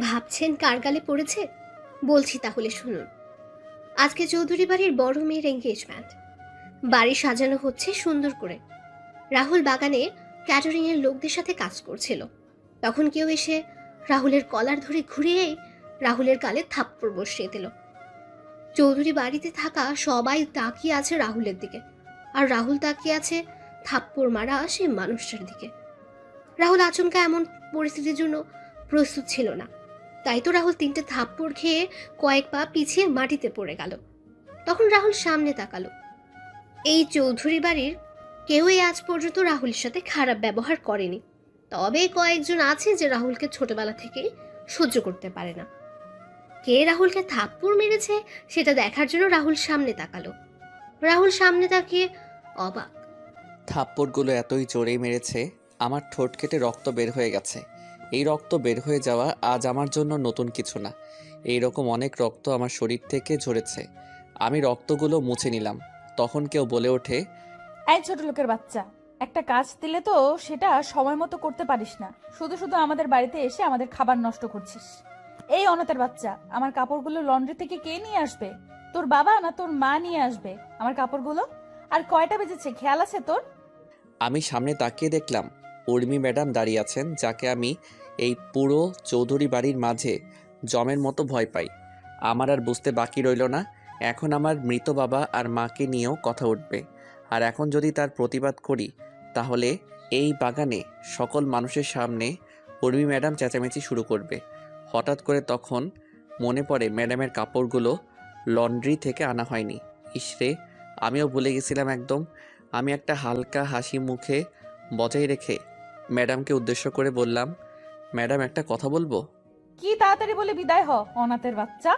ভাবছেন কার গালে পড়েছে? বলছি তাহলে শুনুন। আজকে চৌধুরী বাড়ির বড় মেয়ের এঙ্গেজমেন্ট। বাড়ি সাজানো হচ্ছে সুন্দর করে। রাহুল বাগানে ক্যাটারিং এর লোকদের সাথে কাজ করছিল। তখন কেউ এসে রাহুলের কলার ধরে ঘুরিয়েই রাহুলের গালে থাপ্পড় বসিয়ে দিল। চৌধুরী বাড়িতে থাকা সবাই তাকিয়ে আছে রাহুলের দিকে, আর রাহুল তাকিয়ে আছে থাপ্পড় মারা সেই মানুষটার দিকে। রাহুল আচমকা এমন পরিস্থিতির জন্য প্রস্তুত ছিল না, তাই তো রাহুল তিনটে থাপ্পড় খেয়ে কয়েক পা পিছিয়ে মাটিতে পড়ে গেল। তখন রাহুল সামনে তাকালো। এই চৌধুরী বাড়ির কেউই আজ পর্যন্ত রাহুলের সাথে খারাপ ব্যবহার করেনি, তবে কয়েকজন আছে যে রাহুলকে ছোটবেলা থেকে সহ্য করতে পারে না। কে রাহুলকে থাপ্পড় মেরেছে সেটা দেখার জন্য রাহুল সামনে তাকালো। রাহুল সামনে তাকিয়ে অবাক। থাপ্পড়গুলো এতই জোরে মেরেছে, আমার ঠোঁট কেটে রক্ত বের হয়ে গেছে। এই রক্ত বের হয়ে যাওয়া আজ আমার জন্য নতুন কিছু না। এই রকম অনেক রক্ত আমার শরীর থেকে ঝরেছে। আমি রক্তগুলো মুছে নিলাম। তখন কেউ বলে ওঠে, এই ছোট লোকের বাচ্চা, একটা কাজ দিলে তো সেটা সময় মতো করতে পারিস না, শুধু শুধু আমাদের বাড়িতে এসে আমাদের খাবার নষ্ট করছিস। এই অনাথের বাচ্চা, আমার কাপড়গুলো লন্ড্রি থেকে কে নিয়ে আসবে? তোর বাবা না তোর মা নিয়ে আসবে আমার কাপড়গুলো? আর কয়টা বেজেছে খেয়াল আছে তোর? আমি সামনে তাকিয়ে দেখলাম উর্মি ম্যাডাম দাঁড়িয়ে আছেন, যাকে আমি এই পুরো চৌধুরী বাড়ির মাঝে জমের মতো ভয় পাই। আমার আর বুঝতে বাকি রইল না, এখন আমার মৃত বাবা আর মাকে নিয়েও কথা উঠবে। আর এখন যদি তার প্রতিবাদ করি, তাহলে এই বাগানে সকল মানুষের সামনে উর্মি ম্যাডাম চেঁচামেচি শুরু করবে। হঠাৎ করে তখন মনে পড়ে ম্যাডামের কাপড়গুলো লন্ড্রি থেকে আনা হয়নি। ইসরে, আমিও ভুলে গেছিলাম একদম। আমি একটা হালকা হাসি মুখে বজায় রেখে ম্যাডামকে উদ্দেশ্য করে বললাম, ম্যাডাম একটা কথা বলবো? কি তাড়াতাড়ি বলে বিদায় হ অনাথের বাচ্চা।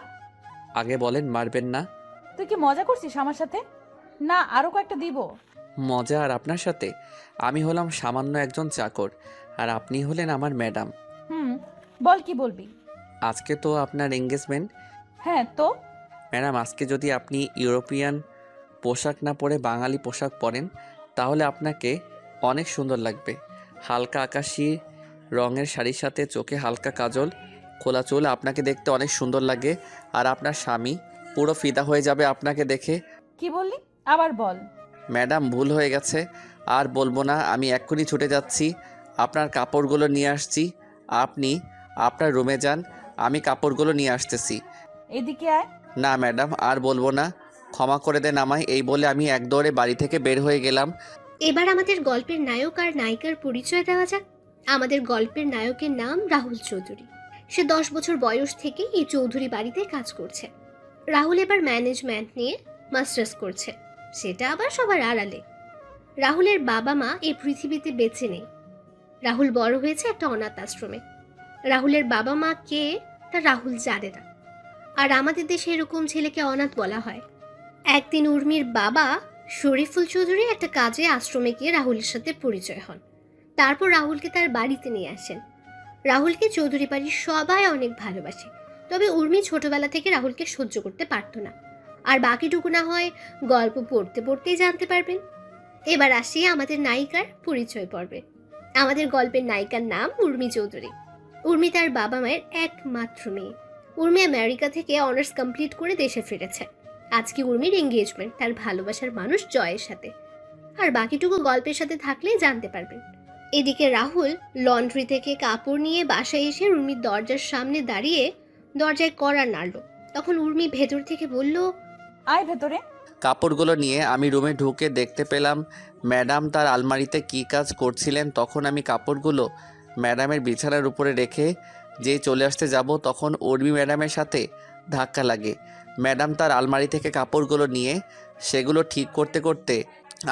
আগে বলেন, মারবেন না? তুই কি মজা করছিস আমার সাথে? না আরো কয়েকটা দিব। মজা আর আপনার সাথে? আমি হলাম সামান্য একজন চাকর, আর আপনি হলেন আমার ম্যাডাম। হুম, বল কি বলবি। আজকে তো আপনার এঙ্গেজমেন্ট। হ্যাঁ তো? ম্যাডাম, আজকে যদি আপনি ইউরোপিয়ান পোশাক না পরে বাঙালি পোশাক পরেন, তাহলে আপনাকে অনেক সুন্দর লাগবে। হালকা আকাশি রঙের শাড়ির সাথে চোখে হালকা কাজল, খোলা চুল, আপনাকে দেখতে অনেক সুন্দর লাগে। আর আপনার স্বামী পুরো ফিদা হয়ে যাবে আপনাকে দেখে। কি বললি? আবার বল। ম্যাডাম, ভুল হয়ে গেছে, আর বলবো না। আমি এক্ষুনি ছুটে যাচ্ছি, আপনার কাপড়গুলো নিয়ে আসছি। আপনি আপনার রুমে যান, আমি কাপড়গুলো নিয়ে আসতেছি। এদিকে আয়। না ম্যাডাম, আর বলবো না, ক্ষমা করে দেন আমায়। এই বলে আমি এক দৌড়ে বাড়ি থেকে বের হয়ে গেলাম। এবার আমাদের গল্পের নায়ক আর নায়িকার পরিচয় দেওয়া যাক। আমাদের গল্পের নায়কের নাম রাহুল চৌধুরী। সে 10 বছর বয়স থেকে এই চৌধুরী বাড়িতে কাজ করছে। রাহুল এবার ম্যানেজমেন্ট নিয়ে মাস্টার্স করছে, সেটা আবার সবার আড়ালে। রাহুলের বাবা মা এই পৃথিবীতে বেঁচে নেই। রাহুল বড় হয়েছে একটা অনাথ আশ্রমে। রাহুলের বাবা মা কে তা রাহুল জানে না। আর আমাদের দেশে এরকম ছেলেকে অনাথ বলা হয়। একদিন উর্মির বাবা শরীফুল চৌধুরী একটা কাজে আশ্রমে গিয়ে রাহুলের সাথে পরিচয় হন। তারপর রাহুলকে তার বাড়িতে নিয়ে আসেন। রাহুলকে চৌধুরী বাড়ির সবাই অনেক ভালোবাসে, তবে উর্মি ছোটবেলা থেকে রাহুলকে সহ্য করতে পারতো না। আর বাকিটুকু না হয় গল্প পড়তে পড়তেই জানতে পারবেন। এবার আসি আমাদের নায়িকার পরিচয় পর্বে। আমাদের গল্পের নায়িকার নাম উর্মি চৌধুরী। উর্মি তার বাবা মায়ের একমাত্র মেয়ে। উর্মি আমেরিকা থেকে অনার্স কমপ্লিট করে দেশে ফিরেছে। আজকে উর্মির এঙ্গেজমেন্ট তার ভালোবাসার মানুষ জয়ের সাথে। আর বাকিটুকু গল্পের সাথে থাকলেই জানতে পারবেন। এদিকে রাহুল লন্ড্রি থেকে কাপড় নিয়ে বাসায় এসে উর্মির দরজার সামনে দাঁড়িয়ে দরজায় কড়া নাড়ল। তখন উর্মি ভেতর থেকে বলল, আয় ভেতরে। কাপড়গুলো নিয়ে আমি রুমে ঢুকে দেখতে পেলাম ম্যাডাম তার আলমারিতে কী কাজ করছিলেন। তখন আমি কাপড়গুলো ম্যাডামের বিছানার উপরে রেখে যেই চলে আসতে যাব, তখন উর্মি ম্যাডামের সাথে ধাক্কা লাগে। ম্যাডাম তার আলমারি থেকে কাপড়গুলো নিয়ে সেগুলো ঠিক করতে করতে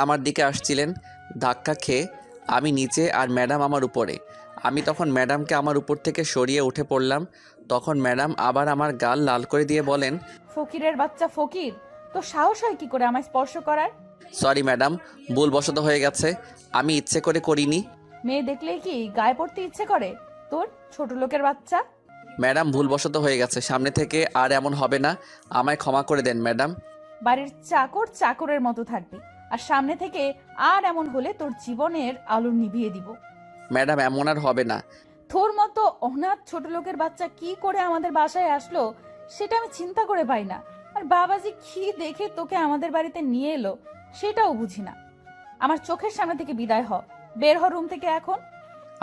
আমার দিকে আসছিলেন। ধাক্কা খেয়ে আমি নিচে আর ম্যাডাম আমার উপরে। আমি তখন ম্যাডামকে আমার উপর থেকে সরিয়ে উঠে পড়লাম। তখন ম্যাডাম আবার আমার গাল লাল করে দিয়ে বলেন, ফকিরের বাচ্চা ফকির, তো সাহস হয় কি করে আমায় স্পর্শ করার? সরি ম্যাডাম, ভুলবশত হয়ে গেছে, আমি ইচ্ছে করে করিনি। মেয়ে দেখলেই কি গায়ে পড়তে ইচ্ছে করে তোর, ছোট লোকের বাচ্চা? ম্যাডাম, ভুলবশত হয়ে গেছে, সামনে থেকে আর এমন হবে না, আমায় ক্ষমা করে দেন ম্যাডাম। বাড়ির চাকর চাকরের মতো থাকবি, আর সামনে থেকে আর এমন হলে তোর জীবনের আলো নিভিয়ে দিব। ম্যাডাম, এমন আর হবে না। তোর মতো অনাথ ছোট লোকের বাচ্চা কি করে আমাদের বাসায় আসলো সেটা আমি চিন্তা করে পাই না। আর বাবাজি কি দেখে তোকে আমাদের বাড়িতে নিয়ে এলো সেটাও বুঝি না। আমার চোখের সামনে থেকে বিদায় হ, বের হ রুম থেকে এখন।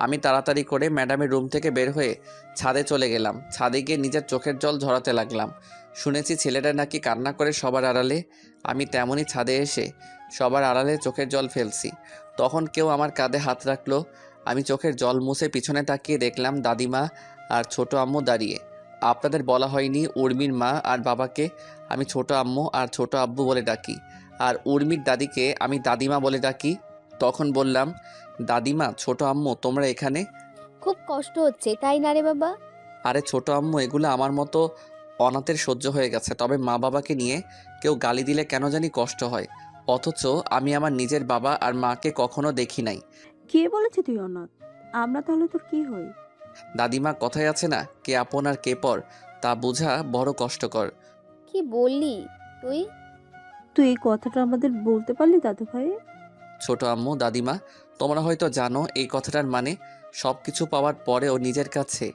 আমি তাড়াতাড়ি করে ম্যাডামের রুম থেকে বের হয়ে ছাদে চলে গেলাম। ছাদে গিয়ে নিজের চোখের জল ঝরাতে লাগলাম। শুনেছি ছেলেটা নাকি কান্না করে সবার আড়ালে। আমি তেমনই ছাদে এসে সবার আড়ালে চোখের জল ফেলছি। তখন কেউ আমার কাঁধে হাত রাখলো। আমি চোখের জল মুছে পিছনে তাকিয়ে দেখলাম দাদিমা আর ছোট আম্মু দাঁড়িয়ে। আপনাদের বলা হয়নি, উর্মির মা আর বাবাকে আমি ছোট আম্মু আর ছোট আব্বু বলে ডাকি, আর উর্মির দাদিকে আমি দাদিমা বলে ডাকি। তখন বললাম, দাদিমা, ছোট আম্মু, তোমরা এখানে? খুব কষ্ট হচ্ছে তাই না রে বাবা? আরে ছোট আম্মু, এগুলো আমার মতো অনাথের সহ্য হয়ে গেছে, তবে মা বাবাকে নিয়ে কেউ গালি দিলে কেন জানি কষ্ট হয়। অথচ আমি আমার নিজের বাবা আর মাকে কখনো দেখি নাই। কে বলেছে তুই অনাথ? আমরা তাহলে তোর কি হই? দাদিমা, কথায় আছে না, কে আপন আর কে পর, তা বোঝা বড় কষ্টকর। কি বললি তুই? তুই এই কথাটা আমাদের বলতে পারলি দাদু ভাই? ছোট আম্মু, দাদিমা, তোমরা হয়তো জানো এই কথাটার মানে। সব কিছু পাওয়ার পরেও নিজের কাছে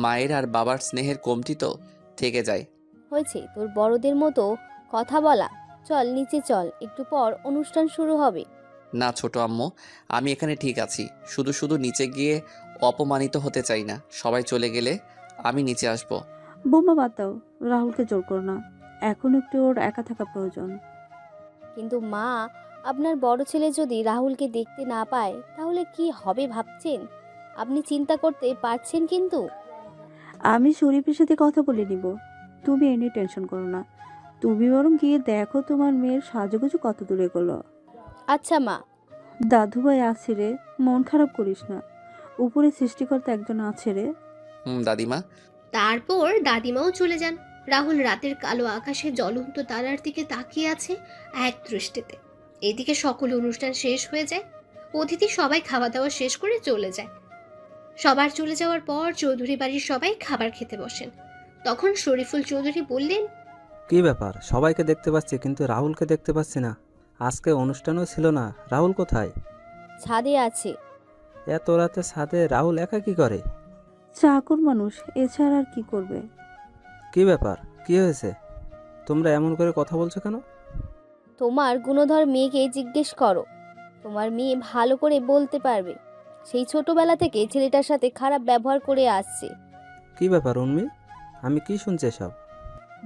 মায়ের আর বাবার স্নেহের কমতি তো থেকে যায়। হয়েছে তোর বড়দের মতো কথা বলা। চল নিচে চল, একটু পর অনুষ্ঠান শুরু হবে। না ছোট আম্মু, আমি এখানে ঠিক আছি। শুধু শুধু নিচে গিয়ে অপমানিত হতে চাই না। সবাই চলে গেলে আমি নিচে আসব। বোমা বাদ দাও, রাহুলকে জোর করো না। এখন একটু ওর একা থাকা প্রয়োজন। কিন্তু মা, আপনার বড় ছেলে যদি রাহুলকে দেখতে না পায় তাহলে কি হবে ভাবছেন? আপনি চিন্তা করতে পারছেন কিন্তু। আমি শরীফের সাথে কথা বলে নিব, তুমি এ নিয়ে টেনশন করো না। তুমি বরং গিয়ে দেখো তোমার মেয়ের সাজুগুজু কত দূরে গেলো। আচ্ছা মা। দাদু ভাই আছে রে, মন খারাপ করিস না। উপরে সৃষ্টিকর্তা একজন আছে রে। দাদিমা। তারপর দাদিমাও চলে যান। রাহুল রাতের কালো আকাশে জ্বলন্ত তারার দিকে তাকিয়ে আছে এক দৃষ্টিতে। এদিকে সকল অনুষ্ঠান শেষ হয়ে যায়। অতিথি সবাই খাওয়া দাওয়া শেষ করে চলে যায়। সবার চলে যাওয়ার পর চৌধুরী বাড়ির সবাই খাবার খেতে বসেন। তখন শরীফুল চৌধুরী বললেন, কি ব্যাপার, সবাইকে দেখতে পাচ্ছি কিন্তু রাহুলকে দেখতে পাচ্ছি না। আজকে অনুষ্ঠানও ছিল না, রাহুল কোথায়? ছাদে আছে। এত রাতে ছাদে রাহুল একা কি করে? চাকর মানুষ, এছাড়া আর কি করবে? কি ব্যাপার, কি হয়েছে? তোমরা এমন করে কথা বলছো কেন? তোমার গুণধর মেয়েকে জিজ্ঞেস করো, তোমার মেয়ে ভালো করে বলতে পারবে। সেই ছোটবেলা থেকে ছেলেটার সাথে খারাপ ব্যবহার করে আসছে। কি ব্যাপার উর্মি, আমি কি শুনছি সব?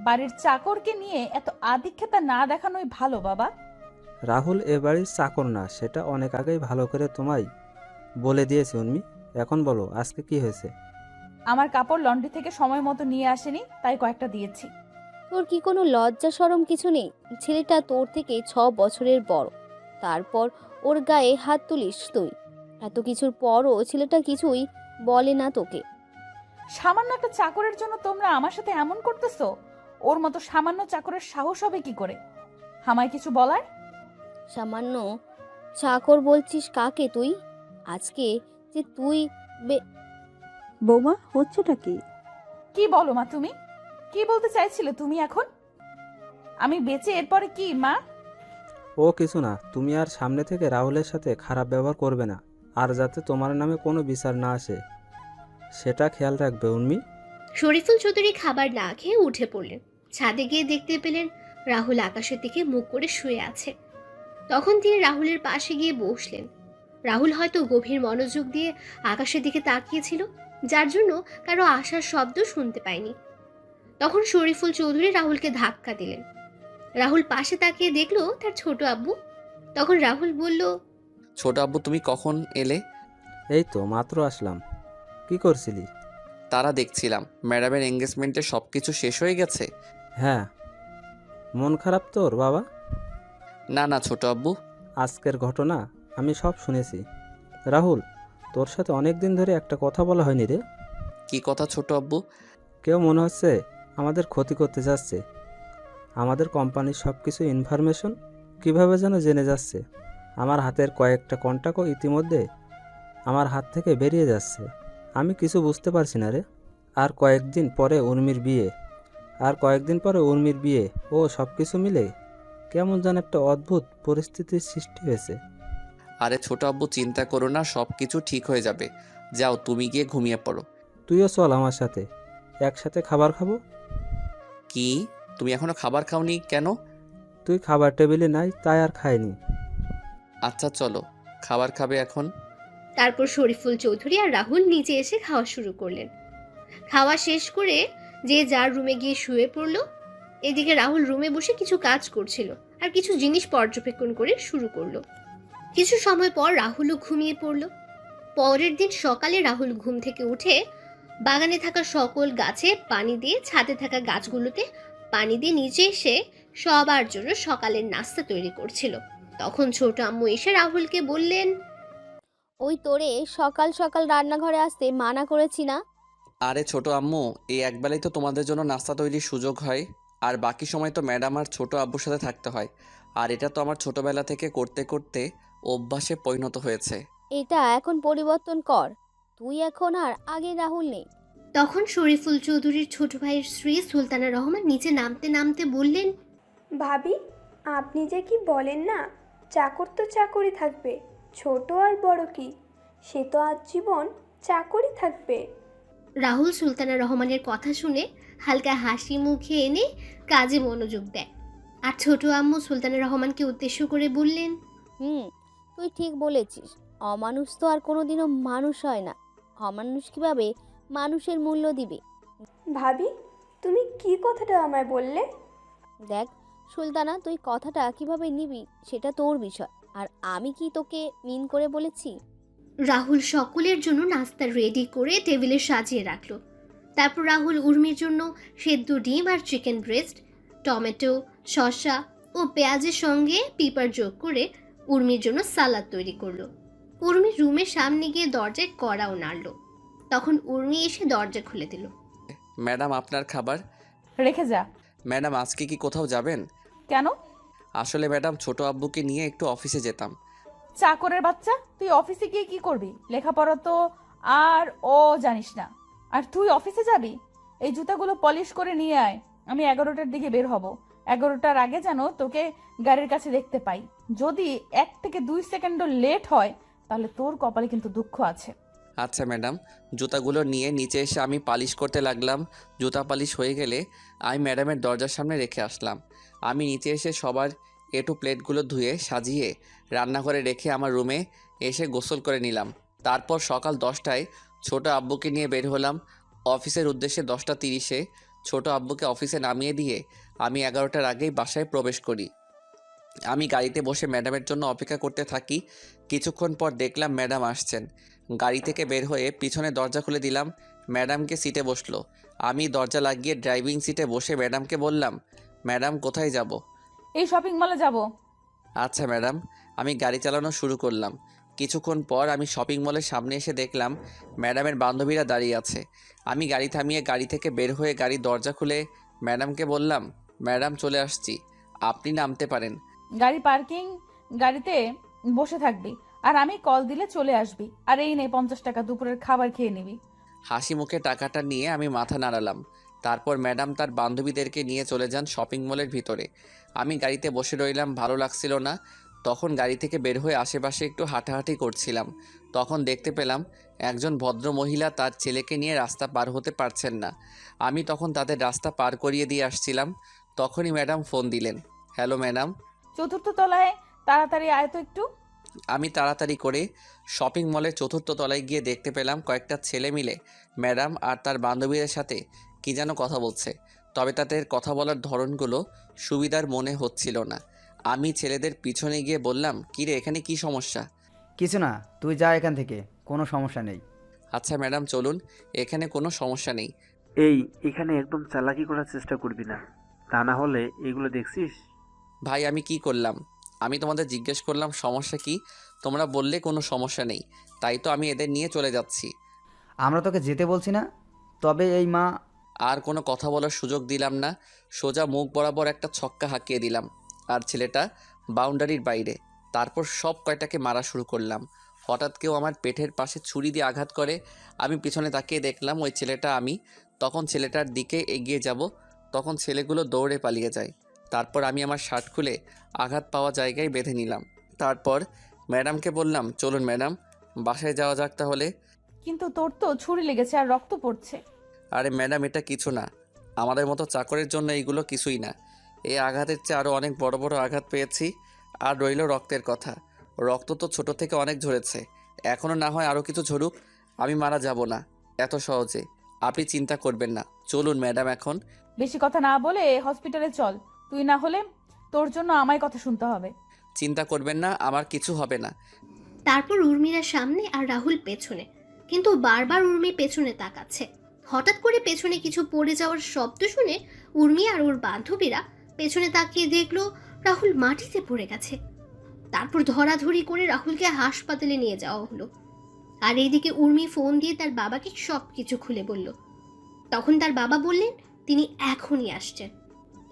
বাড়ির চাকরকে নিয়ে এত আদিক্ষেতা না দেখানোই ভালো বাবা। রাহুল এ বাড়ির চাকর না, সেটা অনেক আগেই ভালো করে তোমায় বলে দিয়েছি উর্মি। এখন বলো আজকে কি হয়েছে? আমার কাপড় লন্ড্রি থেকে সময় মতো নিয়ে আসেনি, তাই কয়েকটা দিয়েছি। তোর কি কোনো লজ্জা শরম কিছু নেই? ছেলেটা তোর থেকে 6 বছরের বড়, তারপর ওর গায়ে হাত তুলিস তুই। এত কিছুর পরও ছেলেটা কিছুই বলে না তোকে। সামান্য একটা চাকরের জন্য তোমরা আমার সাথে এমন করতেছো? ওর মতো সামান্য চাকরের সাহস হবে কি করে আমায় কিছু বলার? সামান্য চাকর বলছিস কাকে তুই? আজকে যে তুই বৌমা, হচ্ছেটা কি? কি বলো মা তুমি? কি বলতে চাইছিলে তুমি এখন? আমি বেঁচে এরপরে কি মা? ও কিছু না, তুমি আর সামনে থেকে রাহুলের সাথে খারাপ ব্যবহার করবে না, আর যাতে তোমার নামে কোনো বিচার না আসে সেটা খেয়াল রাখবে উর্মি। শরীফুল চৌধুরী খাবার না খেয়ে উঠে পড়লেন। ছাদে গিয়ে দেখতে পেলেন রাহুল আকাশের দিকে মুখ করে শুয়ে আছে। তখন তিনি রাহুলের পাশে গিয়ে বসলেন। রাহুল হয়তো গভীর মনোযোগ দিয়ে আকাশের দিকে তাকিয়েছিল, যার জন্য কারো আসার শব্দ শুনতে পায়নি। তখন শরীফুল চৌধুরী রাহুলকে ধাক্কা দিলেন। রাহুল পাশে তাকিয়ে দেখলো তার ছোট আব্বু। তখন রাহুল বলল, ছোট আব্বু, তুমি কখন এলে? এই তো মাত্র আসলাম। কি করছিলি? তারা দেখছিলাম। ম্যাডামের এঙ্গেজমেন্টে সব কিছু শেষ হয়ে গেছে? হ্যাঁ। মন খারাপ তোর বাবা? না না ছোট আব্বু। আজকের ঘটনা আমি সব শুনেছি। রাহুল, তোর সাথে অনেক দিন ধরে একটা কথা বলা হয়নি রে। কি কথা ছোট আব্বু? কেউ মনে হচ্ছে আমাদের ক্ষতি করতে যাচ্ছে। আমাদের কোম্পানির সব কিছু ইনফরমেশন কীভাবে যেন জেনে যাচ্ছে। আমার হাতের কয়েকটা কন্টাক্টও ইতিমধ্যে আমার হাত থেকে বেরিয়ে যাচ্ছে। আমি কিছু বুঝতে পারছি না রে। আর কয়েকদিন পরে উর্মির বিয়ে ও সব কিছু মিলে কেমন যেন একটা অদ্ভুত পরিস্থিতির সৃষ্টি হয়েছে। আরে ছোট আব্বু, চিন্তা করো না, সব কিছু ঠিক হয়ে যাবে। যাও তুমি গিয়ে ঘুমিয়ে পড়ো। তুইও চল আমার সাথে, একসাথে খাবার খাবো। কি, তুমি এখনো খাবার খাওনি কেন? তুই খাবার টেবিলে নাই তাই আর খাইনি। আচ্ছা চলো, খাবার খাবে এখন? তারপর শরীফুল চৌধুরী আর রাহুল নিচে এসে খাওয়া শুরু করলেন। খাওয়া শেষ করে যে যার রুমে গিয়ে শুয়ে পড়ল। এদিকে রাহুল রুমে বসে কিছু কাজ করছিল আর কিছু জিনিস পর্যবেক্ষণ করে শুরু করলো। কিছু সময় পর রাহুলও ঘুমিয়ে পড়ল। পরের দিন সকালে রাহুল ঘুম থেকে উঠে বাগানে থাকা সকল গাছে পানি দিয়ে ছাদে থাকা গাছগুলোতে পানি দিয়ে নিচে এসে সবার জন্য সকালের নাস্তা তৈরি করছিল। তখন ছোট আম্মু এসে রাহুলকে বললেন, ওই তোরে সকাল সকাল রান্নাঘরে আসতে মানা করেছি না? আরে ছোট আম্মু, এই একবেলাই তো তোমাদের জন্য নাস্তা তৈরির সুযোগ হয়, আর বাকি সময় তো ম্যাডাম আর ছোট আব্বুর সাথে থাকতে হয়। আর এটা তো আমার ছোটবেলা থেকে করতে করতে অভ্যাসে পরিণত হয়েছে। এটা এখন পরিবর্তন কর, তুই এখন আর আগের রাহুল নেই। তখন শরীফুল চৌধুরীর ছোট ভাইয়ের স্ত্রী সুলতানা রহমান নিচে নামতে নামতে বললেন, ভাবি, আপনি যে কি বলেন না, চাকর তো চাকরই থাকবে, ছোট আর বড় কি, সে তো আজীবন চাকরই থাকবে। রাহুল সুলতানা রহমানের কথা শুনে হালকা হাসি মুখে এনে কাজে মনোযোগ দেয়। আর ছোট আম্মু সুলতানা রহমানকে উদ্দেশ্য করে বললেন, তুই ঠিক বলেছিস, অমানুষ তো আর কোনোদিনও মানুষ হয় না। অমানুষ কিভাবে মানুষের মূল্য দিবে? ভাবি, তুমি কি কথাটা আমায় বললে? দেখ সুলতানা, তুই কথাটা কিভাবে নিবি সেটা তোর বিষয়, আর আমি কি তোকে মিন করে বলেছি? রাহুল সকলের জন্য নাস্তা রেডি করে টেবিলে সাজিয়ে রাখলো। তারপর রাহুল উর্মির জন্য সেদ্ধ ডিম আর চিকেন ব্রেস্ট, টমেটো, শসা ও পেঁয়াজের সঙ্গে পিপার যোগ করে উর্মির জন্য সালাদ তৈরি করলো। উর্মির রুমের সামনে গিয়ে দরজায় কড়াও নাড়ল। তখন উর্মি এসে দরজা খুলে দিল। ম্যাডাম আপনার খাবার। রেখে যা। ম্যাডাম আজকে কি কোথাও যাবেন? কেন? আসলে ম্যাডাম ছোট আব্বুকে নিয়ে একটু অফিসে যেতাম। চাকরের বাচ্চা, তুই অফিসে গিয়ে কি করবি? লেখাপড়া তো আর ও জানিস না, আর তুই অফিসে যাবি? এই জুতাগুলো পলিশ করে নিয়ে আয়, আমি 11টার দিকে বের হব। 11টার আগে যেন তোকে গাড়ির কাছে দেখতে পাই। যদি 1 থেকে 2 সেকেন্ডও লেট হয় তাহলে তোর কপালে কিন্তু দুঃখ আছে। আচ্ছা ম্যাডাম। জুতাগুলো নিয়ে নিচে এসে আমি পালিশ করতে লাগলাম। জুতা পালিশ হয়ে গেলে আমি ম্যাডামের দরজার সামনে রেখে আসলাম। আমি নিচে এসে সবার এঁটো প্লেটগুলো ধুয়ে সাজিয়ে রান্নাঘরে রেখে আমার রুমে এসে গোসল করে নিলাম। তারপর সকাল 10টায় ছোট আব্বুকে নিয়ে বের হলাম অফিসের উদ্দেশ্যে। 10টা 30-এ ছোট আব্বুকে অফিসে নামিয়ে দিয়ে আমি 11টার আগেই বাসায় প্রবেশ করি। আমি গাড়িতে বসে ম্যাডামের জন্য অপেক্ষা করতে থাকি। কিছুক্ষণ পর দেখলাম ম্যাডাম আসছেন। গাড়ি থেকে বের হয়ে পিছনে দরজা খুলে দিলাম। ম্যাডামকে সিটে বসলো। আমি দরজা লাগিয়ে ড্রাইভিং সিটে বসে ম্যাডামকে বললাম, ম্যাডাম কোথায় যাব? এই শপিং মলে যাব। আচ্ছা ম্যাডাম। আমি গাড়ি চালানো শুরু করলাম। কিছুক্ষণ পর আমি শপিং মলের সামনে এসে দেখলাম ম্যাডামের বান্ধবীরা দাঁড়িয়ে আছে। আমি গাড়ি থামিয়ে গাড়ি থেকে বের হয়ে গাড়ির দরজা খুলে ম্যাডামকে বললাম, ম্যাডাম চলে আসছি, আপনি নামতে পারেন। গাড়ি পার্কিং গাড়িতে বসে থাকবি, আর আমি কল দিলে চলে আসবি। আর এই নে 50 টাকা, দুপুরের খাবার খেয়ে নিবি। হাসি মুখে টাকাটা নিয়ে আমি মাথা নাড়ালাম। তারপর ম্যাডাম তার বান্ধবীদেরকে নিয়ে চলে যান শপিং মলের ভিতরে। আমি গাড়িতে বসে রইলাম, ভালো লাগছিল না। তখন গাড়ি থেকে বের হয়ে আশেপাশে একটু হাঁটাহাঁটি করছিলাম। তখন দেখতে পেলাম একজন ভদ্র মহিলা তার ছেলেকে নিয়ে রাস্তা পার হতে পারছেন না। আমি তখন তাদের রাস্তা পার করিয়ে দিয়ে আসছিলাম। তখনই ম্যাডাম ফোন দিলেন। Hello madam. 4র্থ তলায়, তাড়াতাড়ি আয় তো একটু। আমি তাড়াতাড়ি করে শপিং মলের 4র্থ তলায় গিয়ে দেখতে পেলাম কয়েকটা ছেলে মিলে ম্যাডাম আর তার বান্ধবীদের সাথে কী যেন কথা বলছে। তবে তাদের কথা বলার ধরনগুলো সুবিধার মনে হচ্ছিল না। আমি ছেলেদের পিছনে গিয়ে বললাম, কিরে এখানে কি সমস্যা? কিছু না, তুই যা এখান থেকে, কোনো সমস্যা নেই। আচ্ছা ম্যাডাম চলুন, এখানে কোনো সমস্যা নেই। এখানে একদম চালাকি করার চেষ্টা করবি না, তা না হলে এগুলো দেখছিস। ভাই আমি কি করলাম? আমি তোমাদের জিজ্ঞেস করলাম সমস্যা কি, তোমরা বললে কোনো সমস্যা নেই, তাই তো আমি এদের নিয়ে চলে যাচ্ছি। আমরা তোকে যেতে বলছি না, তবে এই মা। আর কোনো কথা বলার সুযোগ দিলাম না। সোজা মুখ বরাবর একটা ছক্কা হাঁকিয়ে দিলাম আর ছেলেটা বাউন্ডারির বাইরে। তারপর সব কয়টাকে মারা শুরু করলাম। হঠাৎ কেউ আমার পেটের পাশে ছুরি দিয়ে আঘাত করে। আমি পিছনে তাকিয়ে দেখলাম ওই ছেলেটা আমি। তখন ছেলেটার দিকে এগিয়ে যাব, তখন ছেলেগুলো দৌড়ে পালিয়ে যায়। তারপর আমি আমার শার্ট খুলে আঘাত পাওয়া জায়গায় বেঁধে নিলাম। তারপর ম্যাডামকে বললাম, চলুন ম্যাডাম বাসায় যাওয়া যাক তাহলে। কিন্তু তোর তো ছুরি লেগেছে আর রক্ত পড়ছে। আরে ম্যাডাম, এটা কিছু না। আমাদের মতো চাকরের জন্য এইগুলো কিছুই না। এই আঘাতের চেয়ে আরও অনেক বড় বড় আঘাত পেয়েছি। আর রইল রক্তের কথা। রক্ত তো ছোট থেকে অনেক ঝরেছে, এখনও না হয় আরও কিছু ঝরুক। আমি মারা যাব না এত সহজে, আপনি চিন্তা করবেন না। চলুন ম্যাডাম এখন। বেশি কথা না বলে হসপিটালে চল, তুই না হলে তোর জন্য আমায় কথা শুনতে হবে। চিন্তা করবেন না, আমার কিছু হবে না। তারপর উর্মিরা সামনে আর রাহুল পেছনে, কিন্তু বারবার উর্মি পেছনে তাকাচ্ছে। হঠাৎ করে পেছনে কিছু পড়ে যাওয়ার শব্দ শুনে উর্মি আর ওর বান্ধবীরা পেছনে তাকিয়ে দেখলো রাহুল মাটিতে পড়ে গেছে। তারপর ধরাধরি করে রাহুলকে হাসপাতালে নিয়ে যাওয়া হলো। আর এইদিকে উর্মি ফোন দিয়ে তার বাবাকে সব কিছু খুলে বলল। তখন তার বাবা বললেন তিনি এখনই আসছেন।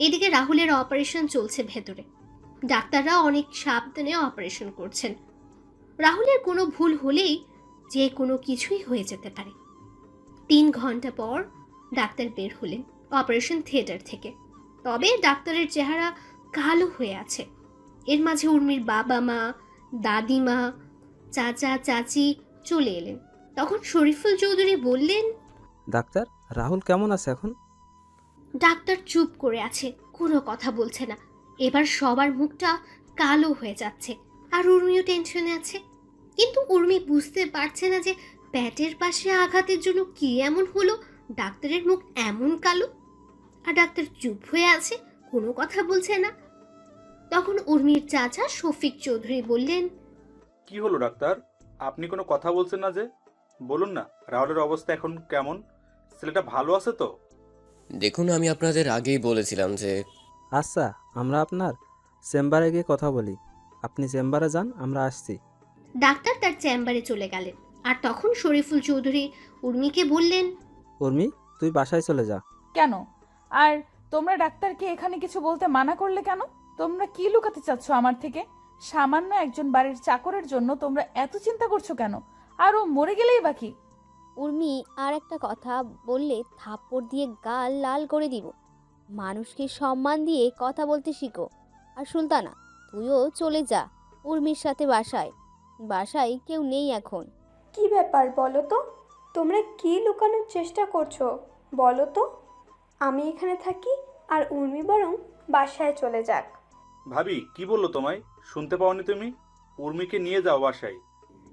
এদিকে রাহুলের অপারেশন চলছে ভেতরে, ডাক্তাররা অনেক সাবধানে অপারেশন করছেন। রাহুলের কোনো ভুল হলেই যে কোনো কিছুই হয়ে যেতে পারে। 3 ঘন্টা পর ডাক্তার বের হলেন অপারেশন থিয়েটার থেকে। তবে ডাক্তারের চেহারা কালো হয়ে আছে। এর মাঝে উর্মির বাবা মা, দাদিমা, চাচা চাচি চলে এলেন। তখন শরীফুল চৌধুরী বললেন, ডাক্তার, রাহুল কেমন আছে এখন? ডাক্তার চুপ করে আছে, কোনো কথা বলছে না। এবার সবার মুখটা কালো হয়ে যাচ্ছে, আর উর্মিও টেনশনে আছে। কিন্তু উর্মি বুঝতে পারছে না যে পেটের পাশে আঘাতের জন্য কি এমন হলো ডাক্তারের মুখ এমন কালো। আর ডাক্তার চুপ হয়ে আছে, কোনো কথা বলছে না। তখন উর্মির চাচা শফিক চৌধুরী বললেন, কি হলো ডাক্তার, আপনি কোনো কথা বলছেন না যে? বলুন না, রাহুলের অবস্থা এখন কেমন? ছেলেটা ভালো আছে তো? দেখুন, আমি আপনাদের আগেই বলেছিলাম যে আচ্ছা, আমরা আপনার চেম্বারে গিয়ে কথা বলি। আপনি চেম্বারে যান, আমরা আসছি। ডাক্তার তার চেম্বারে চলে গেলেন। আর তখন শরীফুল চৌধুরী উর্মিকে বললেন, উর্মি, তুই বাসায় চলে যা। কেন? আর তোমরা ডাক্তারকে এখানে কিছু বলতে মানা করলে কেন? তোমরা কি লুকাতে চাচ্ছ আমার থেকে? সামান্য একজন বাড়ির চাকরের জন্য তোমরা এত চিন্তা করছো কেন? আর ও মরে গেলেই বাকি। উর্মি আর একটা কথা বললে থাপ্পড় দিয়ে গাল লাল করে দিব। মানুষকে সম্মান দিয়ে কথা বলতে শিখো। আর সুলতানা, তুইও চলে যা উর্মির সাথে বাসায়। বাসায় কেউ নেই এখন। কি ব্যাপার বলো তো? তোমরা কি লুকানোর চেষ্টা করছো বলো তো? আমি এখানে থাকি আর উর্মি বরং বাসায় চলে যাক। ভাবি কি বললো তোমায়? শুনতে পাওনি তুমি? উর্মিকে নিয়ে যাও বাসায়।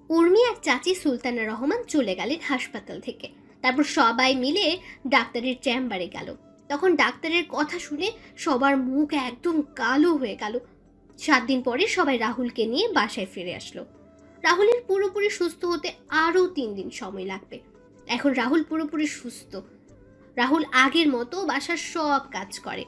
উর্মি আর চাচি সুলতানা রহমান চলে গেলেন হাসপাতাল থেকে। তারপর সবাই মিলে ডাক্তারের চেম্বারে গেল। তখন ডাক্তারের কথা শুনে সবার মুখ একদম কালো হয়ে গেল। 7 দিন পরে সবাই রাহুলকে নিয়ে বাসায় ফিরে আসলো। রাহুলের পুরোপুরি সুস্থ হতে আরও 3 দিন সময় লাগবে। এখন রাহুল পুরোপুরি সুস্থ। রাহুল আগের মতো বাসার সব কাজ করে।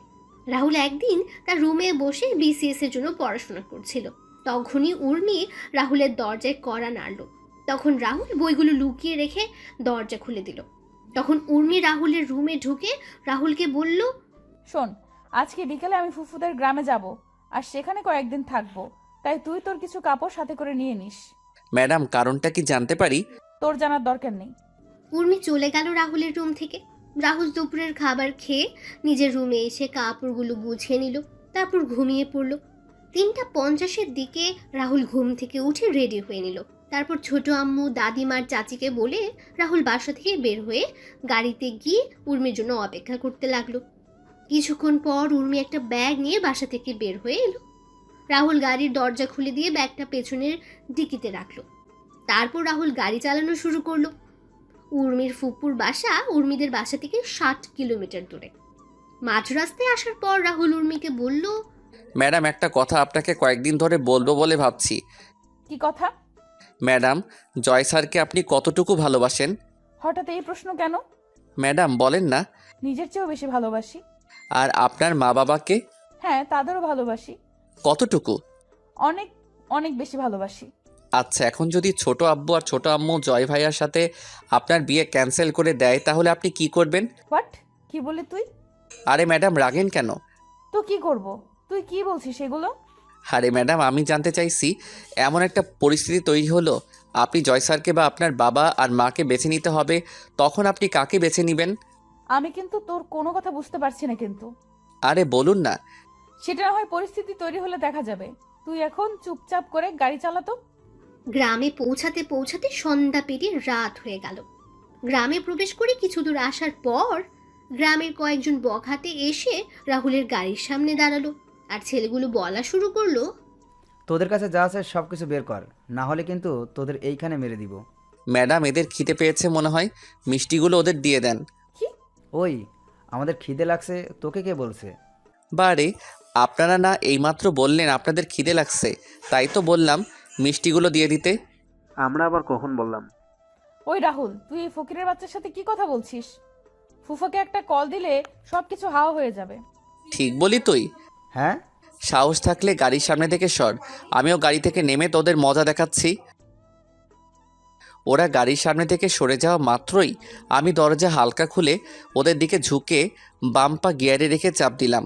রাহুল একদিন তার রুমে বসে বিসিএস এর জন্য পড়াশোনা করছিল। তখনই উর্মি রাহুলের দরজায় কড়া নাড়ল। তখন রাহুল বইগুলো লুকিয়ে রেখে দরজা খুলে দিল। তখন উর্মি রাহুলের রুমে ঢুকে রাহুলকে বলল, শোন, আজকে বিকেলে আমি ফুফুদের গ্রামে যাব আর সেখানে কয়েকদিন থাকবো। তাই তুই তোর কিছু কাপড় সাথে করে নিয়ে নিস। ম্যাডাম, কারণটা কি জানতে পারি? তোর জানার দরকার নেই। উর্মি চলে গেল রাহুলের রুম থেকে। রাহুল দুপুরের খাবার খেয়ে নিজের রুমে এসে কাপড়গুলো গুছিয়ে নিল। তারপর ঘুমিয়ে পড়ল। 3:50 দিকে রাহুল ঘুম থেকে উঠে রেডি হয়ে নিল। তারপর ছোট আম্মু, দাদিমার, চাচিকে বলে রাহুল বাসা থেকে বের হয়ে গাড়িতে গিয়ে উর্মির জন্য অপেক্ষা করতে লাগলো। কিছুক্ষণ পর উর্মি একটা ব্যাগ নিয়ে বাসা থেকে বের হয়ে এলো। রাহুল গাড়ির দরজা খুলে দিয়ে ব্যাগটা পেছনের ডিকিতে রাখলো। তারপর রাহুল গাড়ি চালানো শুরু করলো। উর্মির ফুপুর বাসা উর্মিদের বাসা থেকে 60 কিলোমিটার দূরে। মাঝ রাস্তায় আসার পর রাহুল উর্মিকে বলল, ম্যাডাম, একটা কথা আপনাকে কয়েকদিন ধরে বলবো বলে ভাবছি। কি কথা? ম্যাডাম, জয় স্যারকে আপনি কতটুকু ভালোবাসেন? হঠাৎ এই প্রশ্ন কেন? ম্যাডাম বলেন না। নিজের চেয়েও বেশি ভালোবাসি। আর আপনার মা বাবাকে? হ্যাঁ, তাদেরও ভালোবাসি। কতটুকু? অনেক অনেক বেশি ভালোবাসি। আচ্ছা, এখন যদি ছোট আব্বু আর ছোট আম্মু জয় ভাইয়ার সাথে আপনার বিয়ে ক্যান্সেল করে দেয় তাহলে আপনি কি করবেন? হোয়াট? কি বলি তুই? আরে ম্যাডাম, রাগেন কেন? তো কি করব? তুই কি বলছিস এগুলো? আরে ম্যাডাম, আমি জানতে চাইছি, এমন একটা পরিস্থিতি তৈরি হলো আপনি জয় স্যারকে বা আপনার বাবা আর মাকে বেছে নিতে হবে, তখন আপনি কাকে বেছে নেবেন? আমি কিন্তু তোর কোনো কথা বুঝতে পারছি না কিন্তু। আরে বলুন না। সেটা না হয় পরিস্থিতি তৈরি হলে দেখা যাবে। তুই এখন চুপচাপ করে গাড়ি চালাতো। গ্রামে পৌঁছাতে পৌঁছাতে সন্ধ্যা পেরিয়ে রাত হয়ে গেল। গ্রামে প্রবেশ করে কিছু দূর আসার পর গ্রামের কয়েকজন বখাটে এসে রাহুলের গাড়ির সামনে দাঁড়ালো আর ছেলেগুলো বলা শুরু করলো, তোদের কাছে যা আছে সব কিছু বের কর, না হলে কিন্তু তোদের এইখানে মেরে দিব। ম্যাডাম, এদের খিদে পেয়েছে মনে হয়, মিষ্টিগুলো ওদের দিয়ে দেন। ওই, আমাদের খিদে লাগছে তোকে কে বলছে? বারে, আপনারা না এইমাত্র বললেন আপনাদের খিদে লাগছে, তাই তো বললাম মিষ্টিগুলো দিয়ে দিতে। আমরা আবার কখন বললাম? ওই রাহুল, তুই এই ফকিরের বাচ্চার সাথে কি কথা বলছিস? ফুফাকে একটা কল দিলে সবকিছু হাওয়া হয়ে যাবে। ঠিক বলি তুই? হ্যাঁ, সাহস থাকলে গাড়ির সামনে থেকে সর, আমিও গাড়ি থেকে নেমে তোদের মজা দেখাচ্ছি। ওরা গাড়ির সামনে থেকে সরে যাওয়া মাত্রই আমি দরজা হালকা খুলে ওদের দিকে ঝুঁকে বাম পা গিয়ারে রেখে চাপ দিলাম।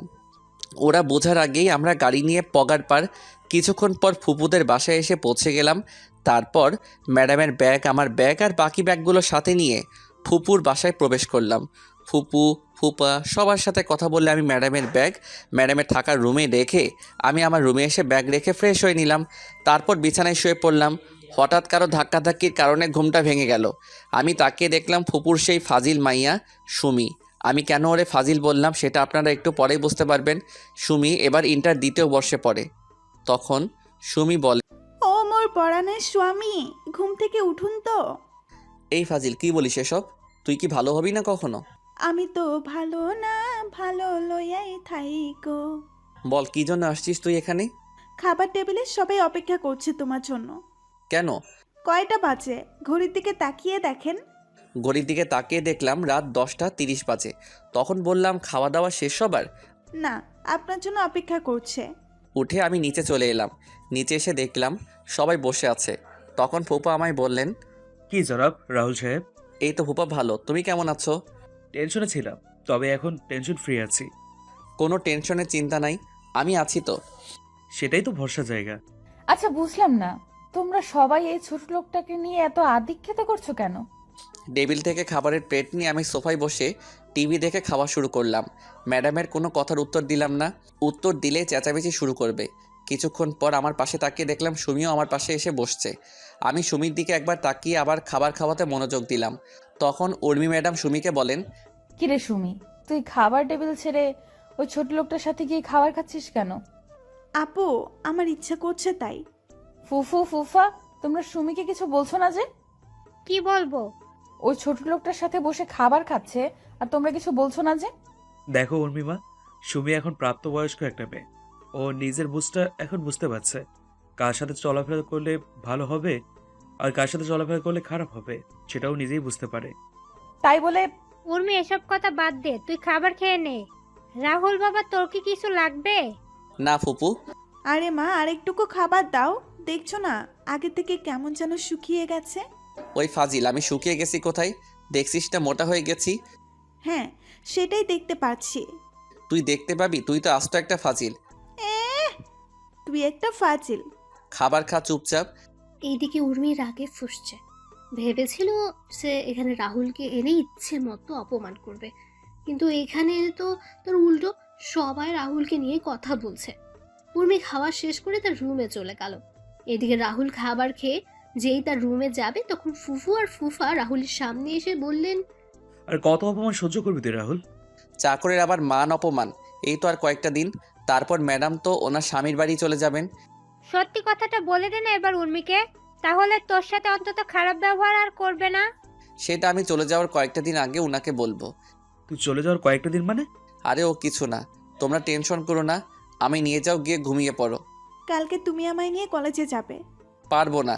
ওরা বোঝার আগেই আমরা গাড়ি নিয়ে পগার পার কিছুক্ষণ পর ফুপুদের বাসায় এসে পৌঁছে গেলাম। তারপর ম্যাডামের ব্যাগ, আমার ব্যাগ আর বাকি ব্যাগগুলো সাথে নিয়ে ফুপুর বাসায় প্রবেশ করলাম। ফুপু, ফুপা সবার সাথে কথা বললে আমি ম্যাডামের ব্যাগ ম্যাডামের থাকার রুমে রেখে আমি আমার রুমে এসে ব্যাগ রেখে ফ্রেশ হয়ে নিলাম। তারপর বিছানায় শুয়ে পড়লাম। হঠাৎ কারো ধাক্কাধাক্কির কারণে ঘুমটা ভেঙে গেল। আমি তাকিয়ে দেখলাম ফুপুর সেই ফাজিল মাইয়া সুমি। আমি কেন ওরে ফাজিল বললাম সেটা আপনারা একটু পরেই বুঝতে পারবেন। সুমি এবার ইন্টার দ্বিতীয় বর্ষে পড়ে। তখন সুমি বলে, ও মোর পরাণের স্বামী, ঘুম থেকে উঠুন তো। এই ফাজিল কি বলিস এসব? তুই কি ভালো হবি না কখনো? আমি তো ভালো না, ভালো লইয়াই থাইকো। বল কি জন্য আসছিস তুই এখানে? খাবার টেবিলে সবাই অপেক্ষা করছে তোমার জন্য। কেন? কয়টা বাজে ঘড়ির দিকে তাকিয়ে দেখেন। ঘড়ির দিকে তাকিয়ে দেখলাম রাত 10টা 30 বাজে। তখন বললাম খাওয়া দাওয়া শেষ সবার? না, আপনার জন্য অপেক্ষা করছে। উঠে আমি নিচে চলে এলাম। নিচে এসে দেখলাম সবাই বসে আছে। তখন ফুপা আমায় বললেন, কি জনাব রাহুল সাহেব? এই তো ফুপা ভালো, তুমি কেমন আছো? টেনশনে ছিলাম, তবে এখন টেনশন ফ্রি আছি। কোনো টেনশনের চিন্তা নাই, আমি আছি তো। সেটাই তো ভরসা জায়গা। আচ্ছা, বুঝলাম না, তোমরা সবাই এই ছোট লোকটাকে নিয়ে এত আদিক্ষেতা করছো কেন? টেবিল থেকে খাবারের প্লেট নিয়ে আমি সোফায় বসে টিভি দেখে খাওয়া শুরু করলাম। ম্যাডামের কোনো কথার উত্তর দিলাম না। উত্তর দিলে চেঁচামেচি শুরু করবে। কিছুক্ষণ পর আমার পাশে তাকিয়ে দেখলাম সুমিও আমার পাশে এসে বসছে। আমি সুমির দিকে একবার তাকিয়ে আবার খাবার খাওয়াতে মনোযোগ দিলাম। তখন উর্মি ম্যাডাম সুমিকে বলেন, কিরে সুমি, তুই খাবার টেবিল ছেড়ে ওই ছোট লোকটার সাথে গিয়ে খাবার খাচ্ছিস কেন? আপু, আমার ইচ্ছা করছে তাই। ফুফু, ফুফা, তোমরা সুমিকে কিছু বলছো না যে? কি বলবো? ওই ছোট লোকটার সাথে বসে খাবার খাচ্ছে আর তোমরা কিছু বলছো না যে? দেখো উর্মিমা, সুমি এখন প্রাপ্তবয়স্ক একটা মেয়ে। ও নিজের বুঝটা এখন বুঝতে পারছে, কার সাথে চলাফেরা করলে ভালো হবে আর কার সাথে চলাফেরা করলে খারাপ হবে, সেটাও নিজেই বুঝতে পারে। তাই বলে উর্মি, এসব কথা বাদ দে, তুই খাবার খেয়ে নে। রাহুল বাবা, তোর কি কিছু লাগবে? না ফুপু। আরে মা, আরেকটুকু খাবার দাও। দেখছো না আগে থেকে কেমন যেন শুকিয়ে গেছে। ওই ফাজিল, আমি শুকিয়ে গেছি কোথায়? দেখছিস না মোটা হয়ে গেছি। হ্যাঁ, সেটাই দেখতে পাচ্ছি। তুই দেখতে পাবি, তুই তো আস্ত একটা ফাজিল। তুই একটা ফাজিল। খাবার খা চুপচাপ। এইদিকে উর্মি রাগে ফুঁসছে। ভেবেছিল সে এখানে রাহুলকে এনে ইচ্ছে মতো অপমান করবে, কিন্তু এখানে তো তোর উল্টো সবাই রাহুলকে নিয়ে কথা বলছে। উর্মি খাওয়া শেষ করে তার রুমে চলে গেল। এদিকে রাহুল খাবার খেয়ে যেই তার রুমে যাবে তখন ফুফু আর ফুফা রাহুলের সামনে এসে বললেন, আর কত অপমান সহ্য করবি তুই রাহুল? চাকরের আবার মান অপমান, এই তো আর কয়েকটা দিন, তারপর ম্যাডাম তো ওনার স্বামীর বাড়ি চলে যাবেন। সত্যি কথাটা বলে দে না এবার উর্মিকে, তাহলে তোর সাথে অন্তত খারাপ ব্যবহার আর করবে না। সেটা আমি চলে যাওয়ার কয়েকটা দিন আগে ওনাকে বলবো। তুই চলে যাওয়ার কয়েকটা দিন মানে? আরে ও কিছু না, তোমরা টেনশন করো না, আমি নিয়ে যাও, গিয়ে ঘুমিয়ে পড়ো। কালকে তুমি আমায় নিয়ে কলেজে যাবে। পারবো না।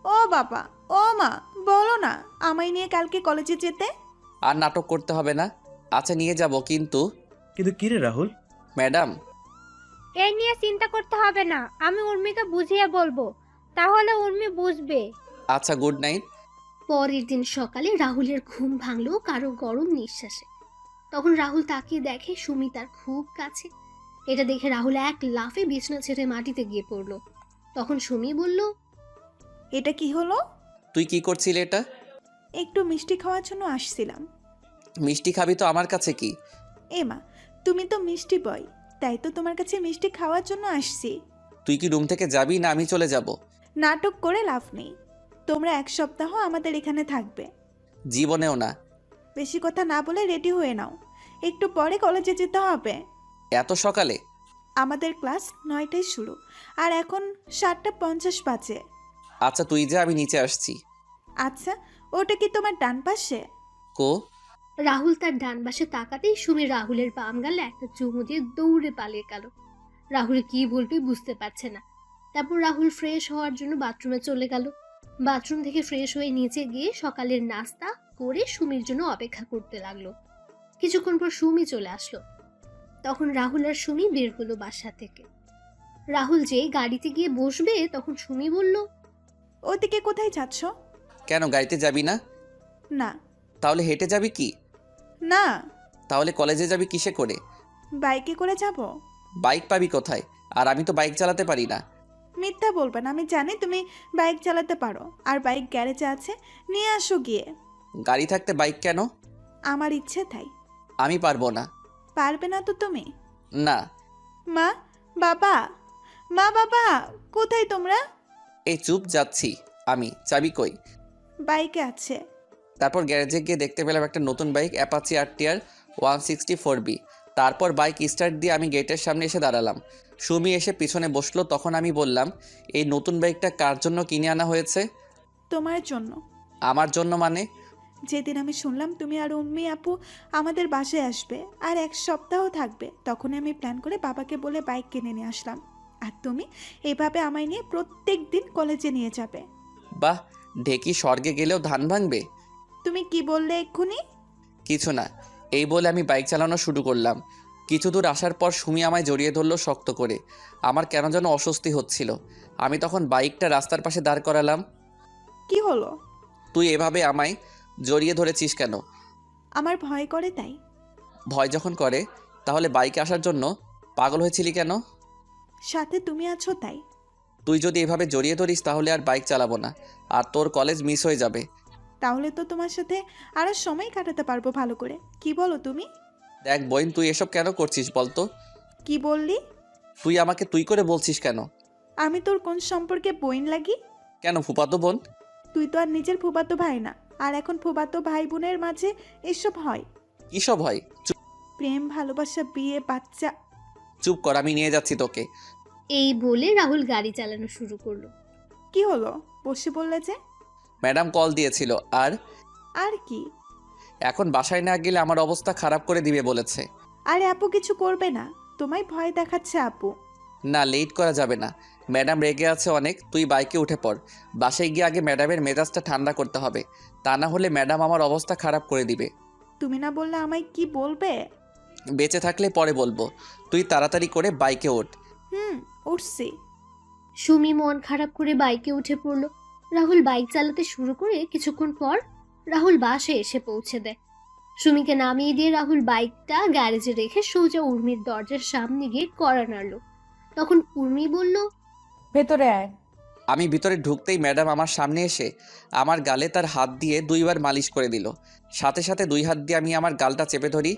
ও বাবা, ও মা, বলো না আমায় নিয়ে কালকে কলেজে যেতে। আর নাটক করতে হবে না। আচ্ছা নিয়ে যাব, কিন্তু কিন্তু কি রে রাহুল? ম্যাডাম, এই নিয়ে চিন্তা করতে হবে না, আমি উর্মিকে বুঝিয়ে বলবো, তাহলে উর্মি বুঝবে। আচ্ছা গুড নাইট। পরের দিন সকালে রাহুলের ঘুম ভাঙলো কারো গরম নিঃশ্বাসে। তখন রাহুল তাকিয়ে দেখে সুমি তার খুব কাছে। এটা দেখে রাহুল এক লাফে বিছনা ছেড়ে মাটিতে গিয়ে পড়লো। তখন সুমি বলল, এটা কি হলো? তুই কি করছিলি এটা? একটু মিষ্টি খাওয়ার জন্য আসছিলাম। মিষ্টি খাবি তো আমার কাছে কি? এমা, তুমি তো মিষ্টি বয়, তাই তো তোমার কাছে মিষ্টি খাওয়ার জন্য আসছি। তুই কি রুম থেকে যাবি না আমি চলে যাব? নাটক করে লাভ নেই। তোমরা 1 সপ্তাহ আমাদের এখানে থাকবে। জীবনেও না। বেশি কথা না বলে রেডি হয়ে নাও, একটু পরে কলেজে যেতে হবে। এত সকালে? আমাদের ক্লাস 9টায় শুরু, আর এখন 7:50 বাজে। আচ্ছা তুই যা, আমি নিচে আসছি। আচ্ছা, ওটা কি তোমার ডান পাশে? কো? রাহুল তার ডান পাশে তাকাতেই সুমি রাহুলের বাম গালে একটা চুমু দিয়ে দৌড়ে পালিয়ে গেল। রাহুল কি বলবে বুঝতে পারছে না। তারপর রাহুল ফ্রেশ হওয়ার জন্য বাথরুমে চলে গেল। বাথরুম থেকে ফ্রেশ হয়ে নিচে গিয়ে সকালের নাস্তা করে সুমির জন্য অপেক্ষা করতে লাগলো। কিছুক্ষণ পর সুমি চলে আসলো। তখন রাহুল আর সুমি বের হলো বাসা থেকে। রাহুল যে গাড়িতে গিয়ে বসবে তখন সুমি বলল, ওদিকে কোথায় যাচ্ছ? কেন গাড়িতে যাবি না? না। তাহলে হেঁটে যাবি কি? না। তাহলে কলেজে যাবি কিসে করে? বাইকে করে যাব। বাইক পাবি কোথায়? আর আমি তো বাইক চালাতে পারি না। মিথ্যা বলবে না, আমি জানি তুমি বাইক চালাতে পারো, আর বাইক গ্যারেজে আছে, নিয়ে আসো গিয়ে। গাড়ি থাকতে বাইক কেন? আমার ইচ্ছে তাই। আমি পারবো না। পারবে না তো তুমি? না। মা, বাবা, মা বাবা, কোথায় তোমরা? এই চুপ, যাচ্ছি আমি। চাবি কই? বাইকে আছে। তারপর গ্যারেজে গিয়ে দেখতে পেলাম একটা নতুন বাইক, অ্যাপাচি RTR 164B। তারপর বাইক স্টার্ট দিয়ে আমি গেটের সামনে এসে দাঁড়ালাম। সুমি এসে পিছনে বসলো। তখন আমি বললাম, এই নতুন বাইকটা কার জন্য কিনে আনা হয়েছে? তোমার জন্য। আমার জন্য মানে? যেদিন আমি শুনলাম তুমি আর উম্মি আপু আমাদের বাসায় আসবে আর 1 সপ্তাহ থাকবে, তখনই আমি প্ল্যান করে বাবাকে বলে বাইক কিনে নিয়ে আসলাম। আর তুমি এভাবে আমায় নিয়ে প্রত্যেক দিন কলেজে নিয়ে যাবে। বাহ, ঢেকি স্বর্গে গেলেও ধান ভাঙবে। তুমি কি বললে এক্ষুনি? কিছু না, এই বলে আমি বাইক চালানো শুরু করলাম। কিছু দূর আসার পর সুমি আমায় জড়িয়ে ধরলো শক্ত করে। আমার কেন যেন অস্বস্তি হচ্ছিল। আমি তখন বাইকটা রাস্তার পাশে দাঁড় করালাম। কি হলো? তুই এভাবে আমায় জড়িয়ে ধরেছিস কেন? আমার ভয় করে তাই। ভয় যখন করে তাহলে বাইকে আসার জন্য পাগল হয়েছিলি কেন? সাথে তুমি আছো তাই। তুই যদি এভাবে জড়িয়ে ধরিস তাহলে আর বাইক চালাবো না, আর তোর কলেজ মিস হয়ে যাবে। তাহলে তো তোমার সাথে আরো সময় কাটাতে পারবো ভালো করে। কি বলো তুমি? দেখ বোন, তুই এসব কেন করছিস বলতো? কি বললি? তুই আমাকে তুই করে বলছিস কেন? আমি তোর কোন সম্পর্কে বইন লাগি? কেন, ফুপাতো বোন? তুই তো আর নিজের ফুফাতো ভাই না, আর এখন ফুফাতো ভাই বোনের মাঝে এসব হয়? কিসব হয়? প্রেম, ভালোবাসা, বিয়ে, বাচ্চা। চুপ কর, আমি নিয়ে যাচ্ছি তোকে। এই বলে রাহুল গাড়ি চালানো শুরু করলো। কি হলো? বসে বললে যে? ম্যাডাম কল দিয়েছিল। আর কি? এখন বাসায় না গেলে আমার অবস্থা খারাপ করে দিবে বলেছে। আরে আপু কিছু করবে না, তোমায় ভয় দেখাচ্ছে আপু। না, লেট করা যাবে না। ম্যাডাম রেগে আছে অনেক। তুই বাইকে উঠে পড়। বাসায় গিয়ে আগে ম্যাডামের মেজাজটা ঠান্ডা করতে হবে, তা না হলে ম্যাডাম আমার অবস্থা খারাপ করে দিবে। তুমি না বললে আমায় কি বলবে? বেঁচে থাকলে পরে বলবো। তুই তাড়াতাড়ি করে বাইকে ওঠ। উঠছি। সুমি মন খারাপ করে বাইকে উঠে পড়ল। রাহুল বাইক চালাতে শুরু করে কিছুক্ষণ পর রাহুল বাসে এসে পৌঁছে দেয়। সুমিকে নামিয়ে দিয়ে রাহুল বাইকটা গ্যারেজে রেখে সোজা উর্মির দরজার সামনে গিয়ে কড়া নাড়ল। তখন উর্মি বলল, ভেতরে আয়। আমি ভিতরে ঢুকতেই ম্যাডাম আমার সামনে এসে আমার গালে তার হাত দিয়ে 2 বার মালিশ করে দিল। সাথে সাথে 2 হাত দিয়ে আমি আমার গালটা চেপে ধরি।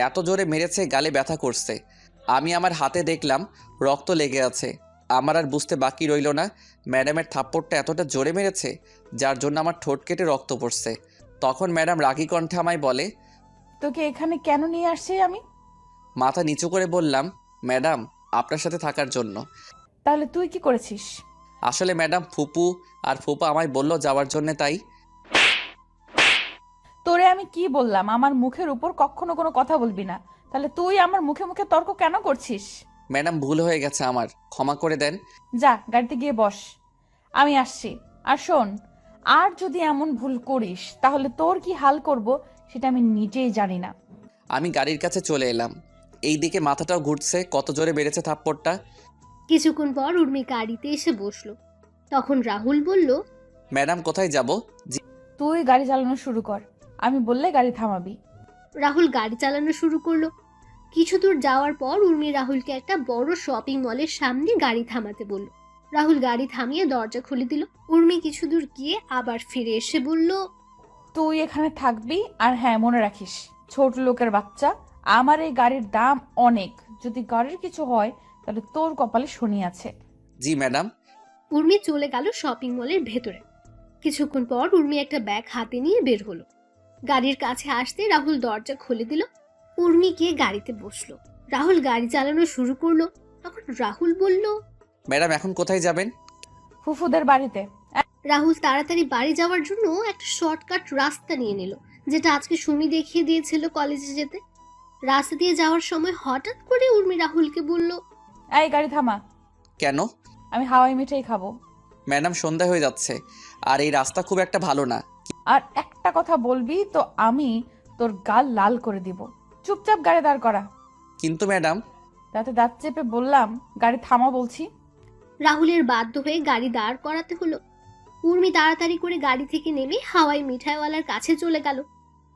এত জোরে মেরেছে, গালে ব্যথা করছে। আমি আমার হাতে দেখলাম রক্ত লেগে আছে। আমার আর বুঝতে বাকি রইল না ম্যাডামের থাপ্পড়টা এতটা জোরে মেরেছে যার জন্য আমার ঠোঁট কেটে রক্ত পড়ছে। তখন ম্যাডাম রাগী কণ্ঠে আমায় বলে, তোকে এখানে কেন নিয়ে আসছি আমি? মাথা নিচু করে বললাম, ম্যাডাম আপনার সাথে থাকার জন্য। তাহলে তুই কি করেছিস? আসলে ম্যাডাম ফুপু আর ফুপা আমায় বলল যাওয়ার জন্য, তাই। তোরে আমি কি বললাম আমার মুখের উপর কখনো কোনো কথা বলবি না? তাহলে তুই আমার মুখে মুখে তর্ক কেন করছিস? ম্যাডাম ভুল হয়ে গেছে আমার, ক্ষমা করে দেন। যা গাড়িতে গিয়ে বস, আমি আসছি। আর শোন, আর যদি এমন ভুল করিস তাহলে তোর কি হাল করব সেটা আমি নিজেই জানি না। আমি গাড়ির কাছে চলে এলাম। এই দিকে মাথাটাও ঘুরছে, কত জোরে বেড়েছে থাপ্পড়টা। কিছুক্ষণ পর উর্মি গাড়িতে এসে বসলো। তখন রাহুল বলল, ম্যাডাম কোথায় যাব? তুই গাড়ি চালানো শুরু কর, আমি বললে গাড়ি থামাবি। রাহুল গাড়ি চালানো শুরু করলো। কিছু দূর যাওয়ার পর উর্মি রাহুলকে একটা বড় শপিং মলের সামনে গাড়ি থামাতে বলল। রাহুল গাড়ি থামিয়ে দরজা খুলে দিল। উর্মি কিছু দূর গিয়ে আবার ফিরে এসে বলল, তুই এখানে থাকবি, আর হ্যাঁ মনে রাখিস ছোট লোকের বাচ্চা, আমার এই গাড়ির দাম অনেক। যদি গাড়ির কিছু হয় তাহলে তোর কপালে শনি আছে। জি ম্যাডাম। উর্মি চলে গেল শপিং মলের ভেতরে। কিছুক্ষণ পর উর্মি একটা ব্যাগ হাতে নিয়ে বের হলো। গাড়ির কাছে আসতে রাহুল দরজা খুলে দিল। উর্মি গিয়ে গাড়িতে বসলো। রাহুল গাড়ি চালানো শুরু করলো। তখন রাহুল বলল, ম্যাডাম এখন কোথায় যাবেন? ফুফুদের বাড়িতে। রাহুল তাড়াতাড়ি বাড়ি যাওয়ার জন্য একটা শর্টকাট রাস্তা নিয়ে নিল, যেটা আজকে সুমি দেখিয়ে দিয়েছিল কলেজে যেতে। রাস্তা দিয়ে যাওয়ার সময় হঠাৎ করে উর্মি রাহুলকে বলল, এই গাড়ি থামা। কেন? আমি হাওয়াই মিঠাই খাবো। ম্যাডাম সন্ধ্যা হয়ে যাচ্ছে, আর এই রাস্তা খুব একটা ভালো না। আর একটা কথা বলবি তো আমি তোর গাল লাল করে দিব। চুপচাপ গাড়ি দাঁড় করা। কিন্তু ম্যাডাম। তাতে দাঁত চেপে বললাম গাড়ি থামা বলছি। রাহুলের বাধ্য হয়ে গাড়ি দাঁড় করাতে হলো। উর্মি তাড়াতাড়ি করে গাড়ি থেকে নেমে হাওয়াই মিঠাইওয়ালার কাছে চলে গেল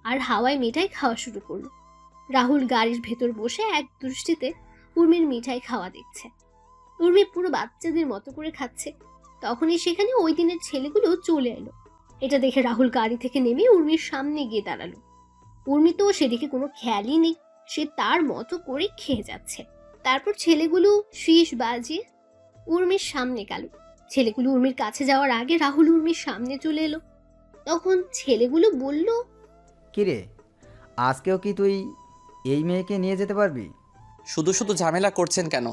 আর হাওয়াই মিঠাই খাওয়া শুরু করলো। রাহুল গাড়ির ভেতর বসে এক দৃষ্টিতে উর্মির মিঠাই খাওয়া দেখছে। উর্মি পুরো বাচ্চাদের মতো করে খাচ্ছে। তখনই সেখানে ওই দিনের ছেলেগুলো চলে এলো। এটা দেখে রাহুল গাড়ি থেকে নেমে উর্মির সামনে গিয়ে দাঁড়ালো। উর্মি তো সেদিকে কোনো খেয়ালই নেই, সে তার মতো করে খেয়ে যাচ্ছে। তারপর ছেলেগুলো শীষ বাজিয়ে উর্মির সামনে গেল। ছেলেগুলো উর্মির কাছে যাওয়ার আগে রাহুল উর্মির সামনে চলে এলো। তখন ছেলেগুলো বলল, কিরে, আজকেও কি তুই এই মেয়েকে নিয়ে যেতে পারবি? শুধু শুধু ঝামেলা করছেন কেন?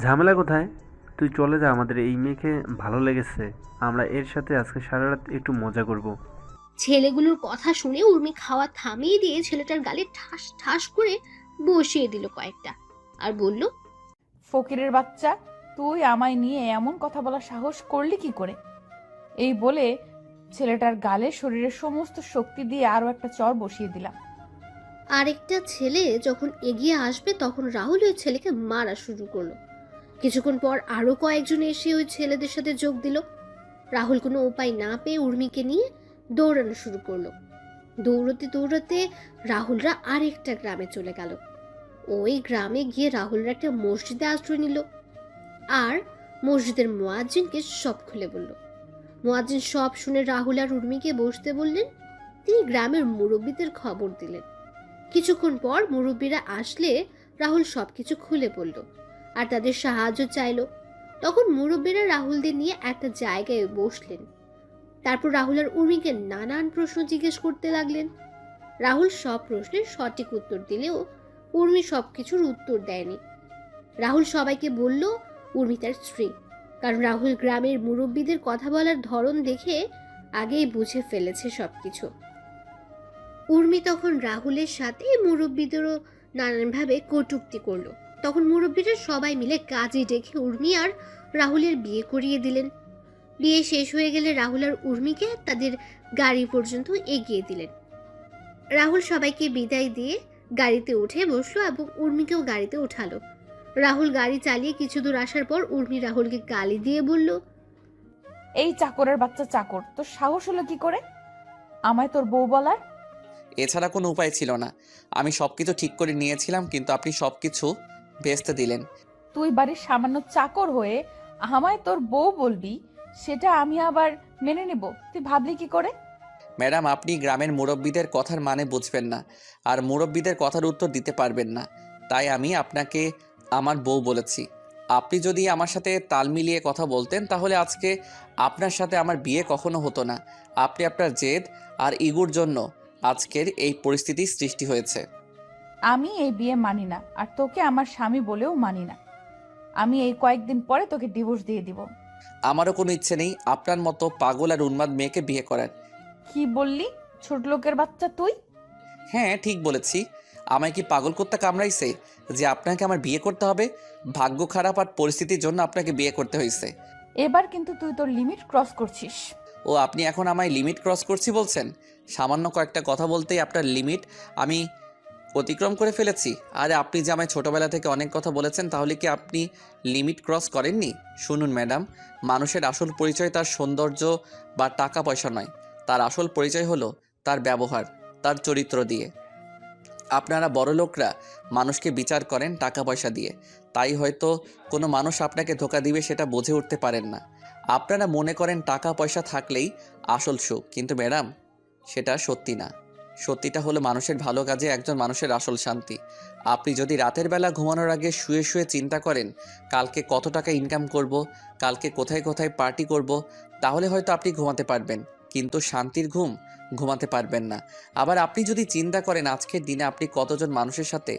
ঝামেলা কোথায়? তুই চলে যা, আমাদের এই মেয়েকে ভালো লেগেছে, আমরা এর সাথে আজকে সারা রাত একটু মজা করব। ছেলেগুলোর কথা শুনে উর্মি খাওয়া থামিয়ে দিয়ে ছেলেটার গালে ঠাস ঠাস করে বসিয়ে দিল কয়েকটা, আর বলল, ফকিরের বাচ্চা, তুই আমায় নিয়ে এমন কথা বলার সাহস করলি কি করে? এই বলে ছেলেটার গালে শরীরের সমস্ত শক্তি দিয়ে আরো একটা চড় বসিয়ে দিলাম। আরেকটা ছেলে যখন এগিয়ে আসবে তখন রাহুল ওই ছেলেকে মারা শুরু করলো। কিছুক্ষণ পর আরো কয়েকজন এসে ওই ছেলেদের সাথে যোগ দিল। রাহুল কোনো উপায় না পেয়ে উর্মিকে নিয়ে দৌড়ানো শুরু করলো। দৌড়তে দৌড়তে রাহুলরা আরেকটা গ্রামে চলে গেল। ওই গ্রামে গিয়ে রাহুলরা একটা মসজিদে আশ্রয় নিল আর মসজিদের মুয়াজ্জিনকে সব খুলে বলল। মুয়াজ্জিন সব শুনে রাহুল আর উর্মিকে বসতে বললেন। তিনি গ্রামের মুরব্বীদের খবর দিলেন। কিছুক্ষণ পর মুরব্বীরা আসলে রাহুল সবকিছু খুলে বলল আর তাদের সাহায্য চাইলো। তখন মুরব্বীরা রাহুলদের নিয়ে একটা জায়গায় বসলেন। তারপর রাহুল আর উর্মিকে নানান প্রশ্ন জিজ্ঞেস করতে লাগলেন। রাহুল সব প্রশ্নের সঠিক উত্তর দিলেও উর্মি সবকিছুর উত্তর দেয়নি। রাহুল সবাইকে বলল উর্মি তার স্ত্রী, কারণ রাহুল গ্রামের মুরব্বীদের কথা বলার ধরন দেখে আগেই বুঝে ফেলেছে সবকিছু। উর্মি তখন রাহুলের সাথে মুরব্বীদেরও নানানভাবে কটূক্তি করলো। তখন মুরব্বীরা সবাই মিলে কাজে ডেকে উর্মি আর রাহুলের বিয়ে করিয়ে দিলেন। বিয়ে শেষ হয়ে গেলে রাহুল আর উর্মিকে তাদের গাড়ি পর্যন্ত এগিয়ে দিলেন। রাহুল সবাইকে বিদায় দিয়ে গাড়িতে উঠে বসলো এবং উর্মিকেও গাড়িতে উঠালো। রাহুল গাড়ি চালিয়ে কিছু দূর আসার পর উর্মি রাহুলকে গালি দিয়ে বলল, এই চাকরের বাচ্চা চাকর, তোর সাহস হলো কি করে আমায় তোর বউ বলার? এছাড়া কোনো উপায় ছিল না। আমি সবকিছু ঠিক করে নিয়েছিলাম, কিন্তু আপনি সবকিছু ভেস্তে দিলেন। তুই বাড়ির সামান্য চাকর হয়ে আমায় তোর বউ বলবি, সেটা আমি আবার মেনে নেব? তুই ভাবলি কি করে? ম্যাডাম, আপনি গ্রামের মুরব্বীদের কথার মানে বুঝবেন না আর মুরব্বীদের কথার উত্তর দিতে পারবেন না, তাই আমি আপনাকে আমার বউ বলেছি। আপনি যদি আমার সাথে তাল মিলিয়ে কথা বলতেন তাহলে আজকে আপনার সাথে আমার বিয়ে কখনো হতো না। আপনি আপনার জেদ আর ইগুর জন্য আজকের এই পরিস্থিতির সৃষ্টি হয়েছে। আমি এই বিয়ে মানি না, আর তোকে আমার স্বামী বলেও মানি না। আমি এই কয়েকদিন পরে তোকে ডিভোর্স দিয়ে দিব। আমারও কোনো ইচ্ছে নেই আপনার মতো পাগল আর উন্মাদ মেয়েকে বিয়ে করার। কি বললি ছোট লোকের বাচ্চা তুই? হ্যাঁ, ঠিক বলেছি। আমায় কি পাগল করতে কামড়াইছে যে আপনাকে আমার বিয়ে করতে হবে? ভাগ্য খারাপ আর পরিস্থিতির জন্য আপনাকে বিয়ে করতে হয়েছে। এবার কিন্তু তুই তোর লিমিট ক্রস করছিস। ও, আপনি এখন আমায় লিমিট ক্রস করছি বলছেন? সামান্য কয়েকটা কথা বলতেই আপনার লিমিট আমি অতিক্রম করে ফেলেছি? আরে আপনি যে আমায় ছোটোবেলা থেকে অনেক কথা বলেছেন, তাহলে কি আপনি লিমিট ক্রস করেননি? শুনুন ম্যাডাম, মানুষের আসল পরিচয় তার সৌন্দর্য বা টাকা পয়সা নয়, তার আসল পরিচয় হলো তার ব্যবহার, তার চরিত্র দিয়ে। আপনারা বড়লোকরা মানুষকে বিচার করেন টাকা পয়সা দিয়ে, তাই হয়তো কোনো মানুষ আপনাকে ধোঁকা দিবে সেটা বুঝে উঠতে পারেন না। আপনারা মনে করেন টাকা পয়সা থাকলেই আসল সুখ, কিন্তু ম্যাডাম সেটা সত্যি না। সত্যিটা হলো মানুষের ভালো কাজে একজন মানুষের আসল শান্তি। আপনি যদি রাতের বেলা ঘুমানোর আগে শুয়ে শুয়ে চিন্তা করেন কালকে কত টাকা ইনকাম করব, কালকে কোথায় কোথায় পার্টি করব, তাহলে হয়তো আপনি ঘুমাতে পারবেন, কিন্তু শান্তির ঘুম ঘুমাতে পারবেন না। আবার আপনি যদি চিন্তা করেন আজকের দিনে আপনি কতজন মানুষের সাথে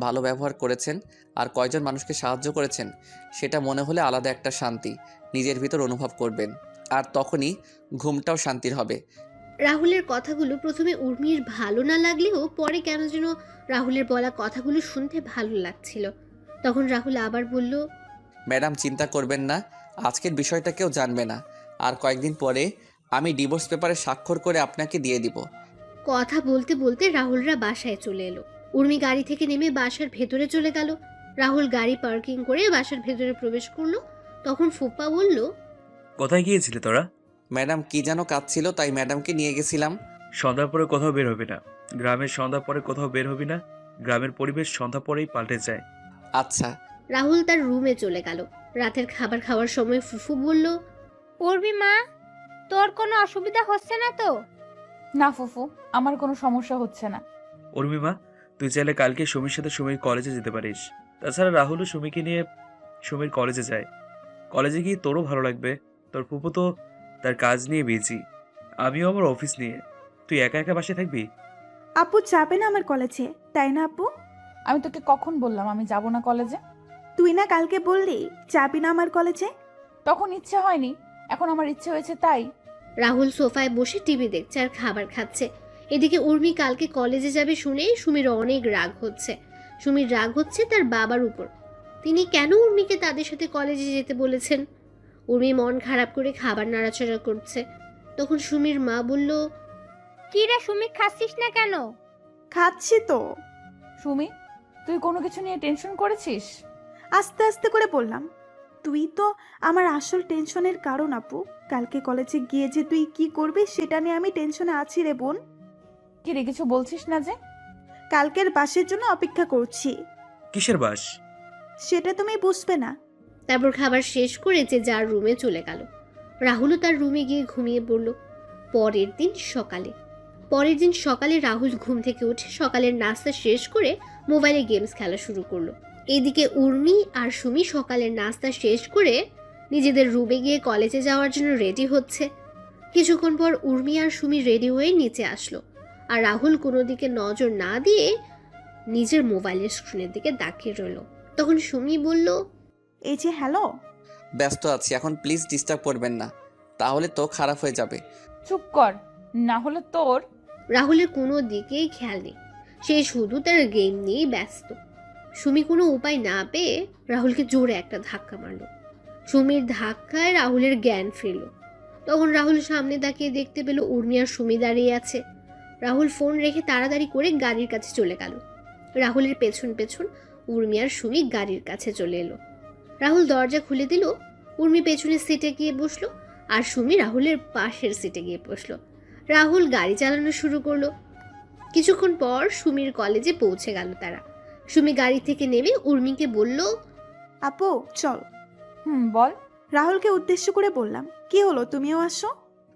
ভালো ব্যবহার করেছেন আর কয়জন মানুষকে সাহায্য করেছেন, সেটা মনে হলে আলাদা একটা শান্তি নিজের ভিতর অনুভব করবেন, আর তখনই ঘুমটাও শান্তির হবে। রাহুলের কথাগুলো প্রথমে উর্মির ভালো না লাগলেও পরে কেন যেন রাহুলের বলা কথাগুলো শুনতে ভালো লাগছিল। তখন রাহুল আবার বলল, ম্যাডাম চিন্তা করবেন না, আজকের বিষয়টা কেউ জানবে না, আর কয়েকদিন পরে আমি ডিভোর্স পেপারে স্বাক্ষর করে আপনাকে দিয়ে দিব। কথা বলতে বলতে রাহুলরা বাসায় চলে এলো। উর্মি গাড়ি থেকে নেমে বাসার ভেতরে চলে গেল। রাহুল গাড়ি পার্কিং করে বাসার ভেতরে প্রবেশ করলো। তখন ফুপ্পা বলল, কোথায় গিয়েছিলে তোরা? ম্যাডাম কি যেন কাজ ছিল, তাই ম্যাডামকে নিয়ে গেছিলাম। সন্ধ্যার পরে কোথাও বের হবি না, গ্রামের সন্ধ্যার পরে কোথাও বের হবি না। গ্রামের পরিবেশ সন্ধ্যা পরেই পাল্টে যায়। আচ্ছা। রাহুল তার রুমে চলে গেল। রাতের খাবার খাওয়ার সময় ফুফু বলল, উর্মি মা, তোর কোনো অসুবিধা হচ্ছে না তো? না ফুফু, আমার কোনো সমস্যা হচ্ছে না। উর্মিমা, তুই চাইলে কালকে সুমির সাথে সুমির কলেজে যেতে পারিস। তাছাড়া রাহুলও সুমিকে নিয়ে সুমির কলেজে যায়। কলেজে গিয়ে তোরও ভালো লাগবে। তোর ফুপু তো তার কাজ নিয়ে বিজি, আমিও আমার অফিস নিয়ে। তুই একা একা বাসায় থাকবি? আপু যাবে না আমার কলেজে, তাই না আপু? আমি তোকে কখন বললাম আমি যাব না কলেজে? তুই না কালকে বললি যাবি না আমার কলেজে। তখন ইচ্ছে হয়নি, এখন আমার ইচ্ছে হয়েছে তাই। রাহুল সোফায় বসে টিভি দেখছে আর খাবার খাচ্ছে। এদিকে উর্মি কালকে কলেজে যাবে শুনে সুমির অনেক রাগ হচ্ছে। সুমির রাগ হচ্ছে তার বাবার উপর। তিনি কেন উর্মিকে তাদের সাথে কলেজে যেতে বলেছেন? উর্মি মন খারাপ করে খাবার নাড়াচাড়া করছে। তখন সুমির মা বলল, কি রে সুমি, খাচ্ছিস না কেন? খাচ্ছি তো। সুমি, তুই কোনো কিছু নিয়ে টেনশন করেছিস? আস্তে আস্তে করে বললাম, তুই তো আমার আসল টেনশনের কারণ আপু। কালকে কলেজে গিয়ে যে তুই কি করবি সেটা নিয়ে আমি টেনশনে আছি রে বোন। কি রে, কিছু বলছিস না যে? কালকের বাসের জন্য অপেক্ষা করছি। কিসের বাস? সেটা তুমি বুঝবে না। তারপর খাবার শেষ করে যে যার রুমে চলে গেল। রাহুলও তার রুমে গিয়ে ঘুমিয়ে পড়ল। পরের দিন সকালে রাহুল ঘুম থেকে উঠে সকালের নাস্তা শেষ করে মোবাইলে গেমস খেলা শুরু করলো। এদিকে উর্মি আর সুমি সকালের নাস্তা শেষ করে নিজেদের রুমে গিয়ে কলেজে যাওয়ার জন্য রেডি হচ্ছে। কিছুক্ষণ পর উর্মি আর সুমি রেডি হয়ে নিচে আসলো, আর রাহুল কোনো দিকে নজর না দিয়ে নিজের মোবাইলের স্ক্রিনের দিকে তাকিয়ে রইল। তখন সুমি বলল, এই যে হ্যালো। ব্যস্ত আছি এখন, প্লিজ ডিস্টার্ব করবেন না, তাহলে তো খারাপ হয়ে যাবে। চুপ কর, না হলে তোর। রাহুলের কোনো দিকেই খেয়াল নেই, সে শুধু তার গেম নিয়েই ব্যস্ত। সুমি কোনো উপায় না পেয়ে রাহুলকে জোরে একটা ধাক্কা মারল। সুমির ধাক্কায় রাহুলের জ্ঞান ফিরল। তখন রাহুল সামনে তাকিয়ে দেখতে পেল উর্মি আর সুমি দাঁড়িয়ে আছে। রাহুল ফোন রেখে তাড়াতাড়ি করে গাড়ির কাছে চলে গেল। রাহুলের পেছন পেছন উর্মি আর সুমি গাড়ির কাছে চলে এলো। রাহুল দরজা খুলে দিল। উর্মি পেছনের সিটে গিয়ে বসলো আর সুমি রাহুলের পাশের সিটে গিয়ে বসলো। রাহুল গাড়ি চালানো শুরু করলো। কিছুক্ষণ পর সুমির কলেজে পৌঁছে গেল তারা। সুমি গাড়ি থেকে নেমে উর্মিকে বলল, আপু চল। বল। রাহুলকে উদ্দেশ্য করে বললাম, কি হলো তুমিও আসো?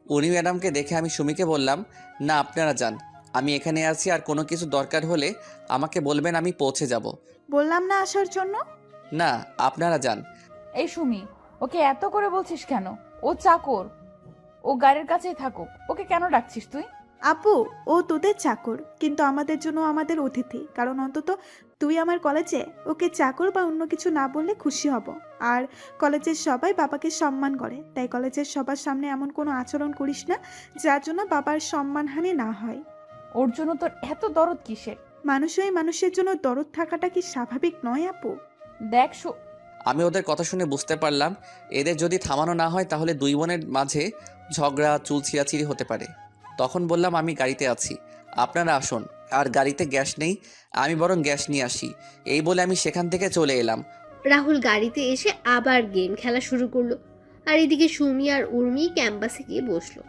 উনি ম্যাডামকে দেখে আমি সুমিকে বললাম, না আপনারা যান, আমি এখানে আছি, আর কোনো কিছু দরকার হলে আমাকে বলবেন, আমি পৌঁছে যাব। বললাম না আসার জন্য। না আপনারা যান। এই সুমি, ওকে এত করে বলছিস কেন? ও চাকর, ও গাড়ির কাছেই থাকুক, ওকে কেন ডাকছিস তুই? আপু ও তোদের চাকর, কিন্তু আমাদের জন্য আমাদের অতিথি। কারণ অন্তত তুই আমার কলেজে ওকে চাকর বা অন্য কিছু না বললে খুশি হব। আর কলেজের সবাই বাবাকে সম্মান করে, তাই কলেজের সবার সামনে এমন কোনো আচরণ করিস না যার জন্য বাবার সম্মানহানি না হয়। ওর জন্য তোর এত দরদ কিসের? মানুষই মানুষের জন্য দরদ থাকাটা কি স্বাভাবিক নয় আপু? দেখ আমি ওদের কথা শুনে বুঝতে পারলাম এদের যদি থামানো না হয় তাহলে দুই বোনের মাঝে ঝগড়া চুল ছিঁড়াছিঁড়ি হতে পারে। তখন বললাম, আমি গাড়িতে আছি, আপনারা আসুন, আর গাড়িতে গ্যাস নেই, আমি বরং গ্যাস নিয়ে আসি। এই বলে আমি সেখান থেকে চলে এলাম। রাহুল গাড়িতে এসে আবার গেম খেলা শুরু করলো। আর এদিকে সুমি আর উর্মি ক্যাম্পাসে গিয়ে বসলো।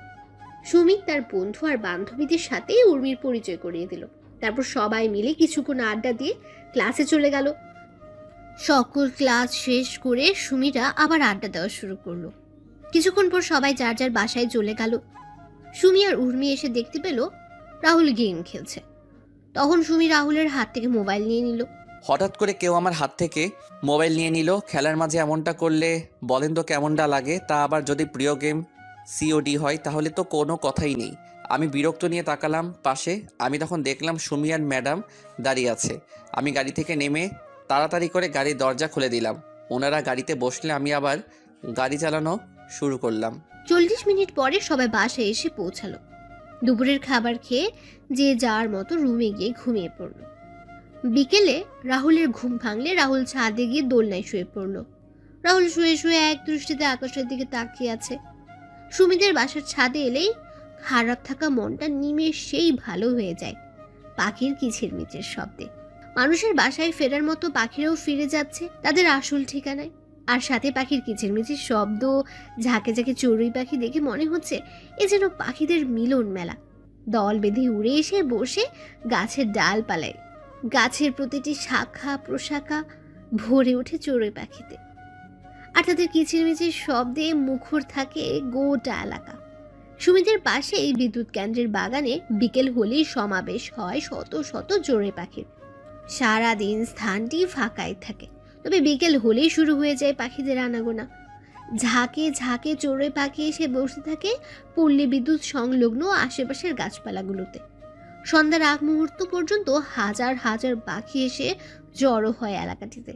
সুমি তার বন্ধু আর বান্ধবীদের সাথে উর্মির পরিচয় করিয়ে দিল। তারপর সবাই মিলে কিছুক্ষণ আড্ডা দিয়ে ক্লাসে চলে গেল। সকল ক্লাস শেষ করে সুমিরা আবার আড্ডা দেওয়া শুরু করলো। কিছুক্ষণ পর সবাই যার যার বাসায় চলে গেল। সুমি আর উর্মি এসে দেখতে পেল রাহুল গেম খেলছে। তখন সুমি রাহুলের হাত থেকে মোবাইল নিয়ে নিল। হঠাৎ করে কেউ আমার হাত থেকে মোবাইল নিয়ে নিল। খেলার মাঝে এমনটা করলে বলেন তো কেমনটা লাগে? তা আবার যদি প্রিয় গেম সিওডি হয় তাহলে তো কোনো কথাই নেই। আমি বিরক্ত নিয়ে তাকালাম পাশে। আমি তখন দেখলাম সুমি আর ম্যাডাম দাঁড়িয়ে আছে। আমি গাড়ি থেকে নেমে তাড়াতাড়ি করে গাড়ির দরজা খুলে দিলাম। ওনারা গাড়িতে বসলে আমি আবার গাড়ি চালানো শুরু করলাম। 40 মিনিট পরে সবাই বাসায় এসে পৌঁছালো। দুপুরের খাবার খেয়ে যে যার মতো রুমে গিয়ে ঘুমিয়ে পড়ল। বিকেলে রাহুলের ঘুম ভাঙলে রাহুল ছাদে গিয়ে দোলনায় শুয়ে পড়ল। রাহুল শুয়ে শুয়ে এক দৃষ্টিতে আকাশের দিকে তাকিয়ে আছে। সুমিদের বাসার ছাদে এলেই খারাপ থাকা মনটা নিমেষেই ভালো হয়ে যায় পাখির কিচিরমিচির শব্দে। মানুষের বাসায় ফেরার মতো পাখিরাও ফিরে যাচ্ছে তাদের আসল ঠিকানায়। আর সাথে পাখির কিচিরমিচির শব্দ, ঝাঁকে ঝাঁকে চড়ুই পাখি দেখে মনে হচ্ছে এ যেন পাখিদের মিলন মেলা। দল বেঁধে উড়ে এসে বসে গাছের ডালপালায়। গাছের প্রতিটি শাখা প্রশাখা ভরে ওঠে চড়ুই পাখিতে। আর তাদের কিচিরমিচির শব্দে মুখর থাকে গোটা এলাকা। সুমিদের পাশে এই বিদ্যুৎ কেন্দ্রের বাগানে বিকেল হলেই সমাবেশ হয় শত শত চড়ুই পাখির। সারাদিন স্থানটি ফাঁকাই থাকে, তবে বিকেল হলেই শুরু হয়ে যায় পাখিদের আনাগোনা। ঝাঁকে ঝাঁকে চড়ুই পাখি এসে বসে থাকে পল্লী বিদ্যুৎ সংলগ্ন আশেপাশের গাছপালাগুলোতে। সন্ধ্যার আগ মুহূর্ত পর্যন্ত হাজার হাজার পাখি এসে জড়ো হয় এলাকাটিতে।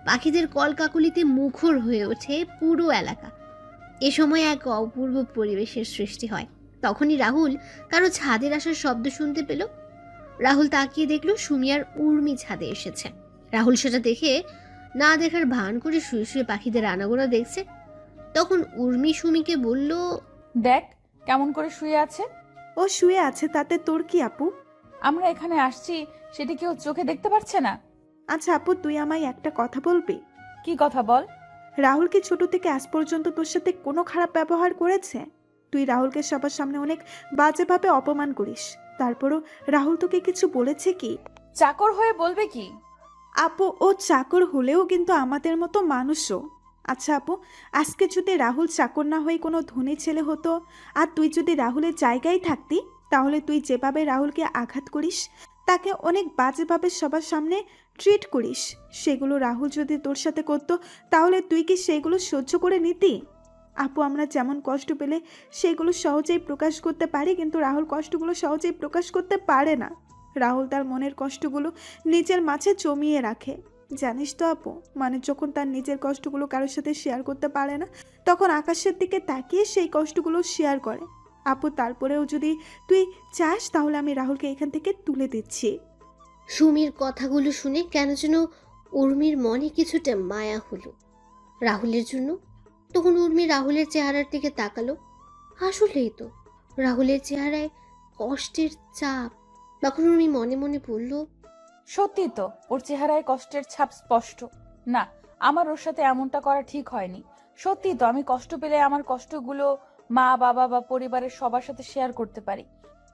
পাখিদের কলকাকলিতে মুখর হয়ে ওঠে পুরো এলাকা। এ সময় এক অপূর্ব পরিবেশের সৃষ্টি হয়। তখনই রাহুল কারো ছাদের আসার শব্দ শুনতে পেল। রাহুল তাকিয়ে দেখল সুমি আর উর্মি ছাদে এসেছে। রাহুল সেটা দেখে না দেখার ভান করে শুয়ে শুয়ে পাখিদের আনাগোনা দেখছে। তখন উর্মি সুমিকে বলল, দেখ কেমন করে শুয়ে আছে। ও শুয়ে আছে তাতে তোর কি আপু? আমরা এখানে আসছি সেটা কেউ চোখে দেখতে পারছে না। আচ্ছা আপু, তুই আমায় একটা কথা বলবি? কি কথা বল। রাহুল কি ছোট থেকে আজ পর্যন্ত তোর সাথে কোনো খারাপ ব্যবহার করেছে? তুই রাহুলকে সবার সামনে অনেক বাজেভাবে অপমান করিস, তারপরও রাহুল তোকে কিছু বলেছে কি? চাকর হয়ে বলবে কি? আপু, ও চাকর হলেও কিন্তু আমাদের মতো মানুষও। আচ্ছা আপু, আজকে যদি রাহুল চাকর না হয়ে কোনো ধনী ছেলে হতো, আর তুই যদি রাহুলের জায়গায় থাকতি, তাহলে তুই যেভাবে রাহুলকে আঘাত করিস, তাকে অনেক বাজেভাবে সবার সামনে ট্রিট করিস, সেগুলো রাহুল যদি তোর সাথে করতো, তাহলে তুই কি সেগুলো সহ্য করে নিতি? আপু, আমরা যেমন কষ্ট পেলে সেগুলো সহজেই প্রকাশ করতে পারি, কিন্তু রাহুল কষ্টগুলো সহজেই প্রকাশ করতে পারে না। রাহুল তার মনের কষ্টগুলো নিজের মাঝে জমিয়ে রাখে। জানিস তো আপু, মানে যখন তার নিজের কষ্টগুলো কারোর সাথে শেয়ার করতে পারে না, তখন আকাশের দিকে তাকিয়ে সেই কষ্টগুলো শেয়ার করে। আপু, তারপরেও যদি তুই চাস তাহলে আমি রাহুলকে এখান থেকে তুলে দিচ্ছি। সুমির কথাগুলো শুনে কেন যেন উর্মির মনে কিছুটা মায়া হলো রাহুলের জন্য। তখন উর্মি রাহুলের চেহারার দিকে তাকালো। আসলেই তো রাহুলের চেহারায় কষ্টের চাপ। তখন উর্মি মনে মনে বলল, সত্যি তো, ওর চেহারায় কষ্টের ছাপ স্পষ্ট। না, আমার ওর সাথে এমনটা করা ঠিক হয়নি। সত্যি তো, আমি কষ্ট পেলে আমার কষ্টগুলো মা বাবা বা পরিবারের সবার সাথে শেয়ার করতে পারি,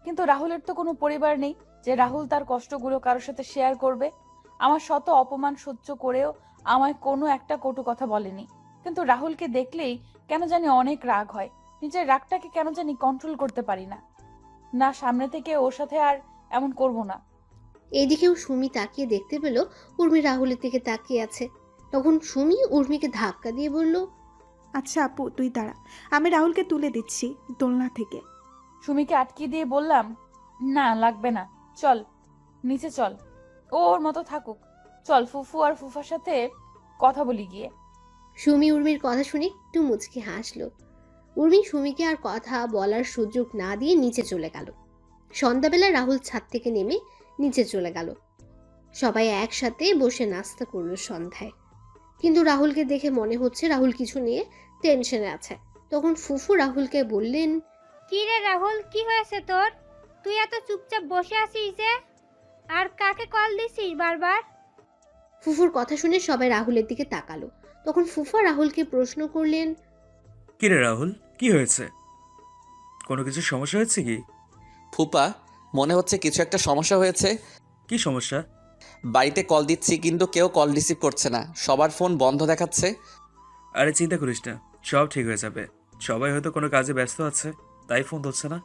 কিন্তু রাহুলের তো কোনো পরিবার নেই যে রাহুল তার কষ্টগুলো কারোর সাথে শেয়ার করবে। আমার শত অপমান সহ্য করেও আমায় কোনো একটা কটু কথা বলেনি, কিন্তু রাহুলকে দেখলেই কেন জানি অনেক রাগ হয়। নিজের রাগটাকে কেন জানি কন্ট্রোল করতে পারি না। না, সামনে থেকে ওর সাথে আর এমন করব না। এদিকেও সুমি তাকিয়ে দেখতে পেল উর্মি রাহুলের দিকে তাকিয়ে আছে। তখন সুমি উর্মিকে ধাক্কা দিয়ে বলল, আচ্ছা আপু, তুই দাঁড়া, আমি রাহুলকে তুলে দিচ্ছি দোলনা থেকে। সুমিকে আটকে দিয়ে বললাম, না লাগবে না, চল নিচে চল, ও ওর মতো থাকুক। চল ফুফু আর ফুফার সাথে কথা বলি গিয়ে। সুমি উর্মির কথা শুনে একটু মুচকি হাসলো। উর্মি সুমিকে আর কথা বলার সুযোগ না দিয়ে নিচে চলে গেল। সন্ধ্যাবেলা রাহুল ছাদ থেকে নেমে নিচে চলে গেল। সবাই একসাথে বসে নাস্তা করলো সন্ধ্যায়। কিন্তু রাহুলকে দেখে মনে হচ্ছে রাহুল কিছু নিয়ে টেনশনে আছে। তখন ফুফু রাহুলকে বললেন, কি রে রাহুল, কি হয়েছে তোর? তুই এত চুপচাপ বসে আছিস যে, আর কাকে কল দিছিস বারবার? ফুফুর কথা শুনে সবাই রাহুলের দিকে তাকালো। তখন ফুফা রাহুলকে প্রশ্ন করলেন, কি রে রাহুল, কি হয়েছে? কোনো কিছু সমস্যা হয়েছে কি? ফুপা, মনে হচ্ছে কিছু একটা সমস্যা হয়েছে। কি সমস্যা? বাড়িতে কল দিচ্ছি কিন্তু কেউ কল রিসিভ করছে না, সবার ফোন বন্ধ দেখাচ্ছে। আরে চিন্তা করিস না, সব ঠিক হয়ে যাবে। সবাই হয়তো কোনো কাজে ব্যস্ত আছে, তাই ফোন ধরছে না।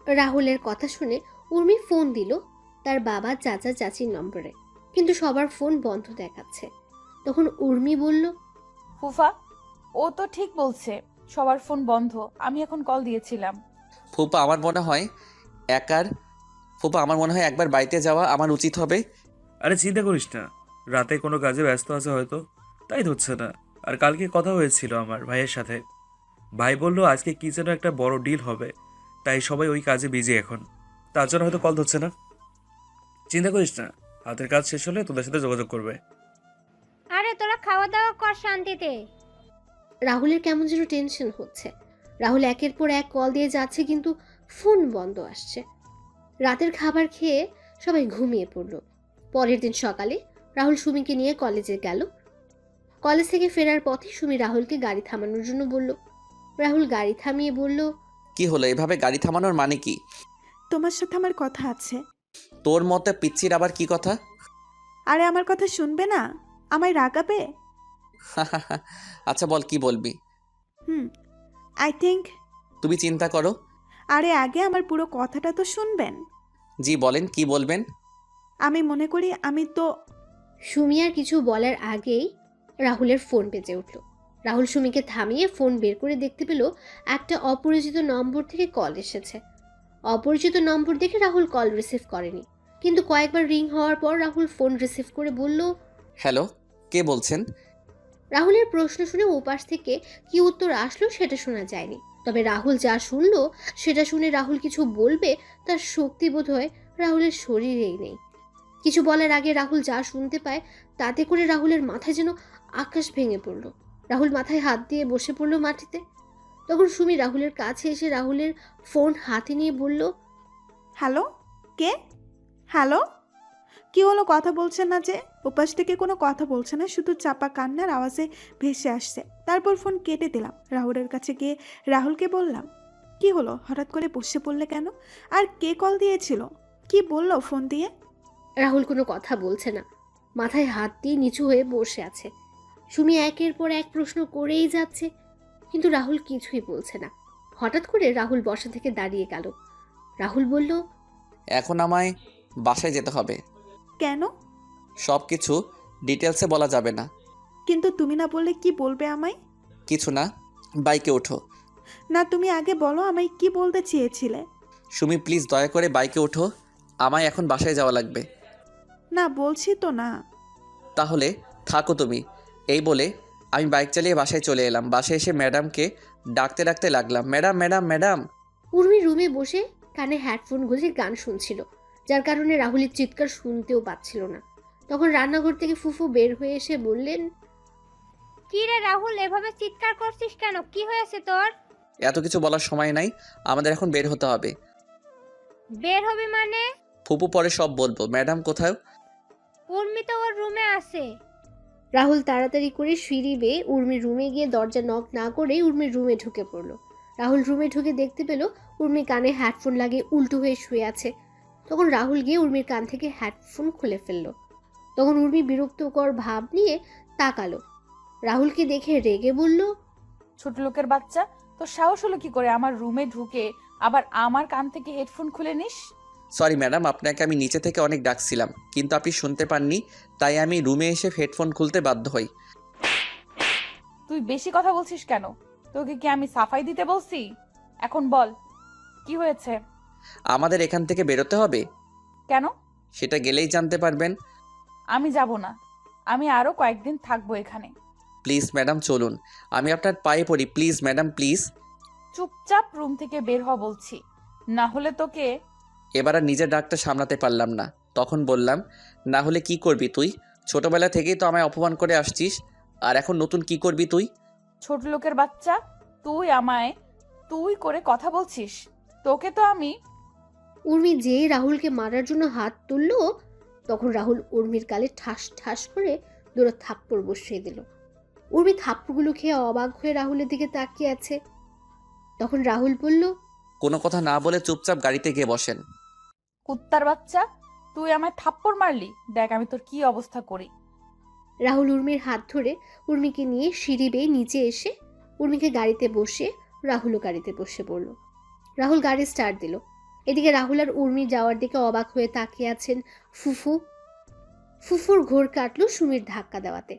রাহুলের কথা শুনে উর্মি ফোন দিল তার বাবা চাচা চাচির নম্বরে, কিন্তু সবার ফোন বন্ধ দেখাচ্ছে। তখন উর্মি বলল, ফুফা, ও তো ঠিক বলছে, সবার ফোন বন্ধ। আমি এখন কল দিয়েছিলাম। ফুপা আমার মনে হয় একবার বাড়িতে যাওয়া আমার উচিত হবে। আরে চিন্তা করিস না, রাতে কোনো কাজে ব্যস্ত আছে হয়তো, তাই ধরছে না। আর কালকে কথা হয়েছিল আমার ভাইয়ের সাথে, ভাই বললো আজকে কি যেন একটা বড় ডিল হবে, তাই সবাই ওই কাজে বিজি এখন, তার জন্য হয়তো কল ধরছে না। চিন্তা করিস না, হাতের কাজ শেষ হলে তোদের সাথে যোগাযোগ করবে। আরে তোরা খাওয়া দাওয়া কর শান্তিতে। রাহুলের কেমন যেন টেনশন হচ্ছে। রাহুল একের পর এক কল দিয়ে যাচ্ছে, কিন্তু ফোন বন্ধ আসছে। রাতের খাবার খেয়ে সবাই ঘুমিয়ে পড়ল। পরের দিন সকালে রাহুল সুমিকে নিয়ে কলেজে গেল। কলেজ থেকে ফেরার পথে সুমি রাহুলকে গাড়ি থামানোর জন্য বলল। রাহুল গাড়ি থামিয়ে বলল, কি হলো, এভাবে গাড়ি থামানোর মানে কি? তোমার সাথে আমার কথা আছে। তোর মতে পিচ্চির আবার কি কথা? আরে আমার কথা শুনবে না? আমায় রাগাবে? আচ্ছা বল, কি বলবি? I think. তুমি চিন্তা করো। আরে আগে আমার পুরো কথাটা তো শুনবেন। জি বলেন, কি বলবেন? আমি মনে করি আমি তো। সুমি আর কিছু বলার আগেই রাহুলের ফোন বেজে উঠল। রাহুল সুমিকে থামিয়ে ফোন বের করে দেখতে পেল একটা অপরিচিত নম্বর থেকে কল এসেছে। অপরিচিত নম্বর দেখে রাহুল কল রিসিভ করেনি, কিন্তু কয়েকবার রিং হওয়ার পর রাহুল ফোন রিসিভ করে বলল, হ্যালো, কে বলছেন? রাহুলের প্রশ্ন শুনে ওপাশ থেকে কি উত্তর আসলো সেটা শোনা যায়নি। তবে রাহুল যা শুনলো সেটা শুনে রাহুল কিছু বলবে তার শক্তি বোধ হয় রাহুলের শরীরেই নেই। কিছু বলার আগে রাহুল যা শুনতে পায় তাতে করে রাহুলের মাথায় যেন আকাশ ভেঙে পড়ল। রাহুল মাথায় হাত দিয়ে বসে পড়ল মাটিতে। তখন সুমি রাহুলের কাছে এসে রাহুলের ফোন হাতে নিয়ে বলল, হ্যালো, কে? হ্যালো, কি হলো? কথা বলছে না যে? ওপাশ থেকে কোনো কথা বলছে না, শুধু চাপা কান্নার আওয়াজে ভেসে আসছে। তারপর ফোন কেটে দিলাম। রাহুলের কাছে গিয়ে রাহুলকে বললাম, কি হলো, হঠাৎ করে বসে পড়লে কেন? আর কে কল দিয়েছিল? কি বললো ফোন দিয়ে? রাহুল কোনো কথা বলছে না, মাথায় হাত দিয়ে নিচু হয়ে বসে আছে। সুমি একের পর এক প্রশ্ন করেই যাচ্ছে, কিন্তু রাহুল কিছুই বলছে না। হঠাৎ করে রাহুল বসা থেকে দাঁড়িয়ে গেল। রাহুল বলল, এখন আমায় বাসায় যেতে হবে। কেন? সব কিছু ডিটেলসে বলা যাবে না। কিন্তু তুমি না বললে কি বলবে আমায়? কিছু না, বাইকে ওঠো। না, তুমি আগে বলো আমায় কি বলতে চেয়েছিলে। সুমি প্লিজ দয়া করে বাইকে ওঠো, আমায় এখন বাসায় যাওয়া লাগবে। না, বলছি তো না। তাহলে থাকো তুমি। এই বলে আমি বাইক চালিয়ে বাসায় চলে এলাম। বাসায় এসে ম্যাডামকে ডাকতে ডাকতে লাগলাম, ম্যাডাম ম্যাডাম ম্যাডাম। উর্মি রুমে বসে কানে হেডফোন গুঁজে গান শুনছিল, যার কারণে রাহুলের চিৎকার শুনতেও পাচ্ছিল না। তখন রান্নাঘর থেকে ফুফু বের হয়ে এসে বললেন, কি রে রাহুল, এভাবে চিৎকার করছিস কেন? কি হয়েছে তোর? এত কিছু বলার সময় নাই, আমাদের এখন বের হতে হবে। বের হবি মানে? ফুপু পরে সব বলবো। ম্যাডাম কোথায়? উর্মি তো ওর রুমে আছে। রাহুল তাড়াতাড়ি করে সিঁড়ি বেয়ে উর্মির রুমে গিয়ে দরজা নক না করেই উর্মির রুমে ঢুকে পড়ল। রাহুল রুমে ঢুকে দেখতে পেল উর্মি কানে হেডফোন লাগিয়ে উল্টো হয়ে শুয়ে আছে। তখন রাহুল গিয়ে উর্মির কান থেকে হেডফোন খুলে ফেলল। তখন উর্মি বিরক্তকর ভাব নিয়ে তাকালো। রাহুলকে দেখে রেগে বলল, ছোট লোকের বাচ্চা, তোর সাহস হলো কি করে আমার রুমে ঢুকে আবার আমার কান থেকে হেডফোন খুলে নিস? সরি ম্যাডাম, আপনাকে আমি নিচে থেকে অনেক ডাকছিলাম, কিন্তু আপনি শুনতে পাননি, তাই আমি রুমে এসে হেডফোন খুলতে বাধ্য হই। তুই বেশি কথা বলছিস কেন? তোকে কি আমি সাফাই দিতে বলছি? এখন বল, কি হয়েছে? আমাদের এখান থেকে বেরোতে হবে। কেন? সেটা গেলেই জানতে পারবেন। আমি যাব না, আমি আরো কয়েকদিন থাকবো এখানে। প্লিজ ম্যাডাম চলুন, আমি আপনার পায়ে পড়ি, প্লিজ ম্যাডাম প্লিজ। চুপচাপ রুম থেকে বের হ বলছি, না হলে তোকে। এবার আর নিজের ডাকটা সামলাতে পারলাম না, তখন বললাম, না হলে কি করবি তুই? ছোটবেলা থেকেই তো আমায় অপমান করে আসছিস, আর এখন নতুন কি করবি তুই? ছোট লোকের বাচ্চা, তুই আমায় তুই করে কথা বলছিস? তোকে তো আমি। উর্মি যেই রাহুলকে মারার জন্য হাত তুলল, তখন রাহুল উর্মির গালে ঠাস ঠাস করে দুটো থাপ্পড় বসিয়ে দিল। উর্মি থাপ্পড়গুলো খেয়ে অবাক হয়ে রাহুলের দিকে তাকিয়ে আছে। তখন রাহুল বলল, কোনো কথা না বলে চুপচাপ গাড়িতে গিয়ে বসেন। কুত্তার বাচ্চা, তুই আমায় থাপ্পড় মারলি, দেখ আমি তোর কি অবস্থা করি। রাহুল উর্মির হাত ধরে উর্মিকে নিয়ে সিঁড়ি বেয়ে নিচে এসে উর্মিকে গাড়িতে বসে রাহুলও গাড়িতে বসে পড়ল। রাহুল গাড়ি স্টার্ট দিল, এদিকে রাহুল আর উর্মি যাওয়ার দিকে অবাক হয়ে তাকিয়ে আছেন ফুফুর ঘোর কাটলো সুমির ধাক্কা দেওয়াতে।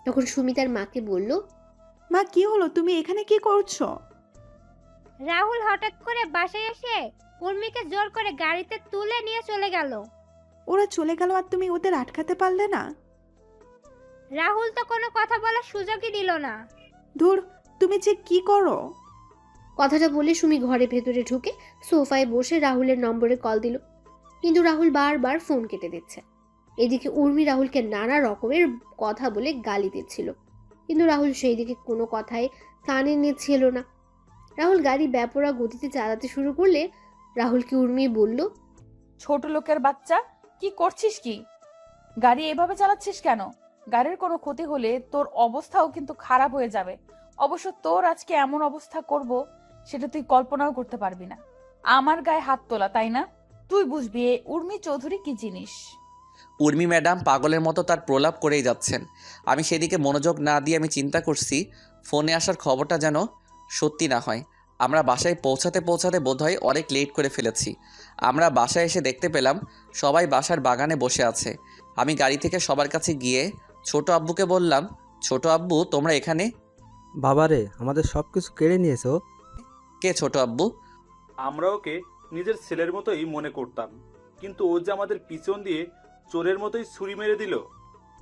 তখন সুমি তার মাকে বলল, মা কি হলো, তুমি এখানে কি করছো? রাহুল হঠাৎ করে বাসায় এসে উর্মিকে জোর করে গাড়িতে তুলে নিয়ে চলে গেল। ওরা চলে গেল আর তুমি ওদের আটকাতে পারলে না? রাহুল তো কোনো কথা বলার সুযোগই দিল না। ধুর, তুমি যে কি করো? কথাটা বলে সুমি ঘরে ভেতরে ঢুকে সোফায় বসে রাহুলের নম্বরে কল দিল, কিন্তু রাহুল বারবার ফোন কেটে দিচ্ছে। এদিকে উর্মি রাহুলকে নানা রকমের কথা বলে গালি দিচ্ছিল, কিন্তু রাহুল সেই দিকে কোনো কথাই কানে নিচ্ছিল না। রাহুল গাড়ি বেপরোয়া গতিতে চালাতে শুরু করলে রাহুলকে উর্মি বলল, ছোট লোকের বাচ্চা, কি করছিস কি? গাড়ি এভাবে চালাচ্ছিস কেন? গাড়ির কোনো ক্ষতি হলে তোর অবস্থাও কিন্তু খারাপ হয়ে যাবে। অবশ্য তোর আজকে এমন অবস্থা করব সেটা তুই কল্পনাও করতে পারবি না। আমার গায়ে হাত তোলা, তাই না? তুই বুঝবি এ উর্মি চৌধুরী কি জিনিস। উর্মি ম্যাডাম পাগলের মতো তার প্রলাপ করেই যাচ্ছেন। আমি সেদিকে মনোযোগ না দিয়ে আমি চিন্তা করছি ফোনে আসার খবরটা যেন সত্যি না হয়। আমরা বাসায় পৌঁছাতে পৌঁছাতে বোধহয় অনেক লেট করে ফেলেছি। আমরা বাসায় এসে দেখতে পেলাম সবাই বাসার বাগানে বসে আছে। আমি গাড়ি থেকে সবার কাছে গিয়ে ছোট আব্বুকে বললাম, ছোট আব্বু তোমরা এখানে? বাবারে, আমাদের সব কিছু কেড়ে নিয়েছো। কে ছোট আব্বু? আমরা ওকে নিজের ছেলের মতোই মনে করতাম, কিন্তু ও যে আমাদের পিছন দিয়ে চোরের মতোই ছুরি মেরে দিল,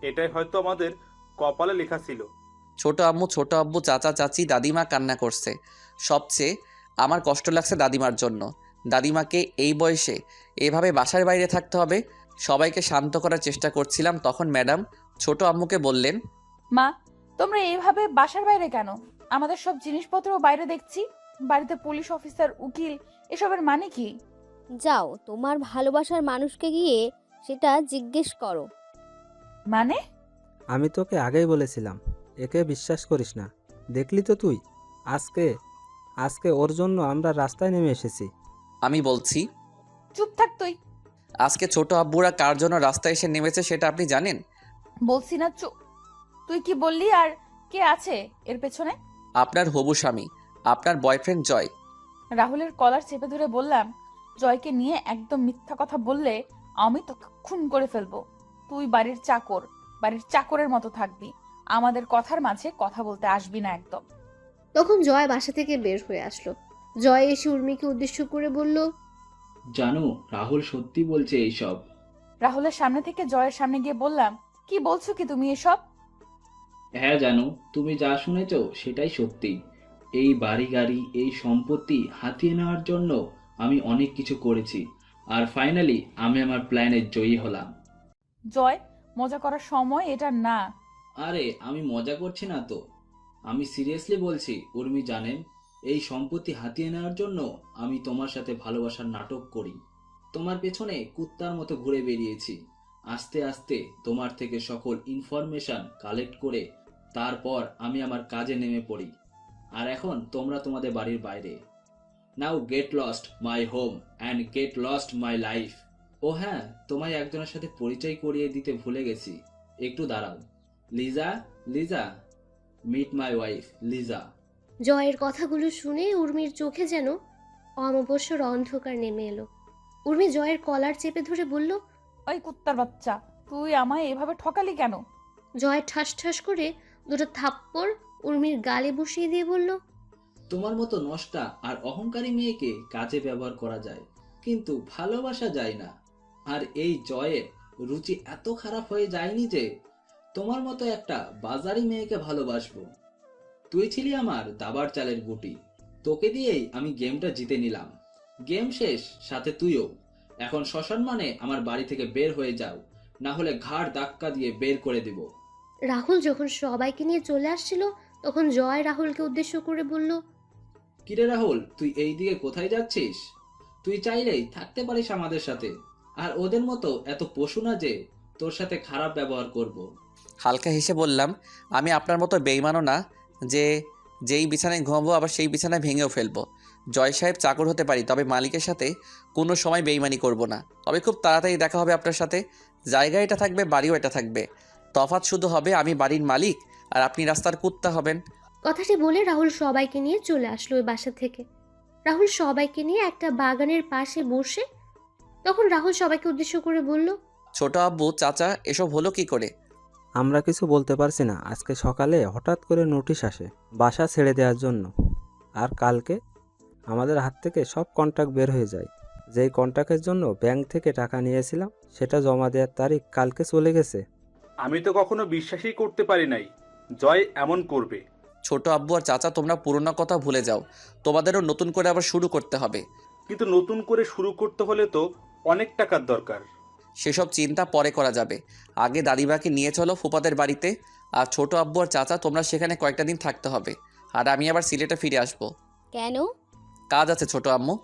এটাই হয়তো আমাদের কপালে লেখা ছিল। ছোট আব্বু, চাচা চাচি, দাদিমা কান্না করছে। সবচেয়ে আমার কষ্ট লাগছে দাদিমার জন্য। দাদিমাকে এই বয়সে এভাবে বাসার বাইরে থাকতে হবে। সবাইকে শান্ত করার চেষ্টা করছিলাম, তখন ম্যাডাম ছোট আম্মুকে বললেন, মা, তোমরা এইভাবে বাসার বাইরে কেন? আমাদের সব জিনিসপত্র বাইরে দেখছি। বাড়িতে পুলিশ অফিসার, উকিল, এসবের মানে কি? যাও, তোমার ভালোবাসার মানুষকে গিয়ে সেটা জিজ্ঞেস করো। মানে? আমি তোকে আগেই বলেছিলাম একে বিশ্বাস করিস না। দেখলি তো তুই, আজকে ওর জন্য আমরা রাস্তায় নেমে এসেছি। আমি বলছি। চুপ থাক তুই। আজকে ছোট আব্বুরা কার জন্য রাস্তায় এসে নেমেছে সেটা আপনি জানেন? বলছি না চুপ। তুই কি বললি? আর কে আছে এর পেছনে? আপনার হবু স্বামী, আপনার বয়ফ্রেন্ড জয়। রাহুলের কলার চেপে ধরে বললাম, জয়কে নিয়ে একদম মিথ্যা কথা বললে আমি তোকে খুন করে ফেলবো। তুই বাড়ির চাকরের মতো থাকবি। আমাদের কথার মাঝে কথা বলতে আসবি না একদম। তখন জয় বাসা থেকে বের হয়ে আসলো। জয় এসে উর্মিকে উদ্দেশ্য করে বলল, জানো রাহুল সত্যি বলছে এইসব। রাহুলের সামনে থেকে জয়ের সামনে গিয়ে বললাম, কি বলছো কি তুমি এসব? হ্যাঁ জানো, তুমি যা শুনেছো সেটাই সত্যি। এই বাড়ি গাড়ি, এই সম্পত্তি হাতিয়ে নেওয়ার জন্য আমি অনেক কিছু করেছি, আর ফাইনালি আমি আমার প্ল্যানে জয়ী হলাম। জয়, মজা করার সময় এটা না। আরে আমি মজা করছি না তো, আমি সিরিয়াসলি বলছি। উর্মি জানেন, এই সম্পত্তি হাতিয়ে নেওয়ার জন্য আমি তোমার সাথে ভালোবাসার নাটক করি। তোমার পেছনে কুত্তার মতো ঘুরে বেরিয়েছি। আস্তে আস্তে তোমার থেকে সকল ইনফরমেশন কালেক্ট করে তারপর আমি আমার কাজে নেমে পড়ি। আর এখন তোমরা তোমাদের বাড়ির বাইরে। Now get lost my home and get lost my life. ও হ্যাঁ, তোমায় একজনের সাথে পরিচয় করিয়ে দিতে ভুলে গেছি, একটু দাঁড়াও। Liza, meet my wife Liza. জয়ের কথাগুলো শুনে উর্মির চোখে যেন অমাবস্যার অন্ধকার নেমে এলো। উর্মি জয়ের কলার চেপে ধরে বলল, ওই কুত্তার বাচ্চা, তুই আমায় এভাবে ঠকালি কেন? জয় ঠাস ঠাস করে দুটো থাপ্পড় উর্মির গালে বসিয়ে দিয়ে বলল, তোমার মতো নষ্টা আর অহংকারী মেয়েকে কাজে ব্যবহার করা যায়, কিন্তু ভালোবাসা যায় না। আর এই জয়ের রুচি এত খারাপ হয়ে যায়নি যে তোমার মতো একটা বাজারি মেয়েকে ভালোবাসবো। তুই ছিলি আমার দাবার চালের গুটি, তোকে দিয়েই আমি গেমটা জিতে নিলাম। গেম শেষ, সাথে তুইও। এখন সসম্মানে আমার বাড়ি থেকে বের হয়ে যাও, না হলে ঘাড় ধাক্কা দিয়ে বের করে দিব। রাহুল যখন সবাইকে নিয়ে চলে আসছিল তখন জয় রাহুলকে উদ্দেশ্য করে বলল, কিরে রাহুল, তুই এই দিকে কোথায় যাচ্ছিস? তুই চাইলেই থাকতে পারিস আমাদের সাথে, আর ওদের মতো এত পশু না যে তোর সাথে খারাপ ব্যবহার করব। হালকা হেসে বললাম, আমি আপনার মতো বেইমানও না যে যেই বিছানায় ঘুমাবো আবার সেই বিছানায় ভেঙেও ফেলবো। জয় সাহেব চাকর হতে পারি, তবে মালিকের সাথে কোনো সময় বেইমানি করব না। তবে খুব তাড়াতাড়ি দেখা হবে আপনার সাথে। জায়গা এটা থাকবে, বাড়িও এটা থাকবে। তফাৎ শুধু হবে আমি বাড়ির মালিক আর আপনি রাস্তার কুত্তা হবেন। কথাটি বলে রাহুল সবাইকে নিয়ে চলে আসলো ওই বাসা থেকে। রাহুল সবাইকে নিয়ে একটা বাগানের পাশে বসে। তখন রাহুল সবাইকে উদ্দেশ্য করে বলল, ছোট আব্বু, চাচা, এসব হলো কি করে? আমরা কিছু বলতে পারছি না। আজকে সকালে হঠাৎ করে নোটিশ আসে বাসা ছেড়ে দেওয়ার জন্য। আর কালকে আমাদের হাত থেকে সব কন্ট্রাক্ট বের হয়ে যায়। যেই কন্ট্রাক্টের জন্য ব্যাংক থেকে টাকা নিয়েছিলাম সেটা জমা দেওয়ার তারিখ কালকে চলে গেছে। আমি তো কখনো বিশ্বাসই করতে পারি নাই জয় এমন করবে। ছোট আব্বু আর চাচা, তোমরা পুরনো কথা ভুলে যাও। তোমাদেরও নতুন করে আবার শুরু করতে হবে। কিন্তু নতুন করে শুরু করতে হলে তো অনেক টাকার দরকার। সেসব চিন্তা পরে করা যাবে। আগে দাদিমাকে নিয়ে চলো ফুপাদের বাড়িতে। আর ছোট আব্বু আর চাচা, তোমরা সেখানে কয়েকটা দিন থাকতে হবে। আর আমি আবার সিলেটে ফিরে আসবো। কেন? কাজ আছে ছোট আম্মু।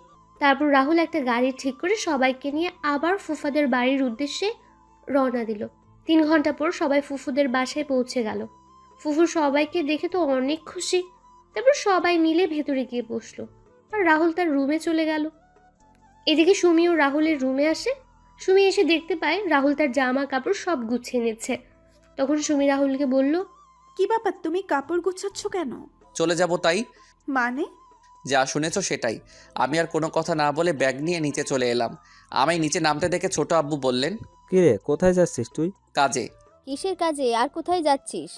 তারপর রাহুল একটা গাড়ি ঠিক করে সবাইকে নিয়ে আবার ফুফাদের বাড়ির উদ্দেশ্যে রওনা দিল। 3 ঘন্টা পর সবাই ফুফুদের বাসায় পৌঁছে গেল। ফুফু সবাইকে দেখে তো অনেক খুশি। তারপর সবাই মিলে ভেতরে গিয়ে বসলো আর রাহুল তার রুমে চলে গেল। এদিকে সুমিও রাহুলের রুমে আসে। সুমি এসে দেখতে পায় রাহুল তার জামা কাপড় সব গুছিয়ে নিচ্ছে। তখন সুমি রাহুলকে বলল, কি ব্যাপার, তুমি কাপড় গুছাচ্ছ কেন? চলে যাব তাই। মানে? যা শুনেছো সেটাই। আমি আর কোনো কথা না বলে ব্যাগ নিয়ে নিচে চলে এলাম। আমায় নিচে নামতে দেখে ছোট আব্বু বললেন, কিরে, কোথায় যাচ্ছিস তুই? কাজে। কিসের কাজে আর কোথায় যাচ্ছিস?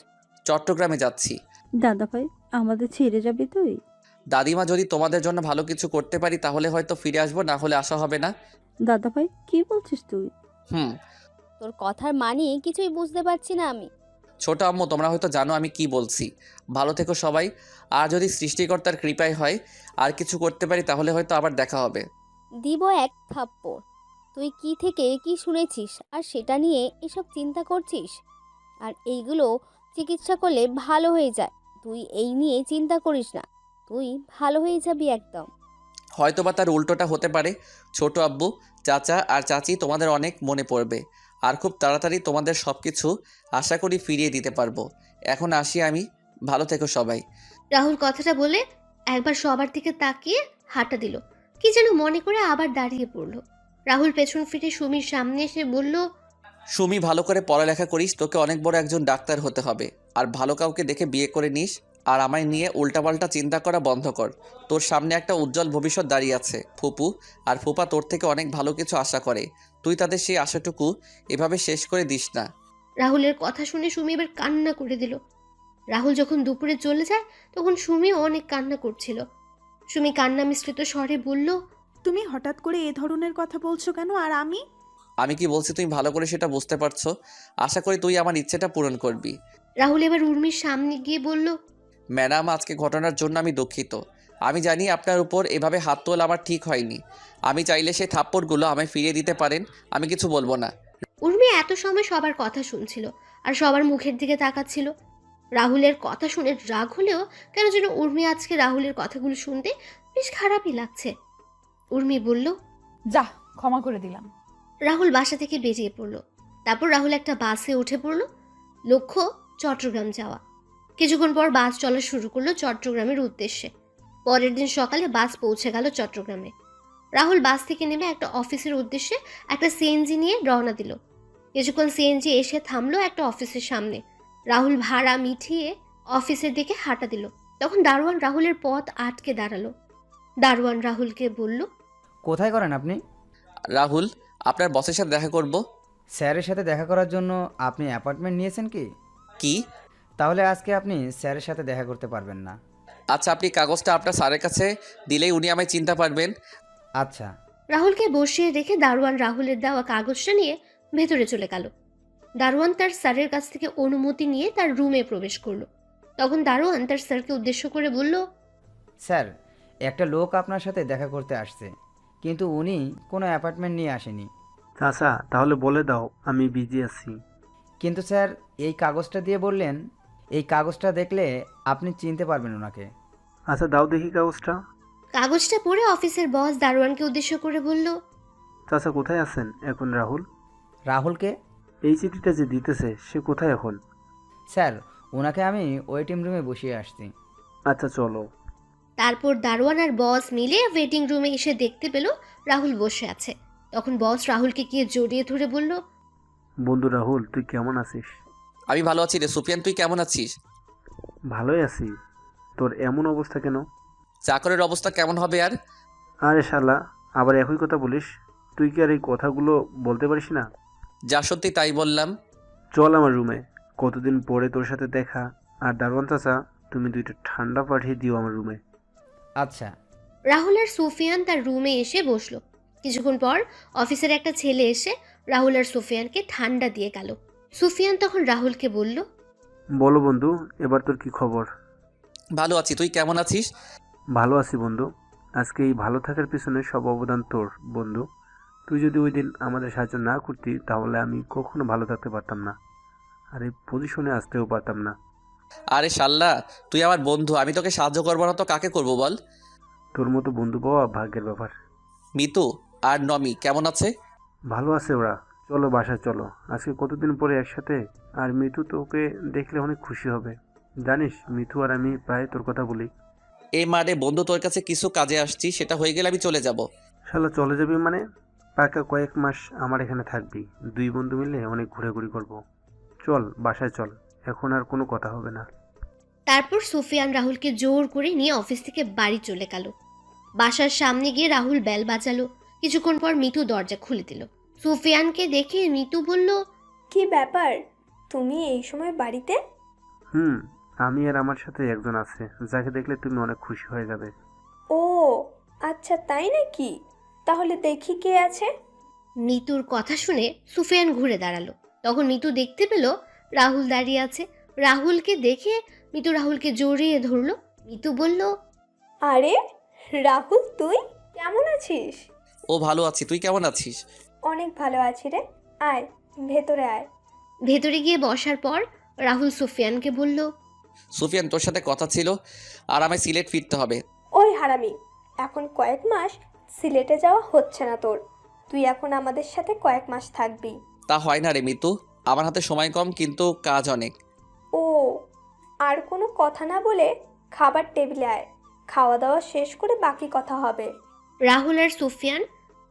চট্টগ্রামে যাচ্ছি। দাদা ভাই, আমাদের ছেড়ে যাবি তুই? দাদিমা, যদি তোমাদের জন্য ভালো কিছু করতে পারি তাহলে হয়তো ফিরে আসবো, না হলে আসা হবে না। দাদা ভাই, কি বলছিস তুই? তোর কথার মানে কিছুই বুঝতে পারছি না আমি। ছোট আম্মু, তোমরা হয়তো জানো আমি কি বলছি। ভালো থেকো সবাই। আর যদি সৃষ্টিকর্তার কৃপায় হয় আর কিছু করতে পারি তাহলে হয়তো আবার দেখা হবে। দিব এক থাপ্পড়। তুই কি থেকে কি শুনেছিস আর সেটা নিয়ে এসব চিন্তা করছিস? আর এইগুলো চিকিৎসা করলে ভালো হয়ে যায়। তুই এই নিয়ে চিন্তা করিস না, তুই ভালো হয়ে যাবি একদম। হয়তোবা তার উল্টোটা হতে পারে। ছোট আব্বু, চাচা আর চাচি, তোমাদের অনেক মনে পড়বে। আর খুব তাড়াতাড়ি তোমাদের সব কিছু আশা করি ফিরিয়ে দিতে পারবো। এখন আসি আমি। ভালো থেকো সবাই। রাহুল কথাটা বলে একবার সবার দিকে তাকিয়ে হাঁটা দিল। কি যেন মনে করে আবার দাঁড়িয়ে পড়ল। রাহুল পেছন ফিরে সুমির সামনে এসে বলল, সুমি, ভালো করে পড়ালেখা করিস। তোকে অনেক বড় একজন ডাক্তার হতে হবে। আর ভালো কাউকে দেখে বিয়ে করে নিস। আর আমায় নিয়ে উল্টাপাল্টা চিন্তা করা বন্ধ কর। তোর সামনে একটা উজ্জ্বল ভবিষ্যৎ দাঁড়িয়ে আছে। ফুপু আর ফুপা তোর থেকে অনেক ভালো কিছু আশা করে। তুই তাদের সেই আশাটুকু এভাবে শেষ করে দিস না। রাহুলের কথা শুনে সুমি এবার কান্না করে দিল। রাহুল যখন দুপুরে চলে যায় তখন সুমিও অনেক কান্না করছিল। সুমি কান্না মিশ্রিত স্বরে বলল, তুমি হঠাৎ করে এ ধরনের কথা বলছো কেন? আর আমি কি বলছি তুমি ভালো করে সেটা বুঝতে পারছো। আশা করি তুই আমার ইচ্ছেটা পূরণ করবি। রাহুল এবার উর্মির সামনে গিয়ে বলল, ম্যাডাম, আজকে ঘটনার জন্য আমি দুঃখিত। আমি জানি আপনার উপর এভাবে হাত তোলা আমার ঠিক হয়নি। আমি চাইলে সেই থাপ্পড়গুলো আমায় ফিরিয়ে দিতে পারেন। আমি কিছু বলবো না। উর্মি এত সময় সবার কথা শুনছিল আর সবার মুখের দিকে তাকাচ্ছিল। রাহুলের কথা শুনে রাগ হলেও কেন যেন উর্মি আজকে রাহুলের কথাগুলো শুনতে বেশ খারাপই লাগছে। উর্মি বলল, যা, ক্ষমা করে দিলাম। রাহুল বাসা থেকে বেরিয়ে পড়ল। তারপর রাহুল একটা বাসে উঠে পড়ল। লক্ষ্য চট্টগ্রাম যাওয়া। কিছুক্ষণ পর বাস চলা শুরু করলো চট্টগ্রামের উদ্দেশ্যে। পরের দিন সকালে বাস পৌঁছে গেল চট্টগ্রামে। রাহুল বাস থেকে নেমে একটা অফিসের উদ্দেশ্যে একটা সিএনজি নিয়ে রওনা দিল। কিছুক্ষণ সিএনজি এসে থামলো একটা অফিসের সামনে। রাহুল ভাড়া মিটিয়ে অফিসের দিকে হাঁটা দিল। তখন দারোয়ান রাহুলের পথ আটকে দাঁড়ালো। দারোয়ান রাহুলকে বলল, কোথায় করেন আপনি? রাহুল, আপনার বসের সাথে দেখা করব। স্যারের সাথে দেখা করার জন্য আপনি অ্যাপয়েন্টমেন্ট নিয়েছেন কি? কি? তাহলে আজকে আপনি স্যারের সাথে দেখা করতে পারবেন না। আচ্ছা, আপনি কাগজটা আপনার স্যারের কাছে দিলেই উনি আমায় চিনতে পারবেন। আচ্ছা। রাহুলকে বসিয়ে রেখে দারোয়ান রাহুলের দেওয়া কাগজটা নিয়ে ভেতরে চলে গেল। দারোয়ান তার স্যারের কাছ থেকে অনুমতি নিয়ে তার রুমে প্রবেশ করলো। তখন দারোয়ান তার স্যারকে উদ্দেশ্য করে বলল, স্যার, একটা লোক আপনার সাথে দেখা করতে আসছে, কিন্তু উনি কোনো অ্যাপয়েন্টমেন্ট নিয়ে আসেনি। চাচা, তাহলে বলে দাও আমি বিজি আছি। কিন্তু স্যার, এই কাগজটা দিয়ে বললেন, এই কাগজটা দেখলে আপনি চিনতে পারবেন ওনাকে। আচ্ছা, দাও দেখি কাগজটা। কাগজটা পড়ে অফিসের বস দারোয়ানকে উদ্দেশ্য করে বলল, চাচা, কোথায় আছেন এখন রাহুল? রাহুলকে? এই চিঠিটা যে দিতেছে সে কোথায় এখন? স্যার, ওনাকে আমি ওয়েটিং রুমে বসিয়ে আসছি। আচ্ছা, চলো। তারপর দারোয়ান আর বস মিলে ওয়েটিং রুমে এসে দেখতে পেল রাহুল বসে আছে। তখন বস রাহুলকে গিয়ে জড়িয়ে ধরে বলল, বন্ধু রাহুল, তুই কেমন আছিস? আমি ভালো আছি রে। সুফিয়ান, তুই কেমন আছিস? ভালোই আছি। তোর এমন অবস্থা কেন? চাকরের অবস্থা কেমন হবে আর? আরে শালা, আবার একই কথা বলিস? তুই কি আর এই কথাগুলো বলতে পারিস না? যা সত্যি তাই বললাম। চল আমার রুমে, কতদিন পরে তোর সাথে দেখা। আর দারোয়ান চাচা, তুমি 2টা ঠান্ডা পাঠিয়ে দিও আমার রুমে। আচ্ছা। রাহুল আর সুফিয়ান তার রুমে এসে বসলো। কিছুক্ষণ পর অফিসের একটা ছেলে এসে রাহুল আর সুফিয়ানকে ঠান্ডা দিয়ে গেল। সুফিয়ান তখন রাহুলকে বলল, বলো বন্ধু, এবার তোর কি খবর? ভালো আছি, তুই কেমন আছিস? ভালো আছি বন্ধু। আজকে এই ভালো থাকার পিছনে সব অবদান তোর বন্ধু। তুই যদি ওই দিন আমাদের সাহায্য না করতি তাহলে আমি কখনো ভালো থাকতে পারতাম না, আর এই পজিশনে আসতেও পারতাম না। আরে শাল্লা, তুই আমার বন্ধু, আমি তোকে সাহায্য করবো না তো কাকে করবো বল? তোর মতো বন্ধু পাওয়া ভাগ্যের ব্যাপার। মিতু আর নমি কেমন আছে? ভালো আছে ওরা। চলো বাসায় চলো, আজকে কতদিন পরে একসাথে। আর মিতু তোকে দেখলে অনেক খুশি হবে। জানিস, মিতু আর আমি প্রায় তোর কথা বলি। এই মানে বন্ধু, তোর কাছে কিছু কাজে আসছি, সেটা হয়ে গেলে আমি চলে যাব। শালা চলে যাবি মানে? পাকা কয়েক মাস আমার এখানে থাকবি। 2 বন্ধু মিলে অনেক ঘোরাঘুরি করব। চল বাসায় চল, এখন আর কোনো কথা হবে না। তারপর সুফিয়ান রাহুলকে জোর করে নিয়ে অফিস থেকে বাড়ি চলে গেল। বাসার সামনে গিয়ে রাহুল বেল বাজালো। কিছুক্ষণ পর মিতু দরজা খুলে দিল। সুফিয়ানকে দেখে মিতু বলল, কি ব্যাপার, তুমি এই সময় বাড়িতে? আমি আর আমার সাথে একজন আছে, যাকে দেখলে তুমি অনেক খুশি হয়ে যাবে। ও আচ্ছা, তাই নাকি? তাহলে দেখি কে আছে। মিতুর কথা শুনে সুফিয়ান ঘুরে দাঁড়ালো। তখন মিতু দেখতে পেল রাহুল দাঁড়িয়ে আছে। রাহুলকে দেখে মিতু রাহুলকে জড়িয়ে ধরলো। মিতু বলল, আরে রাহুল, তুই কেমন আছিস? ও ভালো আছি, তুই কেমন আছিস? অনেক ভালো আছি রে, আয় ভেতরে আয়। ভেতরে গিয়ে বসার পর রাহুল সুফিয়ানকে বলল, সুফিয়ান, তোর সাথে কথা ছিল, আর আমায় সিলেট ফিরতে হবে। ওই হারামি, এখন কয়েক মাস সিলেটে যাওয়া হচ্ছে না তোর। তুই এখন আমাদের সাথে কয়েক মাস থাকবি। তা হয় না রে মিতু, আমার হাতে সময় কম কিন্তু কাজ অনেক। ও, আর কোনো কথা না বলে খাবার টেবিলে আয়। খাওয়া দাওয়া শেষ করে বাকি কথা হবে। রাহুল আর সুফিয়ান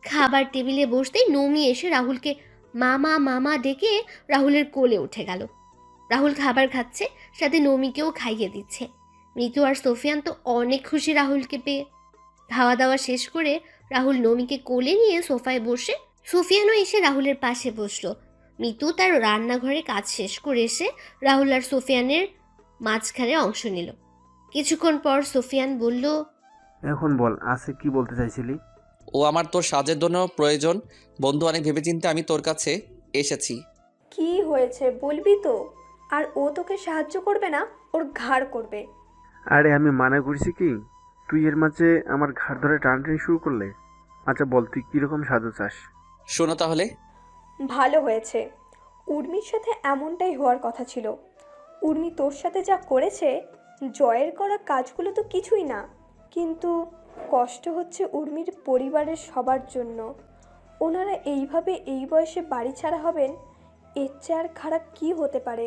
খাবার টেবিলে বসতেই নমি এসে রাহুলকে মামা মামা ডেকে রাহুলের কোলে উঠে গেল। রাহুল খাবার খাচ্ছে, সাথে নমিকেও খাইয়ে দিচ্ছে। মিতু আর সুফিয়ান তো অনেক খুশি রাহুলকে পেয়ে। খাওয়া দাওয়া শেষ করে রাহুল নমিকে কোলে নিয়ে সোফায় বসে সুফিয়ানও এসে রাহুলের পাশে বসলো। মিতু তার রান্নাঘরে কাজ শেষ করে এসে রাহুল আর সুফিয়ানের মাঝখানে অংশ নিল। কিছুক্ষণ পর সুফিয়ান বলল, এখন বল, আছে কি বলতে চাইছিলি? ও আমার তোর সাহায্যের জন্য প্রয়োজন বন্ধু, অনেক ভেবেচিন্তে আমি তোর কাছে এসেছি। কি হয়েছে বলবি তো? আর ও তোকে সাহায্য করবে না, ওর ঘাড় করবে। আরে আমি মানা করছি কি? তুই এর মাঝে আমার ঘাড় ধরে টানাটানি শুরু করলে। আচ্ছা বল, তুই কীরকম সাহায্য চাস? শোনো তাহলে। ভালো হয়েছে, উর্মির সাথে এমনটাই হওয়ার কথা ছিল। উর্মি তোর সাথে যা করেছে, জয়ের করা কাজগুলো তো কিছুই না। কিন্তু কষ্ট হচ্ছে উর্মির পরিবারের সবার জন্য। ওনারা এইভাবে এই বয়সে বাড়ি ছাড়া হবেন, এর চেয়ে আর খারাপ কি হতে পারে?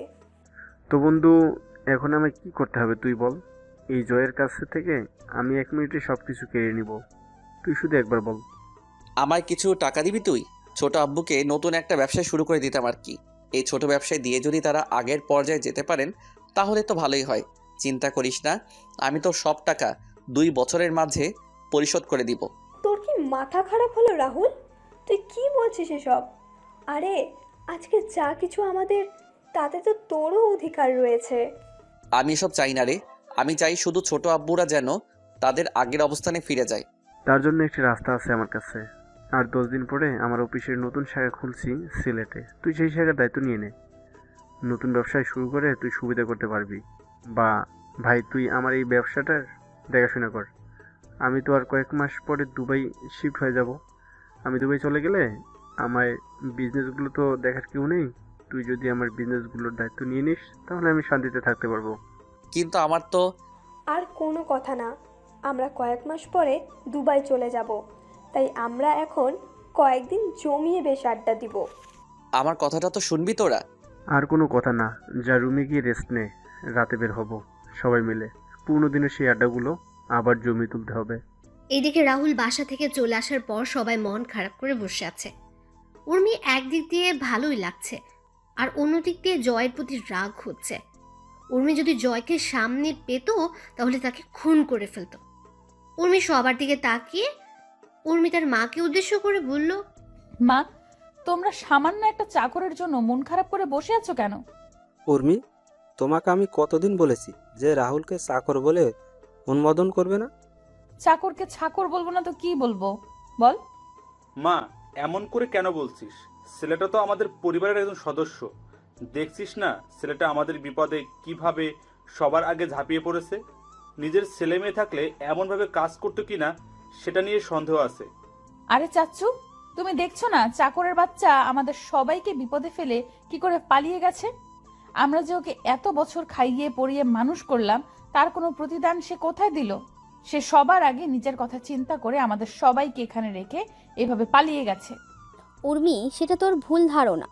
তো বন্ধু, এখন আমায় কি করতে হবে তুই বল। এই জয়ের কাছ থেকে আমি 1 মিনিটে সব কিছু কেড়ে নিব। তুই শুধু একবার বল। আমায় কিছু টাকা দিবি তুই? ছোট আব্বুকে নতুন একটা ব্যবসা শুরু করে দিতাম আর কি। এই ছোট ব্যবসায় দিয়ে যদি তারা আগের পর্যায়ে যেতে পারেন তাহলে তো ভালোই হয়। চিন্তা করিস না, আমি তো সব টাকা 2 বছরের মাঝে পরিশোধ করে দিব। তোর কি মাথা খারাপ হলো রাহুল? তুই কি বলছিস এসব? আরে আজকে যা কিছু আমাদের, তাতে তো তোরও অধিকার রয়েছে। আমি এসব চাই না রে, আমি চাই শুধু ছোট আব্বুরা যেন তাদের আগের অবস্থানে ফিরে যায়। তার জন্য একটি রাস্তা আছে আমার কাছে। আর 10 দিন পরে আমার অফিসের নতুন শাখা খুলছি সিলেটে। তুই সেই শাখার দায়িত্ব নিয়ে নে। নতুন ব্যবসায় শুরু করে তুই সুবিধা করতে পারবি। বা ভাই, তুই আমার এই ব্যবসাটার দেখাশোনা কর। আমি তো আর কয়েক মাস পরে দুবাই শিফট হয়ে যাব। আমি দুবাই চলে গেলে আমার বিজনেসগুলো তো দেখার কেউ নেই। তুই যদি আমার বিজনেসগুলোর দায়িত্ব নিয়ে নিস তাহলে আমি শান্তিতে থাকতে পারবো। কিন্তু আমার তো... আর কোনো কথা না, আমরা কয়েক মাস পরে দুবাই চলে যাব। তাই আমরা এখন কয়েকদিন জমিয়ে বেশ আড্ডা দিব। আমার কথাটা তো শুনবি তোরা। আর কোনো কথা না, যা রুমে গিয়ে রেস্ট নে। রাতে বের হব সবাই মিলে। পুরনো দিনের সেই আড্ডাগুলো আবার জমিয়ে তুলতে হবে। এইদিকে রাহুল বাসা থেকে চলে আসার পর সবাই মন খারাপ করে বসে আছে। উর্মি একদিক দিয়ে ভালোই লাগছে, আর অন্যদিক দিয়ে জয়ের প্রতি রাগ হচ্ছে। উর্মি যদি জয়কে সামনে পেত তাহলে তাকে খুন করে ফেলত। উর্মি সবার দিকে তাকিয়ে উর্মি তার মাকে উদ্দেশ্য করে বলল, মা, তোমরা সামান্য একটা চাকরের জন্য মন খারাপ করে বসে আছো কেন? উর্মি, তোমাকে আমি কতদিন বলেছি যে রাহুলকে চাকর বলে অনুমোদন করবে না? চাকরকে ছাকর বলবো না তো কি বলবো বল? মা, এমন করে কেন বলছিস? ছেলেটা তো আমাদের পরিবারের একজন সদস্য। দেখছিস না ছেলেটা আমাদের বিপদে কিভাবে সবার আগে ঝাঁপিয়ে পড়েছে। নিজের ছেলে মেয়ে থাকলে এমনভাবে কাজ করতো কিনা সেটা নিয়ে সন্দেহ আছে। আরে চাচ্চু, তুমি দেখছো না চাকরের বাচ্চা আমাদের সবাইকে বিপদে ফেলে কি করে পালিয়ে গেছে? আমরা যে ওকে এত বছর খাইয়ে পরিয়ে মানুষ করলাম, তার কোনো প্রতিদান সে কোথায় দিল? সে সবার আগে নিজের কথা চিন্তা করে আমাদের সবাইকে এখানে রেখে এভাবে পালিয়ে গেছে। উর্মি, সেটা তোর ভুল ধারণা।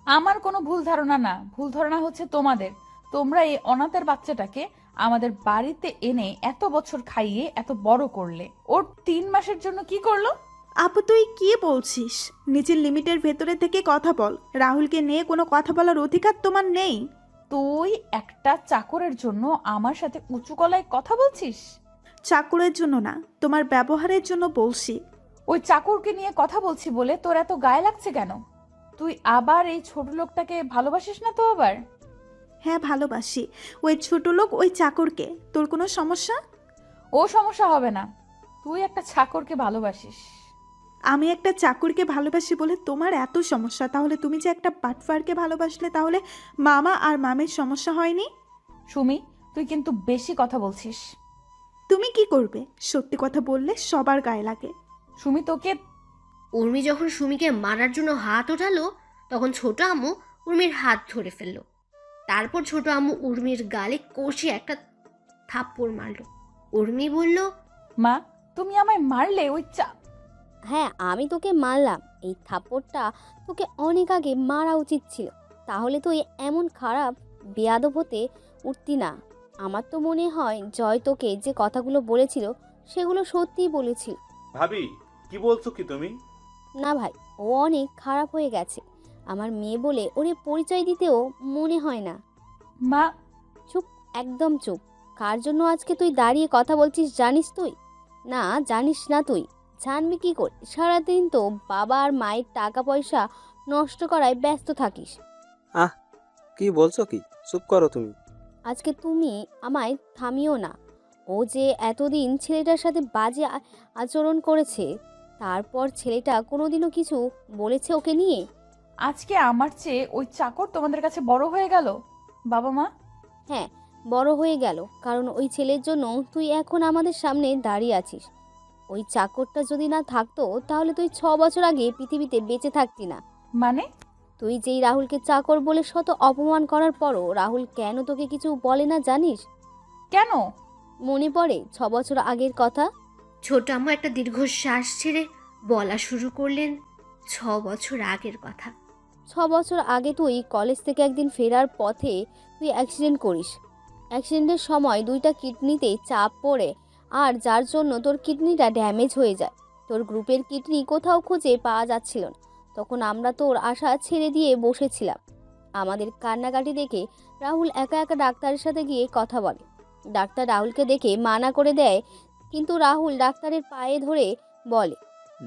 আমার কোনো ভুল ধারণা না, ভুল ধারণা হচ্ছে তোমাদের। তোমরা এই অনাথের বাচ্চাটাকে আমাদের বাড়িতে এনে এত বছর খাইয়ে এত বড় করলে, ওর 3 মাসের জন্য কি করলো? আপু তুই কি বলছিস? নিজের লিমিটের ভেতরে থেকে কথা বল। রাহুলকে নিয়ে কোনো কথা বলার অধিকার তোমার নেই। তুই একটা চাকরের জন্য আমার সাথে উঁচু গলায় কথা বলছিস? চাকরের জন্য না, তোমার ব্যবহারের জন্য বলছি। ওই চাকরকে নিয়ে কথা বলছি বলে তোর এত গায়ে লাগছে কেন? তুই আবার এই ছোট লোকটাকে ভালোবাসিস না তো আবার? হ্যাঁ ভালোবাসি, ওই ছোট লোক ওই চাকরকে। তোর কোনো সমস্যা? ও সমস্যা হবে না, তুই একটা চাকরকে ভালোবাসিস। আমি একটা চাকরকে ভালোবাসি বলে তোমার এত সমস্যা? তাহলে তুমি যে একটা বাটফারকে ভালোবাসলে, তাহলে মামা আর মামের সমস্যা হয়নি? সুমি, তুই কিন্তু বেশি কথা বলছিস। তুমি কি করবে? সত্যি কথা বললে সবার গায়ে লাগে। সুমি, তোকে... উর্মি যখন সুমিকে মারার জন্য হাত ওঠালো, তখন ছোট আম্মু উর্মির হাত ধরে ফেললো। তারপর ছোট আম্মু উর্মির গালে কষে একটা থাপ্পড় মারলো। উর্মি বলল, মা, তুমি আমায় মারলে? হ্যাঁ, আমি তোকে মারলাম। এই থাপ্পড়টা তোকে অনেক আগে মারা উচিত ছিল, তাহলে তুই এমন খারাপ বেয়াদব হতে উঠতি না। আমার তো মনে হয় জয় তোকে যে কথাগুলো বলেছিল সেগুলো সত্যিই বলেছিল। ভাবি, কি বলছো কি তুমি? না ভাই, ও অনেক খারাপ হয়ে গেছে। আমার মেয়ে বলে ওরে পরিচয় দিতেও মনে হয় না। মা, চুপ, একদম চুপ। কার জন্য আজকে তুই দাঁড়িয়ে কথা বলছিস জানিস তুই? না, জানিস না তুই? জানবি কি করে? সারাদিন তো বাবা আর মায়ের টাকা পয়সা নষ্ট করায় ব্যস্ত থাকিস। কি বলছো কি? চুপ করো তুমি। আজকে তুমি আমায় থামিও না। ও যে এতদিন ছেলেটার সাথে বাজে আচরণ করেছে, তারপর ছেলেটা কোনোদিনও কিছু বলেছে ওকে নিয়ে? আজকে আমার চেয়ে ওই চাকর তোমাদের কাছে বড় হয়ে গেল? বাবা মা, হ্যাঁ, বড় হয়ে গেল, কারণ ওই ছেলের জন্য তুই এখন আমাদের সামনে দাঁড়িয়ে আছিস। ওই চাকরটা যদি না থাকতো তাহলে তুই 6 বছর আগে পৃথিবীতে বেঁচে থাকতি না। মানে? তুই যেই রাহুলকে চাকর বলে শত অপমান করার পরও রাহুল কেন তোকে কিছু বলে না জানিস? কেন? মনে পড়ে 6 বছর আগের কথা? ছোট আম্মু একটা দীর্ঘশ্বাস ছেড়ে বলা শুরু করলেন, 6 বছর আগের কথা। 6 বছর আগে তুই কলেজ থেকে একদিন ফেরার পথে তুই অ্যাক্সিডেন্ট করিস। অ্যাক্সিডেন্টের সময় 2টা কিডনিতে চাপ পড়ে, আর যার জন্য তোর কিডনিটা ড্যামেজ হয়ে যায়। তোর গ্রুপের কিডনি কোথাও খুঁজে পাওয়া যাচ্ছিল না। তখন আমরা তোর আশা ছেড়ে দিয়ে বসেছিলাম। আমাদের কান্নাকাটি দেখে রাহুল একা একা ডাক্তারের সাথে গিয়ে কথা বলে। ডাক্তার রাহুলকে দেখে মানা করে দেয়, কিন্তু রাহুল ডাক্তারের পায়ে ধরে বলে,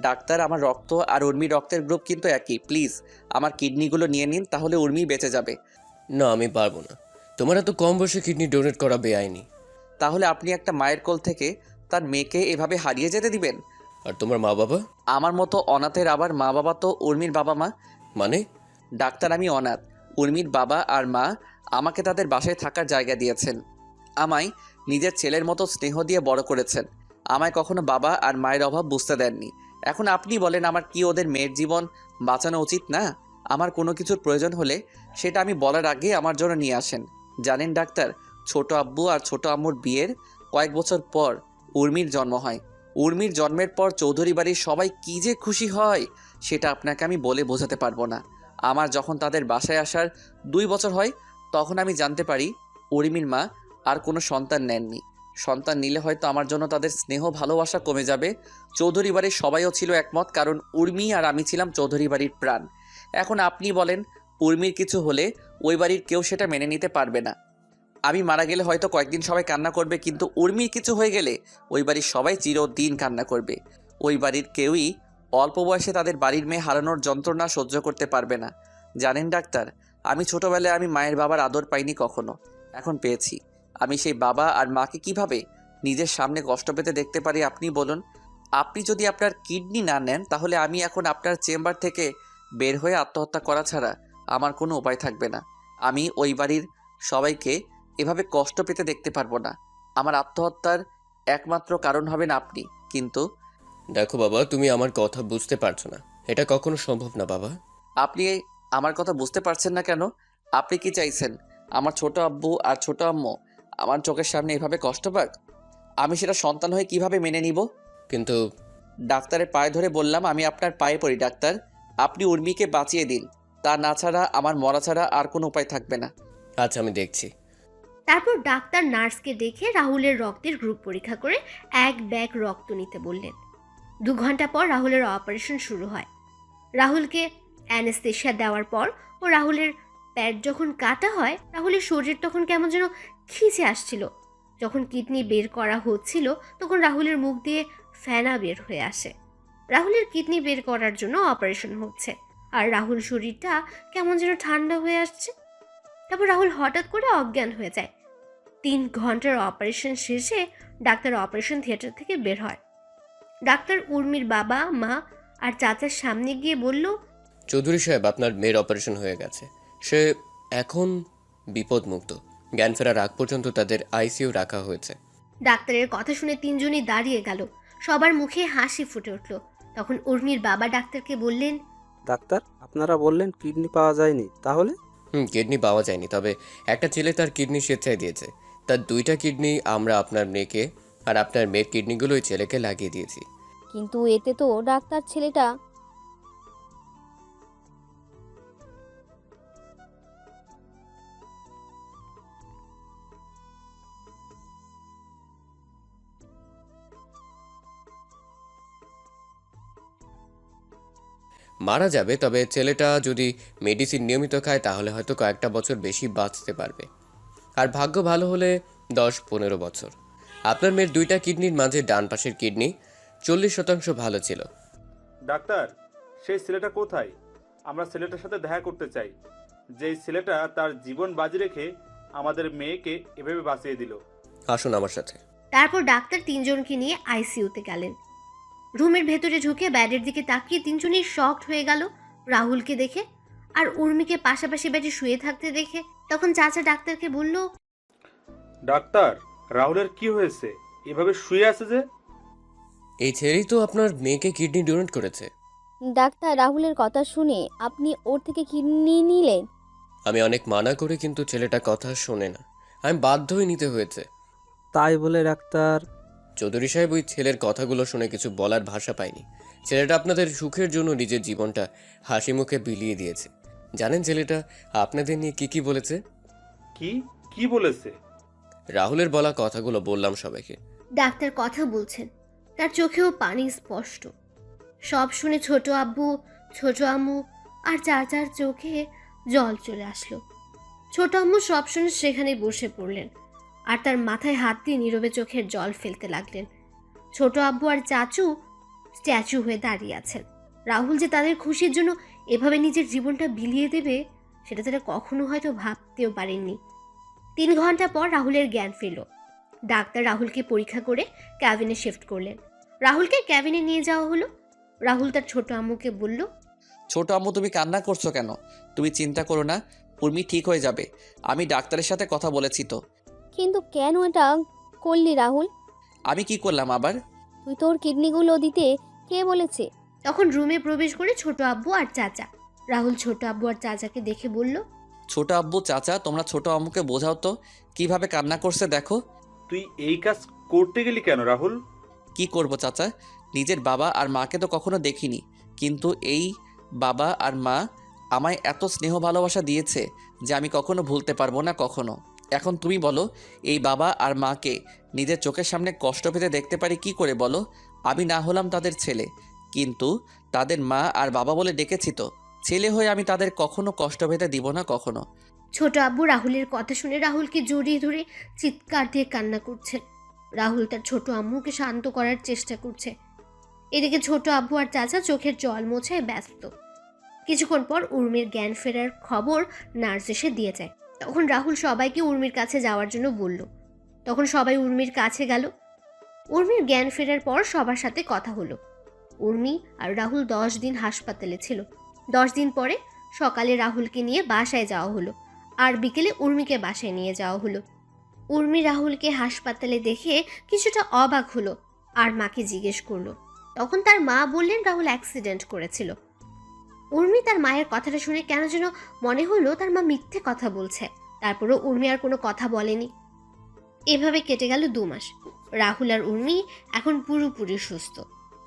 ডাক্তার, আমার রক্ত আর উর্মির রক্তের গ্রুপ কিন্তু একই। প্লিজ আমার কিডনিগুলো নিয়ে নিন, তাহলে উর্মি বেঁচে যাবে। না, আমি পারবো না। তোমার এত কম বয়সে কিডনি ডোনেট করা বেআইনি। তাহলে আপনি একটা মায়ের কোল থেকে তার মেয়েকে এভাবে হারিয়ে যেতে দিবেন? আর তোমার মা বাবা? আমার মতো অনাথের আবার মা বাবা তো উর্মির বাবা মা। মানে? ডাক্তার, আমি অনাথ। উর্মির বাবা আর মা আমাকে তাদের বাসায় থাকার জায়গা দিয়েছেন। আমায় নিজের ছেলের মতো স্নেহ দিয়ে বড় করেছেন। আমায় কখনো বাবা আর মায়ের অভাব বুঝতে দেননি। এখন আপনি বলেন, আমার কি ওদের মেয়ের জীবন বাঁচানো উচিত না? আমার কোনো কিছুর প্রয়োজন হলে সেটা আমি বলার আগে আমার জন্য নিয়ে আসেন। জানেন ডাক্তার, ছোট আব্বু আর ছোট আম্মুর বিয়ের কয়েক বছর পর উর্মির জন্ম হয়। উর্মির জন্মের পর চৌধুরী বাড়ির সবাই কী যে খুশি হয় সেটা আপনাকে আমি বলে বোঝাতে পারবো না। আমার যখন তাদের বাসায় আসার 2 বছর হয়, তখন আমি জানতে পারি উর্মির মা আর কোনো সন্তান নেননি। সন্তান নিলে হয়তো আমার জন্য তাদের স্নেহ ভালোবাসা কমে যাবে। চৌধুরী বাড়ির সবাইও ছিল একমত, কারণ উর্মি আর আমি ছিলাম চৌধুরী বাড়ির প্রাণ। এখন আপনি বলেন, উর্মির কিছু হলে ওই বাড়ির কেউ সেটা মেনে নিতে পারবে না। আমি মারা গেলে হয়তো কয়েকদিন সবাই কান্না করবে, কিন্তু উর্মির কিছু হয়ে গেলে ওই বাড়ির সবাই চিরদিন কান্না করবে। ওই বাড়ির কেউই অল্প বয়সে তাদের বাড়ির মেয়ে হারানোর যন্ত্রণা সহ্য করতে পারবে না। জানেন ডাক্তার, আমি ছোটবেলায় আমি মায়ের বাবার আদর পাইনি কখনো, এখন পেয়েছি। আমি সেই বাবা আর মাকে কিভাবে নিজের সামনে কষ্ট পেতে দেখতে পারি আপনি বলুন। আপনি যদি আপনার কিডনি না নেন তাহলে আমি এখন আপনার চেম্বার থেকে বের হয়ে আত্মহত্যা করা ছাড়া আমার কোনো উপায় থাকবে না। আমি ওই বাড়ির সবাইকে এভাবে কষ্ট পেতে দেখতে পারবো না। আমার আত্মহত্যার একমাত্র কারণ হবেন আপনি। কিন্তু দেখো বাবা, তুমি আমার কথা বুঝতে পারছো না। এটা কখনো সম্ভব না বাবা। আপনি আমার কথা বুঝতে পারছেন না কেন? আপনি কি চাইছেন আমার ছোট আব্বু আর ছোট আম্মু আমার চোখের সামনে এভাবে কষ্ট পাক? আমি সেটা সন্তান হয়ে কিভাবে মেনে নিব? কিন্তু ডাক্তারের পায়ে ধরে বললাম, আমি আপনার পায়ে পড়ি ডাক্তার, আপনি উর্মিকে বাঁচিয়ে দিন। তা না ছাড়া আমার মরা ছাড়া আর কোনো উপায় থাকবে না। আচ্ছা, আমি দেখছি। তারপর ডাক্তার নার্সকে দেখে রাহুলের রক্তের গ্রুপ পরীক্ষা করে এক ব্যাগ রক্ত নিতে বললেন। 2 ঘন্টা পর রাহুলের অপারেশন শুরু হয়। রাহুলকে অ্যানেস্থেশিয়া দেওয়ার পর ও রাহুলের প্যাড যখন কাটা হয়, রাহুলের শরীর তখন কেমন যেন খিচে আসছিল। যখন কিডনি বের করা হচ্ছিল তখন রাহুলের মুখ দিয়ে ফেনা বের হয়ে আসে। রাহুলের কিডনি বের করার জন্য অপারেশন হচ্ছে আর রাহুল শরীরটা কেমন যেন ঠান্ডা হয়ে আসছে। তারপর রাহুল হঠাৎ করে অজ্ঞান হয়ে যায়। 3 ঘন্টার অপারেশন শেষে ডাক্তার অপারেশন থিয়েটার থেকে বের হয়। ডাক্তার উর্মির বাবা, মা আর চাচার সামনে গিয়ে বলল, চৌধুরী সাহেব, আপনার মেয়ের অপারেশন হয়ে গেছে। সে এখন বিপদমুক্ত। জ্ঞান ফেরার আগ পর্যন্ত তাদের আইসিইউ রাখা হয়েছে। ডাক্তারের কথা শুনে 3 জনই দাঁড়িয়ে গেল। সবার মুখে হাসি ফুটে উঠল। তখন উর্মির বাবা ডাক্তারকে বললেন, ডাক্তার, আপনারা বললেন কিডনি পাওয়া যায়নি, তাহলে? কিডনি পাওয়া যায়নি, তবে একটা ছেলে তার কিডনি স্বেচ্ছায় দিয়েছে। তার 2টা কিডনি আমরা আপনার মেয়েকে আর আপনার মেয়ের কিডনিগুলো ওই ছেলেকে লাগিয়ে দিয়েছি। কিন্তু এতে তো ডাক্তার ছেলেটা মারা যাবে, তবে ছেলেটা যদি মেডিসিন নিয়মিত খায় তাহলে হয়তো কয়েকটা বছর বেশি বাঁচতে পারবে, আর ভাগ্য ভালো হলে 10-15 বছর। আপনার মেয়ের 2টা কিডনির মাঝে ডান পাশের কিডনি 40% ভালো ছিল। ডাক্তার, সেই ছেলেটা কোথায়? আমরা ছেলেটার সাথে দেখা করতে চাই, যেই ছেলেটা তার জীবন বাজি রেখে আমাদের মেয়েকে এভাবে বাঁচিয়ে দিল। আসুন আমার সাথে। তারপর ডাক্তার 3 জনকে নিয়ে আইসিইউতে গেলেন। রুমের ভেতরে ঢুকে ব্যাডের দিকে তাকিয়ে 3 জনই শকড হয়ে গেল রাহুলকে দেখে আর উর্মিকে পাশাপাশি বেডে শুয়ে থাকতে দেখে। তখন চাচা ডাক্তারকে বলল, ডাক্তার, রাহুলের কি হয়েছে? এভাবে শুয়ে আছে যে? এই ছেলেই তো আপনার মেয়েকে কিডনি ডোনেট করেছে। ডাক্তার, রাহুলের কথা শুনে আপনি ওর থেকে কিডনি নিলেন? আমি অনেক মানা করে কিন্তু ছেলেটা কথা শোনে না, আমি বাধ্য হয়ে নিতে হয়েছে। তাই বলে ডাক্তার? চৌধুরী সাহেব, ওই ছেলের কথাগুলো শুনে কিছু বলার ভাষা পাইনি। ছেলেটা আপনাদের সুখের জন্য নিজের জীবনটা হাসি মুখে বিলিয়ে দিয়েছে। জানেন ছেলেটা আপনাদের নিয়ে কি বলেছে? কি বলেছে? রাহুলের বলা কথাগুলো বললাম সবাইকে। ডাক্তার কথা বলছেন, তার চোখেও পানি স্পষ্ট। সব শুনে ছোট আব্বু, ছোট আম্মু আর চাচার চোখে জল চলে আসলো। ছোট আম্মু সব শুনে সেখানে বসে পড়লেন আর তার মাথায় হাত দিয়ে নীরবে চোখের জল ফেলতে লাগলেন। ছোট আব্বু আর চাচু স্ট্যাচু হয়ে দাঁড়িয়ে আছেন। রাহুল যে তাদের খুশির জন্য এভাবে নিজের জীবনটা বিলিয়ে দেবে সেটা তারা কখনো হয়তো ভাবতেও পারেননি। 3 ঘন্টা পর রাহুলের জ্ঞান ফিরল। ডাক্তার রাহুলকে পরীক্ষা করে ক্যাবিনে শিফট করলেন। রাহুলকে ক্যাবিনে নিয়ে যাওয়া হলো। রাহুল তার ছোট আম্মুকে বলল, ছোট আম্মু, তুমি কান্না করছো কেন? তুমি চিন্তা করো না, উর্মি ঠিক হয়ে যাবে। আমি ডাক্তারের সাথে কথা বলেছি তো। কিন্তু কেন এটা করলি রাহুল? আমি কি করলাম আবার? তুই তোর কিডনিগুলো দিতে কে বলেছে? তখন রুমে প্রবেশ করে ছোট আব্বু আর চাচা। রাহুল ছোট আব্বু আর চাচাকে দেখে বলল, ছোট আব্বু, চাচা, তোমরা ছোট আম্মুকে বোঝাও তো কিভাবে কান্না করছে দেখো। তুই এই কাজ করতে গেলি কেন রাহুল? কি করব চাচা, নিজের বাবা আর মাকে তো কখনো দেখিনি, কিন্তু এই বাবা আর মা আমায় এত স্নেহ ভালোবাসা দিয়েছে যে আমি কখনো ভুলতে পারবো না কখনো। এখন তুমি বলো, এই বাবা আর মাকে নিজের চোখের সামনে কষ্ট পেতে দেখতে পারি কি করে বলো? আমি না হলাম তাদের ছেলে, কিন্তু তাদের মা আর বাবা বলে ডেকেছি তো। ছেলে হয়ে আমি তাদের কখনো কষ্ট পেতে দিব না কখনো। ছোট আব্বু রাহুলের কথা শুনে রাহুলকে জড়িয়ে ধরে চিৎকার দিয়ে কান্না করছেন। রাহুল তার ছোট আম্মুকে শান্ত করার চেষ্টা করছে। এদিকে ছোট আব্বু আর চাচা চোখের জল মোছায় ব্যস্ত। কিছুক্ষণ পর উর্মির জ্ঞান ফেরার খবর নার্স এসে দিয়ে যায়। তখন রাহুল সবাইকে উর্মির কাছে যাওয়ার জন্য বলল। তখন সবাই উর্মির কাছে গেল। উর্মির জ্ঞান ফেরার পর সবার সাথে কথা হলো। উর্মি আর রাহুল 10 দিন হাসপাতালে ছিল। 10 দিন পরে সকালে রাহুলকে নিয়ে বাসায় যাওয়া হলো, আর বিকেলে উর্মিকে বাসায় নিয়ে যাওয়া হলো। উর্মি রাহুলকে হাসপাতালে দেখে কিছুটা অবাক হলো আর মাকে জিজ্ঞেস করলো। তখন তার মা বললেন রাহুল অ্যাক্সিডেন্ট করেছিল। উর্মি তার মায়ের কথাটা শুনে কেন যেন মনে হলো তার মা মিথ্যে কথা বলছে। তারপরও উর্মি আর কোনো কথা বলেনি। এভাবে কেটে গেল 2 মাস। রাহুল আর উর্মি এখন পুরোপুরি সুস্থ।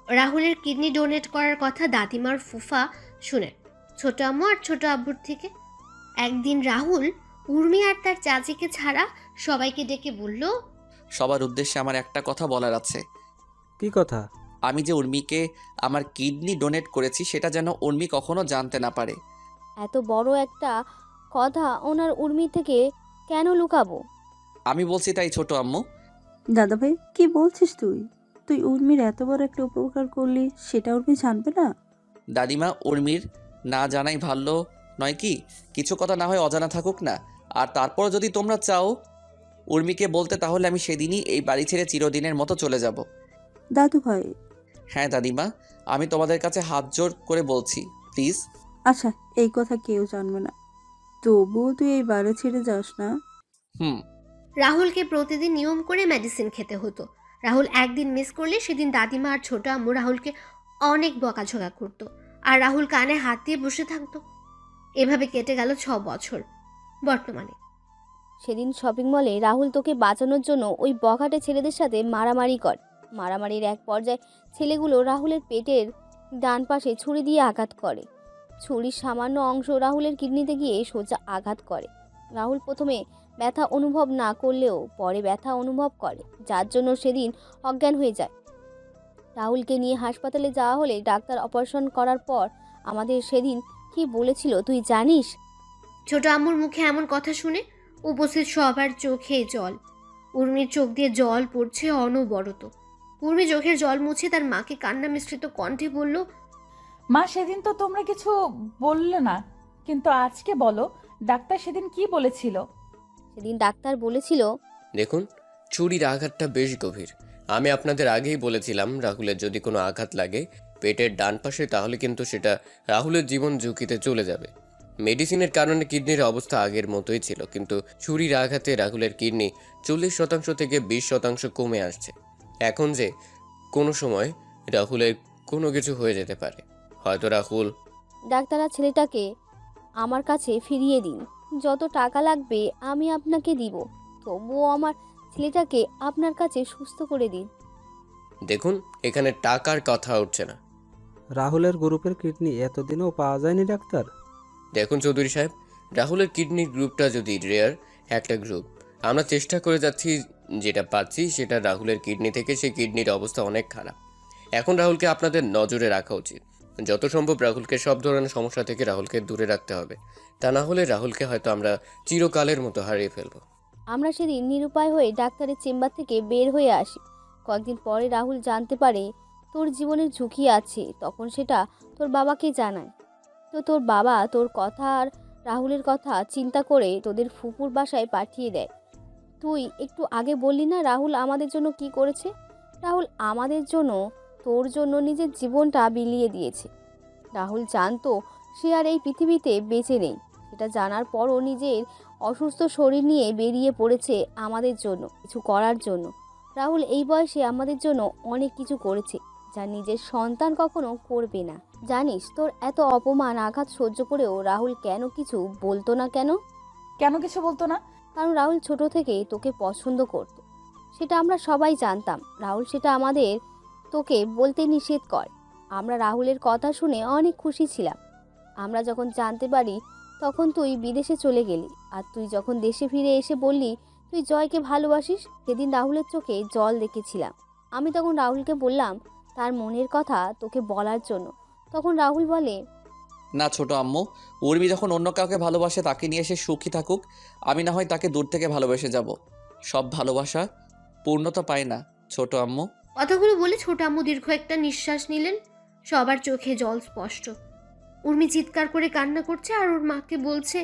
রাহুলের কিডনি ডোনেট করার কথা দাদিমার ফুফা শুনে ছোট আম্মু আর ছোট আব্বুর থেকে। একদিন রাহুল উর্মি আর তার চাচিকে ছাড়া সবাইকে ডেকে বলল, সবার উদ্দেশ্যে আমার একটা কথা বলার আছে। কি কথা? আমি যে উর্মিকে আমার কিডনি ডোনেট করেছি সেটা যেন উর্মি কখনো জানতে না পারে। এত বড় একটা কথা ওনার উর্মি থেকে কেন লুকাবো? আমি বলছি তাই ছোট আম্মু। দাদা ভাই কি বলছিস তুই? তুই উর্মির এত বড় একটা উপকার করলি, সেটা উর্মি জানবে না? দাদিমা, উর্মির না জানাই ভালো নয় কি? কিছু কথা না হয় অজানা থাকুক না। আর তারপর যদি তোমরা চাও উর্মিকে বলতে, তাহলে আমি সেদিনই এই বাড়ি ছেড়ে চিরদিনের মতো চলে যাব। দাদু ভাই। হ্যাঁ দাদিমা, আমি তোমাদের কাছে হাত জোর করে বলছি, প্লিজ। আচ্ছা, এই কথা কেউ জানবে না, তবুও তুই এই বাড়ি ছেড়ে যাস না। হুম। রাহুলকে প্রতিদিন নিয়ম করে মেডিসিন খেতে হতো। রাহুল একদিন মিস করলে সেদিন দাদিমা আর ছোট আম্মু রাহুলকে অনেক বকাঝকা করতো, আর রাহুল কানে হাত দিয়ে বসে থাকতো। এভাবে কেটে গেল 6 বছর। বর্তমানে সেদিন শপিং মলে রাহুল তোকে বাঁচানোর জন্য ওই বখাটে ছেলেদের সাথে মারামারি করে। মারামারির এক পর্যায়ে ছেলেগুলো রাহুলের পেটের ডান পাশে ছুরি দিয়ে আঘাত করে। ছুরির সামান্য অংশ রাহুলের কিডনিতে গিয়ে সোজা আঘাত করে। রাহুল প্রথমে ব্যথা অনুভব না করলেও পরে ব্যথা অনুভব করে, যার জন্য সেদিন অজ্ঞান হয়ে যায়। রাহুলকে নিয়ে হাসপাতালে যাওয়া হলে ডাক্তার অপারেশন করার পর আমাদের সেদিন কি বলেছিল তুই জানিস? ছোট আম্মুর মুখে এমন কথা শুনে উপস্থিত সবার চোখে জল। উর্মির চোখ দিয়ে জল পড়ছে অনবরত। উর্মি চোখের জল মুছে তার মাকে কান্না মিশ্রিত কণ্ঠে বলল, মা, সেদিন তো তোমরা কিছু বললে না, কিন্তু আজকে বলো ডাক্তার সেদিন কি বলেছিল? সেদিন ডাক্তার বলেছিল, দেখুন, ছুরির আঘাতটা বেশ গভীর। আমি আপনাদের আগেই বলেছিলাম রাহুলের যদি কোনো আঘাত লাগে পেটের ডান পাশে, তাহলে কিন্তু সেটা রাহুলের জীবন ঝুঁকিতে চলে যাবে। মেডিসিনের কারণে কিডনির অবস্থা আগের মতোই ছিল, কিন্তু ছুরির আঘাতে রাহুলের কিডনি 40% থেকে 20% কমে আসছে। এখন যে কোনো সময় রাহুলের কোনো কিছু হয়ে যেতে পারে। হয়তো রাহুল। ডাক্তাররা ছেলেটাকে আমার কাছে ফিরিয়ে দিন, যত টাকা লাগবে আমি আপনাকে দিব, তবুও আমার ছেলেটাকে আপনার কাছে সুস্থ করে দিন। দেখুন, এখানে টাকার কথা উঠছে না। রাহুলের গ্রুপের কিডনি এতদিনেও পাওয়া যায়নি ডাক্তার? দেখুন চৌধুরী সাহেব, রাহুলের কিডনির গ্রুপটা যদি রেয়ার একটা গ্রুপ, আমরা চেষ্টা করে যাচ্ছি, যেটা পাচ্ছি সেটা রাহুলের কিডনি থেকে সেই কিডনির অবস্থা অনেক খারাপ। এখন রাহুলকে আপনাদের নজরে রাখা উচিত। যত সম্ভব রাহুলকে সব ধরনের সমস্যা থেকে রাহুলকে দূরে রাখতে হবে, তা না হলে রাহুলকে হয়তো আমরা চিরকালের মতো হারিয়ে ফেলবো। আমরা সেদিন নিরুপায় হয়ে ডাক্তারের চেম্বার থেকে বের হয়ে আসি। কয়েকদিন পরে রাহুল জানতে পারে তোর জীবনের ঝুঁকি আছে, তখন সেটা তোর বাবাকে জানায়। তো তোর বাবা তোর কথা আর রাহুলের কথা চিন্তা করে তোদের ফুপুর বাসায় পাঠিয়ে দেয়। তুই একটু আগে বললি না রাহুল আমাদের জন্য কি করেছে? রাহুল আমাদের জন্য, তোর জন্য নিজের জীবনটা বিলিয়ে দিয়েছে। রাহুল জানতো সে আর এই পৃথিবীতে বেঁচে নেই। সেটা জানার পরও নিজের অসুস্থ শরীর নিয়ে বেরিয়ে পড়েছে আমাদের জন্য, কিছু করার জন্য। রাহুল এই বয়সে আমাদের জন্য অনেক কিছু করেছে, যা নিজের সন্তান কখনো করবে না। জানিস, তোর এত অপমান আঘাত সহ্য করেও রাহুল কেন কিছু বলতো না? কেন কিছু বলতো না? কারণ রাহুল ছোট থেকেই তোকে পছন্দ করত, সেটা আমরা সবাই জানতাম। রাহুল সেটা আমাদের তোকে বলতে নিষেধ করে। আমরা রাহুলের কথা শুনে অনেক খুশি ছিলাম। আমরা যখন জানতে পারি তখন তুই বিদেশে চলে গেলি, আর তুই যখন দেশে ফিরে এসে বললি তুই জয়কে ভালোবাসিস, সেদিন রাহুলের চোখে জল দেখেছিলাম। আমি তখন রাহুলকে বললাম তার মনের কথা তোকে বলার জন্য। তখন রাহুল বলে, না ছোট আম্মু, উর্মি যখন অন্য কাউকে ভালোবাসে তাকে নিয়ে সে সুখী থাকুক, আমি না হয় তাকে দূর থেকে ভালোবেসে যাব। সব ভালোবাসা পূর্ণতা পায় না ছোট আম্মু। কথাগুলো বলে ছোট আম্মু দীর্ঘ একটা নিঃশ্বাস নিলেন। সবার চোখে জল স্পষ্ট। উর্মি চিৎকার করে কান্না করছে আর ওর মাকে বলছে,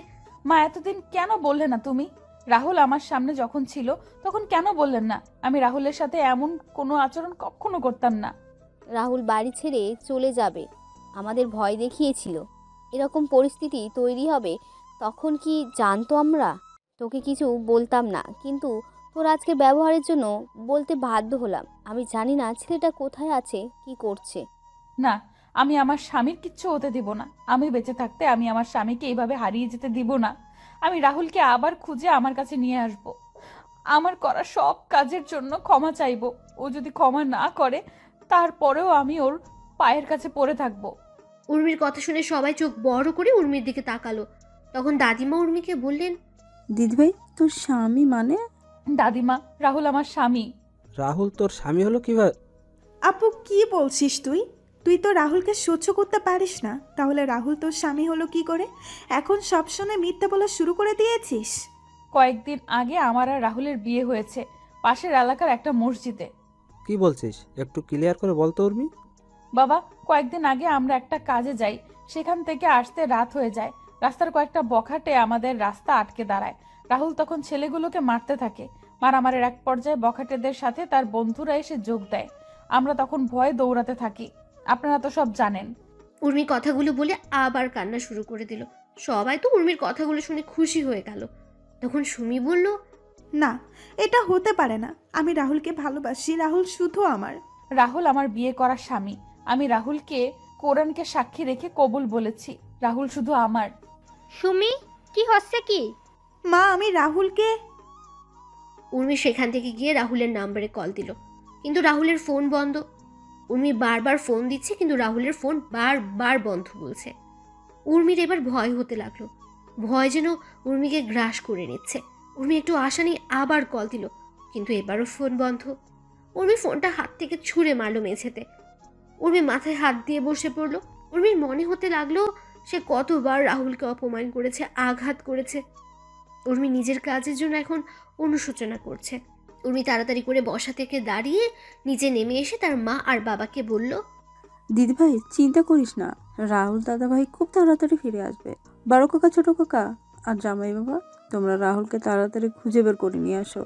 মা এতদিন কেন বললে না তুমি? রাহুল আমার সামনে যখন ছিল তখন কেন বললেন না? আমি রাহুলের সাথে এমন কোনো আচরণ কখনো করতাম না। রাহুল বাড়ি ছেড়ে চলে যাবে আমাদের ভয় দেখিয়েছিল। এরকম পরিস্থিতি তৈরি হবে তখন কি জানতো আমরা? তোকে কিছু বলতাম না, কিন্তু তোর আজকের ব্যবহারের জন্য বলতে বাধ্য হলাম। আমি জানি না ছেলেটা কোথায় আছে, কি করছে। না, আমি আমার স্বামীর কিচ্ছু হতে দিব না। আমি বেঁচে থাকতে আমি আমার স্বামীকে এইভাবে হারিয়ে যেতে দিব না। আমি রাহুলকে আবার খুঁজে আমার কাছে নিয়ে আসব। আমার করা সব কাজের জন্য ক্ষমা চাইব। ও যদি ক্ষমা না করে তারপরেও আমি ওর পায়ের কাছে পড়ে থাকব। উর্মির কথা শুনে সবাই চোখ বড় করে উর্মির দিকে তাকালো। তখন দাদিমা উর্মিকে বললেন, দিদিভাই তোর স্বামী মানে? দাদিমা, রাহুল আমার স্বামী। রাহুল তোর স্বামী হলো কিভাবে? আপু কি বলছিস তুই? তুই তো রাহুলকে সহ্য করতে পারিস না, তাহলে রাহুল তোর স্বামী হলো কি করে? এখন সব সময় মিথ্যা বলা শুরু করে দিয়েছিস। কয়েকদিন আগে আমার আর রাহুলের বিয়ে হয়েছে পাশের এলাকার একটা মসজিদে। কি বলছিস, একটু ক্লিয়ার করে বলতো উর্মি। বাবা, কয়েকদিন আগে আমরা একটা কাজে যাই, সেখান থেকে আসতে রাত হয়ে যায়। রাস্তার কয়েকটা বখাটে আমাদের রাস্তা আটকে দাঁড়ায়। রাহুল তখন ছেলেগুলোকে মারতে থাকে। মারামারির এক পর্যায়ে বখাটেদের সাথে তার বন্ধুরা এসে যোগ দেয়। আমরা তখন ভয়ে দৌড়াতে থাকি। আপনারা তো সব জানেন। উর্মি কথাগুলো বলে আবার কান্না শুরু করে দিল। সবাই তো উর্মির কথাগুলো শুনে খুশি হয়ে গেল। তখন সুমি বলল, না, এটা হতে পারে না। আমি রাহুলকে ভালোবাসি, রাহুল শুধু আমার। রাহুল আমার বিয়ে করা স্বামী। আমি রাহুলকে কোরআনকে সাক্ষী রেখে কবুল বলেছি। রাহুল শুধু আমার। সুমি, কি হচ্ছে কি? মা, আমি রাহুলকে। উর্মি সেখান থেকে গিয়ে রাহুলের নাম্বারে কল দিল, কিন্তু রাহুলের ফোন বন্ধ। উর্মি বারবার ফোন দিচ্ছে, কিন্তু রাহুলের ফোন বারবার বন্ধ বলছে। উর্মির এবার ভয় হতে লাগলো। ভয় যেন উর্মিকে গ্রাস করে নিচ্ছে। উর্মি একটু আশা নিয়ে আবার কল দিল, কিন্তু এবারও ফোন বন্ধ। উর্মি ফোনটা হাত থেকে ছুঁড়ে মারলো মেঝেতে। উর্মি মাথায় হাত দিয়ে বসে পড়লো। উর্মির মনে হতে লাগলো সে কতবার রাহুলকে অপমান করেছে, আঘাত করেছে। উর্মি নিজের কাজের জন্য এখন অনুশোচনা করছে। উর্মি তাড়াতাড়ি করে বসা থেকে দাঁড়িয়ে নিচে নেমে এসে তার মা আর বাবাকে বলল, দিদিভাই চিন্তা করিস না, রাহুল দাদাভাই খুব তাড়াতাড়ি ফিরে আসবে। বড় কাকা, ছোট কাকা আর জামাই বাবা, তোমরা রাহুলকে তাড়াতাড়ি খুঁজে বের করে নিয়ে আসো।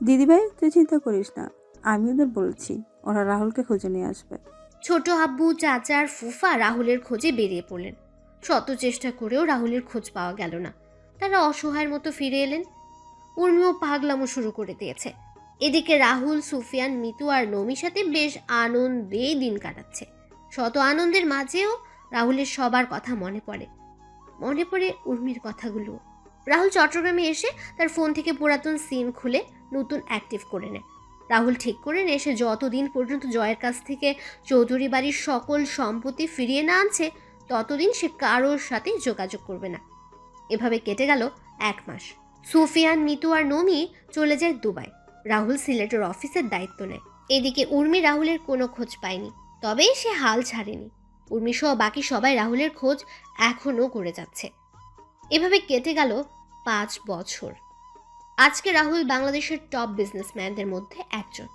দিদিভাই তুই চিন্তা করিস না, আমি ওদের বলছি, ওরা রাহুলকে খুঁজে নিয়ে আসবে। ছোট আব্বু, চাচা আর ফুফা রাহুলের খোঁজে বেরিয়ে পড়লেন। শত চেষ্টা করেও রাহুলের খোঁজ পাওয়া গেল না। তারা অসহায়ের মতো ফিরে এলেন। উর্মিও পাগলামো শুরু করে দিয়েছে। এদিকে রাহুল, সুফিয়ান, মিতু আর নমির সাথে বেশ আনন্দেই দিন কাটাচ্ছে। শত আনন্দের মাঝেও রাহুলের সবার কথা মনে পড়ে উর্মির কথাগুলো। রাহুল চট্টগ্রামে এসে তার ফোন থেকে পুরাতন সিম খুলে নতুন অ্যাক্টিভ করে নেয়। রাহুল ঠিক করে নেয় সে যতদিন পর্যন্ত জয়ের কাছ থেকে চৌধুরী বাড়ির সকল সম্পত্তি ফিরিয়ে না আনছে ততদিন সে কারোর সাথে যোগাযোগ করবে না। এভাবে কেটে গেল 1 মাস। সুফিয়ান, মিতু আর নমি চলে যায় দুবাই। রাহুল সিলেটের অফিসের দায়িত্ব নেয়। এদিকে উর্মি রাহুলের কোনো খোঁজ পায়নি, তবে সে হাল ছাড়েনি। উর্মি সহ বাকি সবাই রাহুলের খোঁজ এখনও করে যাচ্ছে। এভাবে কেটে গেল 5 বছর। আজকে রাহুল বাংলাদেশের টপ বিজনেসম্যানদের মধ্যে একজন।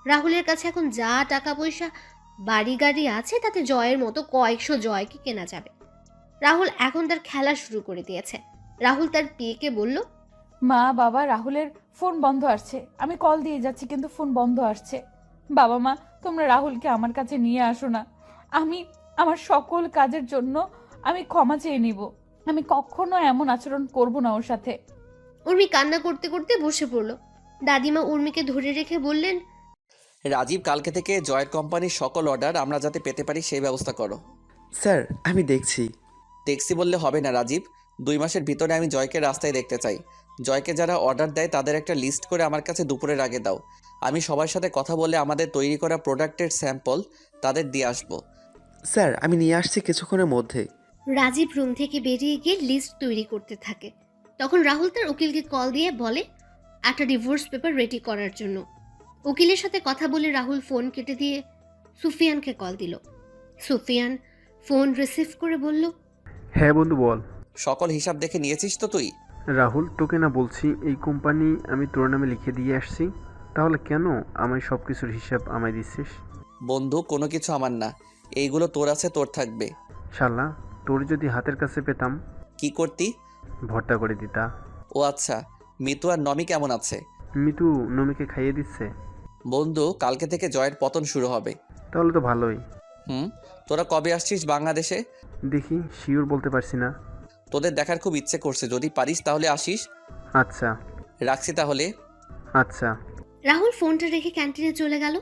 রাহুলের কাছে এখন যা টাকা পয়সা, বাড়ি গাড়ি আছে তাতে জয়ের মতো কয়েকশো জয়কে কেনা যাবে। রাহুল এখন তার খেলা শুরু করে দিয়েছে। রাহুল তার পিএকে বলল, মা, বাবা, রাহুলের ফোন বন্ধ আসছে। আমি কল দিয়ে যাচ্ছি কিন্তু ফোন বন্ধ আসছে। বাবা, মা, তোমরা রাহুলকে আমার কাছে নিয়ে আসো না। আমি আমার সকল কাজের জন্য আমি ক্ষমা চেয়ে নিব। আমি কখনো এমন আচরণ করব না ওর সাথে। উর্মি কান্না করতে করতে বসে পড়ল। দাদিমা উর্মিকে ধরে রেখে বললেন, রাজীব, কালকে থেকে জয়ের কোম্পানির সকল অর্ডার আমরা যাতে পেতে পারি সেই ব্যবস্থা করো। স্যার আমি দেখছি। দেখছি বললে হবে না রাজীব, 2 মাসের ভিতরে আমি জয়কে রাস্তায় দেখতে চাই। জয়কে যারা অর্ডার দেয় তাদের একটা লিস্ট করে আমার কাছে দুপুরের আগে দাও। আমি সবার সাথে কথা বলে আমাদের তৈরি করা প্রোডাক্টের স্যাম্পল তাদের দিয়ে আসবো। স্যার আমি নিয়ে আসছি কিছুক্ষণের মধ্যে। রাজীব রুম থেকে বেরিয়ে গিয়ে লিস্ট তৈরি করতে থাকে। তখন রাহুল তার উকিলকে কল দিয়ে বলে একটা ডিভোর্স পেপার রেডি করার জন্য। উকিলের সাথে কথা বলে রাহুল ফোন কেটে দিয়ে সুফিয়ানকে কল দিল। সুফিয়ান ফোন রিসিভ করে বলল, হ্যাঁ বন্ধু বল। সকল হিসাব দেখে নিয়েছিস তো তুই? রাহুল, তোকে না বলছি এই কোম্পানি আমি তোর নামে লিখে দিয়ে আসছি, তাহলে কেন আমায় সব কিছুর হিসাব আমায় দিচ্ছিস? বন্ধু, কোনো কিছু আমার না, এইগুলো তোর আছে, তোর থাকবে। শালা, তোর যদি হাতের কাছে পেতাম কি করতি? ভর্তা করে দিতা। ও আচ্ছা, মিতু আর নমি কেমন আছে? মিতু নমিকে খাইয়ে দিচ্ছে। বন্ধু, কালকে থেকে জয়ের পতন শুরু হবে। তাহলে তো ভালোই। তোরা কবে আসছিস বাংলাদেশে? দেখি, শিওর বলতে পারছি না। তোদের দেখার খুব ইচ্ছে করছে, যদি পারিস তাহলে আসিস। আচ্ছা। রাখছি তাহলে। আচ্ছা। রাহুল ফোনটা রেখে ক্যান্টিনে চলে গেল।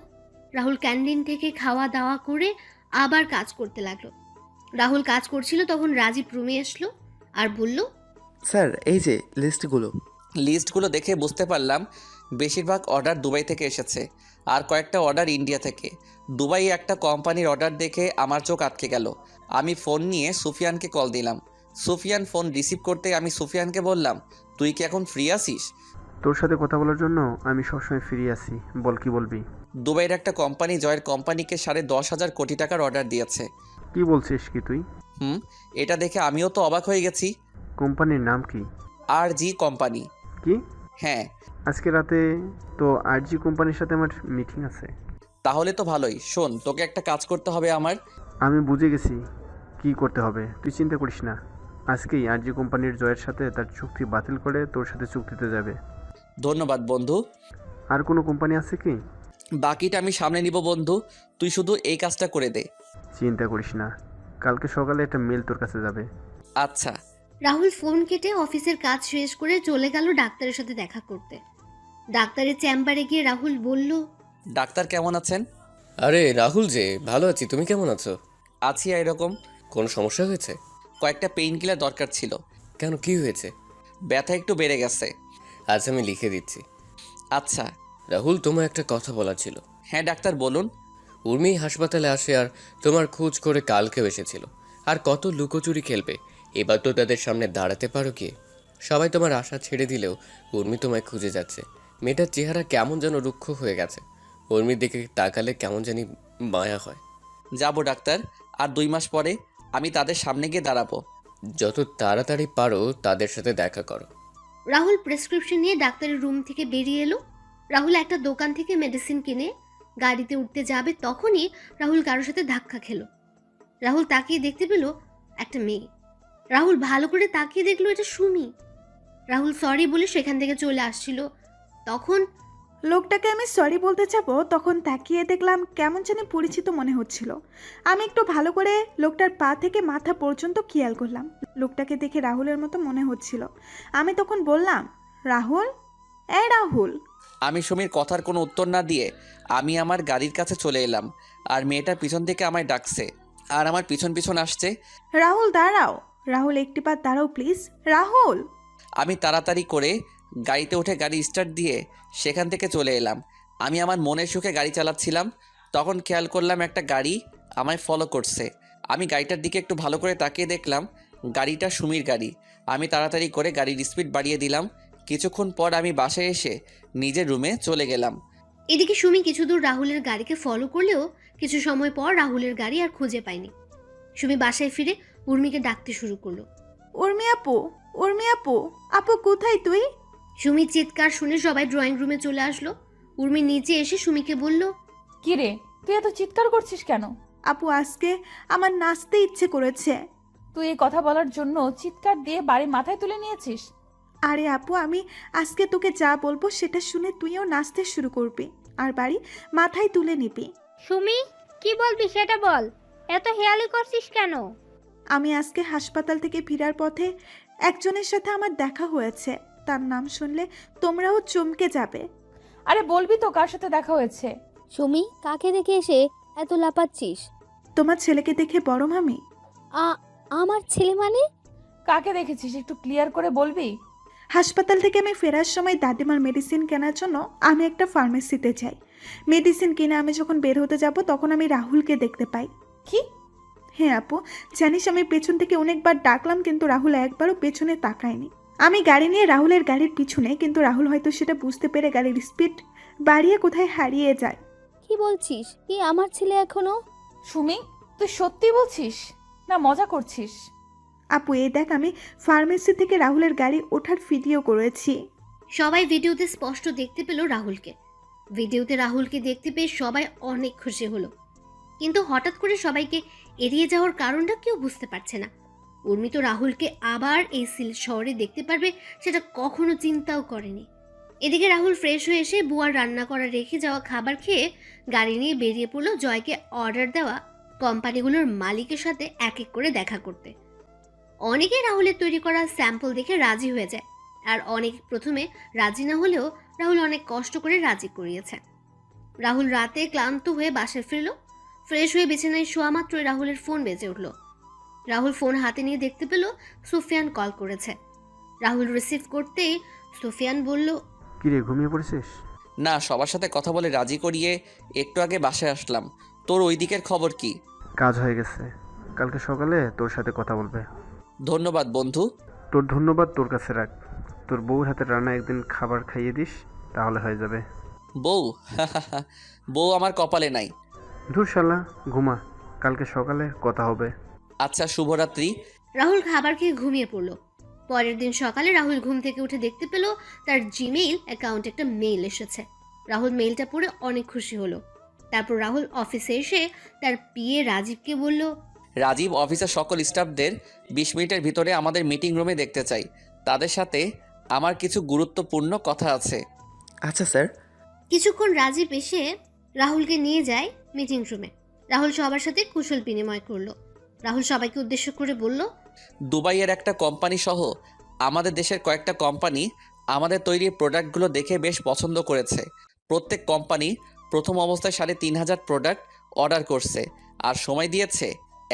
রাহুল ক্যান্টিন থেকে খাওয়া দাওয়া করে আবার কাজ করতে লাগলো। রাহুল কাজ করছিল তখন রাজীব রুমে আসলো আর বলল, স্যার এই যে লিস্টগুলো দেখে বুঝতে পারলাম বেশিরভাগ অর্ডার দুবাই থেকে এসেছে, আর কয়েকটা অর্ডার ইন্ডিয়া থেকে। দুবাই একটা কোম্পানির অর্ডার দেখে আমার চোখ আটকে গেল। আমি ফোন নিয়ে সুফিয়ানকে কল দিলাম। সুফিয়ান ফোন রিসিভ করতে আমি সুফিয়ানকে বললাম, তুই কি এখন ফ্রি আছিস? তোর সাথে কথা বলার জন্য আমি সবসময় ফ্রি আছি, বল কি বলবি? দুবাইয়ের একটা কোম্পানি জয়ের কোম্পানিকে 10.5 কোটি টাকার অর্ডার দিয়েছে। কি বলছিস কি তুই? এটা দেখে আমিও তো অবাক হয়ে গেছি। কোম্পানির নাম কি? RG company. কি? হ্যাঁ। আজকে রাতে তো RG কোম্পানির সাথে আমার মিটিং আছে। তাহলে তো ভালোই। শোন, তোকে একটা কাজ করতে হবে আমার। আমি বুঝে গেছি কি করতে হবে, তুই চিন্তা করিস না। আজকেই RG কোম্পানির জয়ের সাথে তার চুক্তি বাতিল করে তোর সাথে চুক্তিতে যাবে। ধন্যবাদ বন্ধু। আর কোনো কোম্পানি আছে কি? বাকিটা আমি সামনে নিব বন্ধু, তুই শুধু এই কাজটা করে দে। চিন্তা করিস না, কালকে সকালে একটা মেল তোর কাছে যাবে। আচ্ছা। রাহুল ফোন কেটে অফিসের কাজ শেষ করে চলে গেল ডাক্তারের সাথে দেখা করতে। ডাক্তারের চেম্বারে গিয়ে রাহুল বলল, ডাক্তার কেমন আছেন? আরে রাহুল যে, ভালো আছি, তুমি কেমন আছো? আছি এরকম। কোনো সমস্যা হয়েছে? কয়েকটা পেইন কিলার দরকার ছিল। কেন, কি হয়েছে? ব্যথা একটু বেড়ে গেছে। আজ আমি লিখে দিচ্ছি। আচ্ছা। রাহুল, তোমার একটা কথা বলার ছিল। হ্যাঁ ডাক্তার, বলুন। উর্মি হাসপাতালে আসে আর তোমার খোঁজ করে কালকেও এসেছিল। আর কত লুকোচুরি খেলবে, এবার তো তাদের সামনে দাঁড়াতে পারো কি? সবাই তোমার আশা ছেড়ে দিলেও উর্মি তোমায় খুঁজে যাচ্ছে। মেয়েটার চেহারা কেমন যেন রুক্ষ হয়ে গেছে। উর্মির দিকে তাকালে কেমন জানি মায়া হয়। যাবো ডাক্তার, আর 2 মাস পরে আমি তাদের সামনে গিয়ে দাঁড়াবো। যত তাড়াতাড়ি পারো তাদের সাথে দেখা করো। রাহুল প্রেসক্রিপশন নিয়ে ডাক্তারের রুম থেকে বেরিয়ে এলো। রাহুল একটা দোকান থেকে মেডিসিন কিনে গাড়িতে উঠতে যাবে, তখনই রাহুল কারোর সাথে ধাক্কা খেলো। রাহুল তাকিয়ে দেখতে পেল একটা মেয়ে। রাহুল ভালো করে তাকিয়ে দেখলো এটা সুমি। রাহুল সরি বলে সেখান থেকে চলে আসছিল, তখন লোকটাকে আমি সরি বলতে যাবো, তখন তাকিয়ে দেখলাম কেমন জানি পরিচিত মনে হচ্ছিল। আমি একটু ভালো করে লোকটার পা থেকে মাথা পর্যন্ত খেয়াল করলাম। লোকটাকে দেখে রাহুলের মতো মনে হচ্ছিল। আমি তখন বললাম, রাহুল, এই রাহুল। আমি সুমির কথার কোনো উত্তর না দিয়ে আমি আমার গাড়ির কাছে চলে এলাম, আর মেয়েটা পিছন থেকে আমায় ডাকছে আর আমার পিছন পিছন আসছে। রাহুল দাঁড়াও, রাহুল একটিবার দাঁড়াও প্লিজ, রাহুল। আমি তাড়াতাড়ি করে গাড়িতে উঠে গাড়ি স্টার্ট দিয়ে সেখান থেকে চলে এলাম। আমি আমার মনের সুখে গাড়ি চালাচ্ছিলাম, তখন খেয়াল করলাম একটা গাড়ি আমায় ফলো করছে। আমি গাড়িটার দিকে একটু ভালো করে তাকিয়ে দেখলাম গাড়িটা সুমির গাড়ি। আমি তাড়াতাড়ি করে গাড়ির স্পিড বাড়িয়ে দিলাম। কিছুক্ষণ পর আমি বাসায় এসে নিজের রুমে চলে গেলাম। এদিকে সুমি কিছু দূর রাহুলের গাড়িকে ফলো করলেও কিছু সময় পর রাহুলের গাড়ি আর খুঁজে পায়নি। সুমি বাসায় ফিরে উর্মিকে ডাকতে শুরু করলো, উর্মি আপু, উর্মি আপু, আপু কোথায় তুই? সুমির চিৎকার শুনে সবাই ড্রয়িং রুমে চলে আসলো। উর্মি নিচে এসে সুমিকে বলল, কি রে, তুই এত চিৎকার করছিস কেন? আপু আজকে আমার নাচতে ইচ্ছে করেছে। তুই এই কথা বলার জন্য চিৎকার দিয়ে বাড়ি মাথায় তুলে নিয়েছিস? আরে আপু, আমি আজকে তোকে যা বলবো সেটা শুনে তুইও নাচতে শুরু করবি আর বাড়ি মাথায় তুলে নিবি। সুমি, কি বলবি সেটা বল, এত হেয়ালি করছিস কেন? আমি আজকে হাসপাতাল থেকে ফেরার পথে একজনের সাথে আমার দেখা হয়েছে। তার নাম শুনলে তোমরাও চমকে যাবে। আরে বলবি তো কার সাথে দেখা হয়েছে? সুমি, কাকে দেখে এসে এত লাপাচ্ছিস? তোমার ছেলেকে দেখে বড় মামি। আমার ছেলে মানে? কাকে দেখেছিস একটু ক্লিয়ার করে বলবি? হাসপাতাল থেকে আমি ফেরার সময় দাদিমার মেডিসিন কেনার জন্য আমি একটা ফার্মেসিতে যাই। মেডিসিন কিনে আমি যখন বের হতে যাব তখন আমি রাহুলকে দেখতে পাই। কি? হ্যাঁ আপু, জানিস আমি পেছন থেকে অনেকবার ডাকলাম কিন্তু রাহুল একবারও পেছনে তাকায়নি। আমি গাড়ি নিয়ে রাহুলের গাড়ির পিছনে, কিন্তু রাহুল হয়তো সেটা বুঝতে পেরে গাড়ির স্পিড বাড়িয়ে কোথায় হারিয়ে যায়। কি বলছিস? কি আমার ছেলে এখনো? সুমি, তুই সত্যি বলছিস না মজা করছিস? আপু এই দেখ, আমি ফার্মেসি থেকে রাহুলের গাড়ি ওঠার ভিডিও করেছি। সবাই ভিডিওতে স্পষ্ট দেখতে পেল রাহুলকে। ভিডিওতে রাহুলকে দেখতে পেয়ে সবাই অনেক খুশি হলো, কিন্তু হঠাৎ করে সবাইকে এড়িয়ে যাওয়ার কারণটা কেউ বুঝতে পারছে না। উর্মি তো রাহুলকে আবার এই সিলেট শহরে দেখতে পারবে সেটা কখনো চিন্তাও করেনি। এদিকে রাহুল ফ্রেশ হয়ে এসে বুয়ার রান্না করা রেখে যাওয়া খাবার খেয়ে গাড়ি নিয়ে বেরিয়ে পড়লো জয়কে অর্ডার দেওয়া কোম্পানিগুলোর মালিকের সাথে এক এক করে দেখা করতে। অনেকে রাহুলের তৈরি করা স্যাম্পল দেখে রাজি হয়ে যায়, আর অনেক প্রথমে রাজি না হলেও রাহুল অনেক কষ্ট করে রাজি করিয়েছে। রাহুল রাতে ক্লান্ত হয়ে বাসায় ফিরল। ফ্রেশ হয়ে বিছানায় শোয়া মাত্রই রাহুলের ফোন বেজে উঠল। রাহুল ফোন হাতে নিয়ে দেখতে পেল সুফিয়ান কল করেছে। রাহুল রিসিভ করতেই সুফিয়ান বলল, কিরে ঘুমিয়ে পড়েছিস? না, সবার সাথে কথা বলে রাজি করিয়ে একটু আগে বাসায় আসলাম। তোর ওই দিকের খবর কি? কাজ হয়ে গেছে, কালকে সকালে তোর সাথে কথা বলবে। ধন্যবাদ বন্ধু। তোর ধন্যবাদ তোর কাছে রাখ। তোর বউর হাতের রান্না একদিন খাবার খাইয়ে দিস, তাহলে হয়ে যাবে। বউ? বউ আমার কপালে নাই। ধুর শালা, ঘুমা, কালকে সকালে কথা হবে। আচ্ছা, শুভরাত্রি। রাহুল খাবার খেয়ে ঘুমিয়ে পড়ল। পরের দিন সকালে রাহুল ঘুম থেকে উঠে দেখতে পেল তার জিমেইল অ্যাকাউন্টে একটা মেইল এসেছে। রাহুল মেইলটা পড়ে অনেক খুশি হলো। তারপর রাহুল অফিসে এসে তার পিএ রাজীবকে বলল, রাজীব অফিসের সকল স্টাফদের 20 মিনিটের ভিতরে আমাদের মিটিং রুমে দেখতে চাই। তাদের সাথে আমার কিছু গুরুত্বপূর্ণ কথা আছে। আচ্ছা স্যার। কিছুক্ষণ রাজীব এসে রাহুলকে নিয়ে যায় মিটিং রুমে। রাহুল সবার সাথে কুশল বিনিময় করলো। রাহুল সবাইকে উদ্দেশ্য করে বলল, দুবাইয়ের একটা কোম্পানি সহ আমাদের দেশের কয়েকটা কোম্পানি আমাদের তৈরি প্রোডাক্টগুলো দেখে বেশ পছন্দ করেছে। প্রত্যেক কোম্পানি প্রথম অবস্থায় 3,500 প্রোডাক্ট অর্ডার করছে, আর সময় দিয়েছে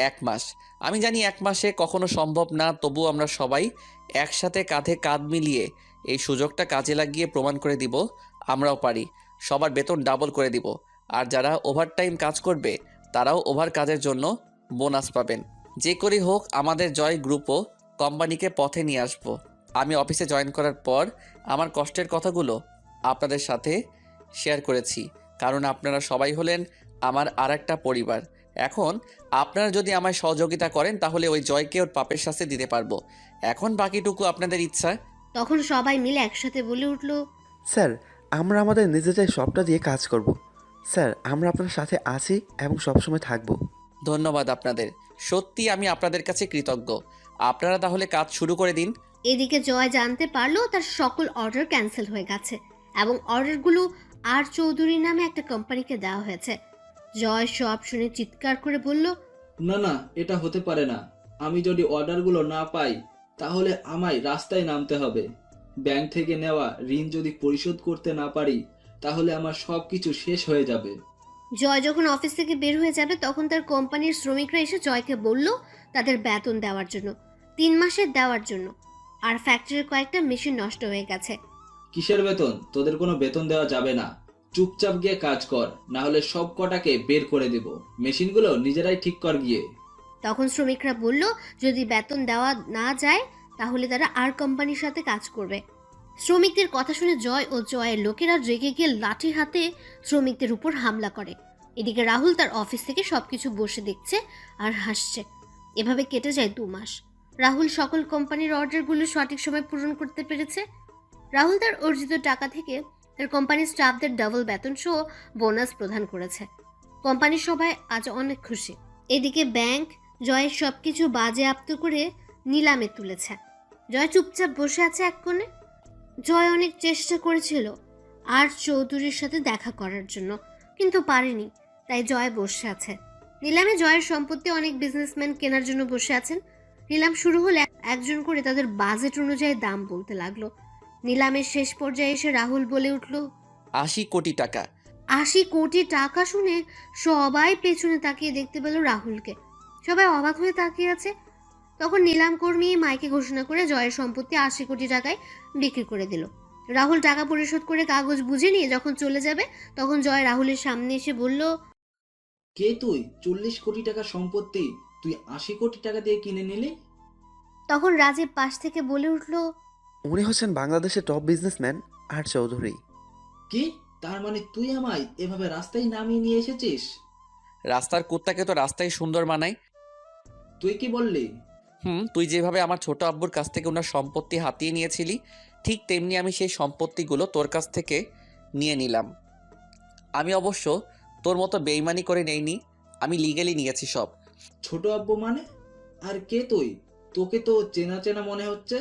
1 মাস। আমি জানি 1 মাসে কখনো সম্ভব না, তবু আমরা সবাই একসাথে কাঁধে কাঁধ মিলিয়ে এই সুযোগটা কাজে লাগিয়ে প্রমাণ করে দিব আমরাও পারি। সবার বেতন ডাবল করে দিব, আর যারা ওভারটাইম কাজ করবে তারাও ওভার কাজের জন্য বোনাস পাবেন। যে করেই হোক আমাদের জয় গ্রুপও কোম্পানিকে পথে নিয়ে আসবো। আমি অফিসে জয়েন করার পর আমার কষ্টের কথাগুলো আপনাদের সাথে শেয়ার করেছি, কারণ আপনারা সবাই হলেন আমার আরেকটা পরিবার। এখন আপনারা যদি আমায় সহযোগিতা করেন তাহলে ওই জয়কে ওর পাপের শাস্তি দিতে পারবো। এখন বাকিটুকু আপনাদের ইচ্ছা। তখন সবাই মিলে একসাথে বলে উঠল, স্যার, আমরা আমাদের নিজেদের সবটা দিয়ে কাজ করব। স্যার, আমরা আপনার সাথে আছি এবং সবসময় থাকব। ধন্যবাদ আপনাদের, সত্যি আমি আপনাদের কাছে কৃতজ্ঞ। আপনারা তাহলে কাজ শুরু করে দিন। এদিকে জয় জানতে পারলো তার সকল অর্ডার ক্যান্সেল হয়ে গেছে এবং অর্ডারগুলো আর চৌধুরী নামে একটা কোম্পানিকে দেওয়া হয়েছে। জয় সব শুনে চিৎকার করে বলল, না না, এটা হতে পারে না। আমি যদি অর্ডারগুলো না পাই তাহলে আমায় রাস্তায় নামতে হবে। ব্যাংক থেকে নেওয়া ঋণ যদি পরিশোধ করতে না পারি তাহলে আমার সব কিছু শেষ হয়ে যাবে। জয় যখন অফিস থেকে বের হয়ে যাবে তখন তার কোম্পানির শ্রমিকরা এসে জয়কে বলল তাদের বেতন দেওয়ার জন্য, 3 মাসের দেওয়ার জন্য। আর ফ্যাক্টরির কয়েকটা মেশিন নষ্ট হয়ে গেছে। কিসের বেতন? তোদের কোনো বেতন দেওয়া যাবে না। চুপচাপ গিয়ে কাজ কর, না হলে সব কটাকে বের করে দেব। মেশিনগুলো নিজেরাই ঠিক কর গিয়ে। তখন শ্রমিকরা বলল যদি বেতন দেওয়া না যায় তাহলে তারা আর কোম্পানির সাথে কাজ করবে। শ্রমিকদের কথা শুনে জয় ও জয়ের লোকেরা রেগে গিয়ে লাঠি হাতে শ্রমিকদের উপর হামলা করে। এদিকে রাহুল তার অফিস থেকে সবকিছু বসে দেখছে আর হাসছে। এভাবে কেটে যায় 2 মাস। রাহুল সকল কোম্পানির অর্ডারগুলো সঠিক সময় পূরণ করতে পেরেছে। রাহুল তার অর্জিত টাকা থেকে তার কোম্পানির স্টাফদের ডাবল বেতন সহ বোনাস প্রদান করেছে। কোম্পানির সবাই আজ অনেক খুশি। এদিকে ব্যাংক জয়ের সবকিছু বাজেয়াপ্ত করে নিলামে তুলেছে। জয় চুপচাপ বসে আছে এক কোণে। জয় অনেক চেষ্টা করেছিল আর চৌধুরীর সাথে দেখা করার জন্য, কিন্তু পারেনি, তাই জয় বসে আছে। নিলামে জয়ের সম্পত্তি অনেক বিজনেসম্যান কেনার জন্য বসে আছেন। নিলাম শুরু হলে একজন করে তাদের বাজেট অনুযায়ী দাম বলতে লাগলো। নিলামের শেষ পর্যায়ে এসে রাহুল বলে উঠল, 80 কোটি টাকা। 80 কোটি টাকা শুনে সবাই পেছনে তাকিয়ে দেখতে পেল রাহুলকে। সবাই অবাক হয়ে তাকিয়ে আছে। তখন নিলাম কর্মী মাইকে ঘোষণা করে জয়ের সম্পত্তি 80 কোটি টাকায় বিক্রি করে দিল। রাহুল টাকা পরিশোধ করে কাগজ বুঝে নিয়ে যখন চলে যাবে তখন জয় রাহুলের সামনে এসে বলল, কে তুই? 40 কোটি টাকা সম্পত্তি তুই 80 কোটি টাকা দিয়ে কিনে নিলি? তখন রাজীব পাশ থেকে বলে উঠল, উনি হচ্ছেন বাংলাদেশের টপ বিজনেসম্যান আর চৌধুরী। কি? তার মানে তুই আমায় এভাবে রাস্তায় নামিয়ে নিয়ে এসেছিস? রাস্তার কুত্তাকে তো রাস্তায় সুন্দর মানায়। তুই কি বললি? তুই যেভাবে আমার ছোট আব্বুর কাছ থেকে ওনার সম্পত্তি হাতিয়ে নিয়েছিলি, ঠিক তেমনি আমি সেই সম্পত্তিগুলো তোর কাছ থেকে নিয়ে নিলাম। আমি অবশ্য তোর মতো বেইমানি করে নেইনি, আমি লিগ্যালি নিয়েছি সব। ছোট আব্বু মানে? আর কে তুই? তোকে তো চেনা চেনা মনে হচ্ছে।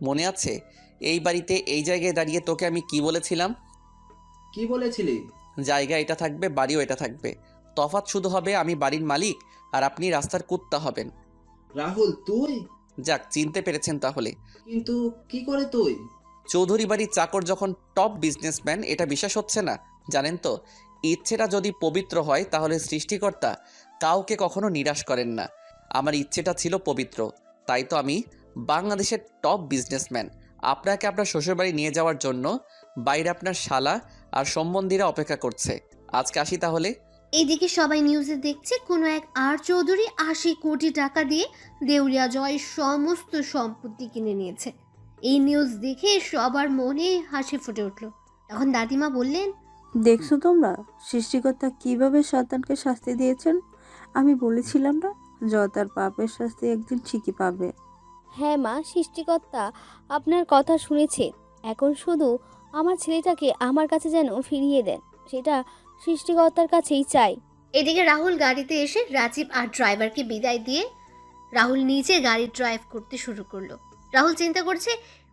মনে আছে এই বাড়িতে এই জায়গায় দাঁড়িয়ে তোকে আমি কি বলেছিলাম? কি বলেছিলি? জায়গা এটা থাকবে, বাড়িও এটা থাকবে, তফাৎ শুধু হবে আমি বাড়ির মালিক আর আপনি রাস্তার কুত্তা হবেন। রাহুল তুই? যাক, চিনতে পেরেছেন তাহলে। কিন্তু কি করে তুই? চৌধুরী বাড়ির চাকর যখন টপ বিজনেসম্যান, এটা বিশ্বাস হচ্ছে না? জানেন তো, ইচ্ছেটা যদি পবিত্র হয় তাহলে সৃষ্টিকর্তা কাউকে কখনো নিরাশ করেন না। আমার ইচ্ছেটা ছিল পবিত্র, তাই তো আমি বাংলাদেশের টপ বিজনেসম্যান। আপনাকে আপনার শ্বশুরবাড়ি নিয়ে যাওয়ার জন্য বাইরে আপনার শালা আর সম্বন্ধীরা অপেক্ষা করছে। আজকে আসি তাহলে। এদিকে সবাই নিউজে দেখছে কোনো এক আর চৌধুরী 80 কোটি টাকা দিয়ে দেউলিয়া জয়ের সমস্ত সম্পত্তি কিনে নিয়েছে। এই নিউজ দেখে সবার মনে হাসি ফুটে উঠল। তখন দাদিমা বললেন, দেখছো তোমরা সৃষ্টিকর্তা কিভাবে শয়তানকে শাস্তি দিয়েছেন? আমি বলেছিলাম না, জয় তার পাপের শাস্তি একদিন ঠিকই পাবে। হ্যাঁ মা, সৃষ্টিকর্তা আপনার কথা শুনেছে। এখন শুধু আমার ছেলেটাকে আমার কাছে যেন ফিরিয়ে দেন, সেটা সৃষ্টিকর্তার কাছেই চাই। এদিকে রাহুল গাড়িতে এসে রাজীব আর ড্রাইভারকে বিদায় দিয়ে রাহুল নিজে গাড়ি ড্রাইভ করতে শুরু করলো। রাহুল চিন্তা করছে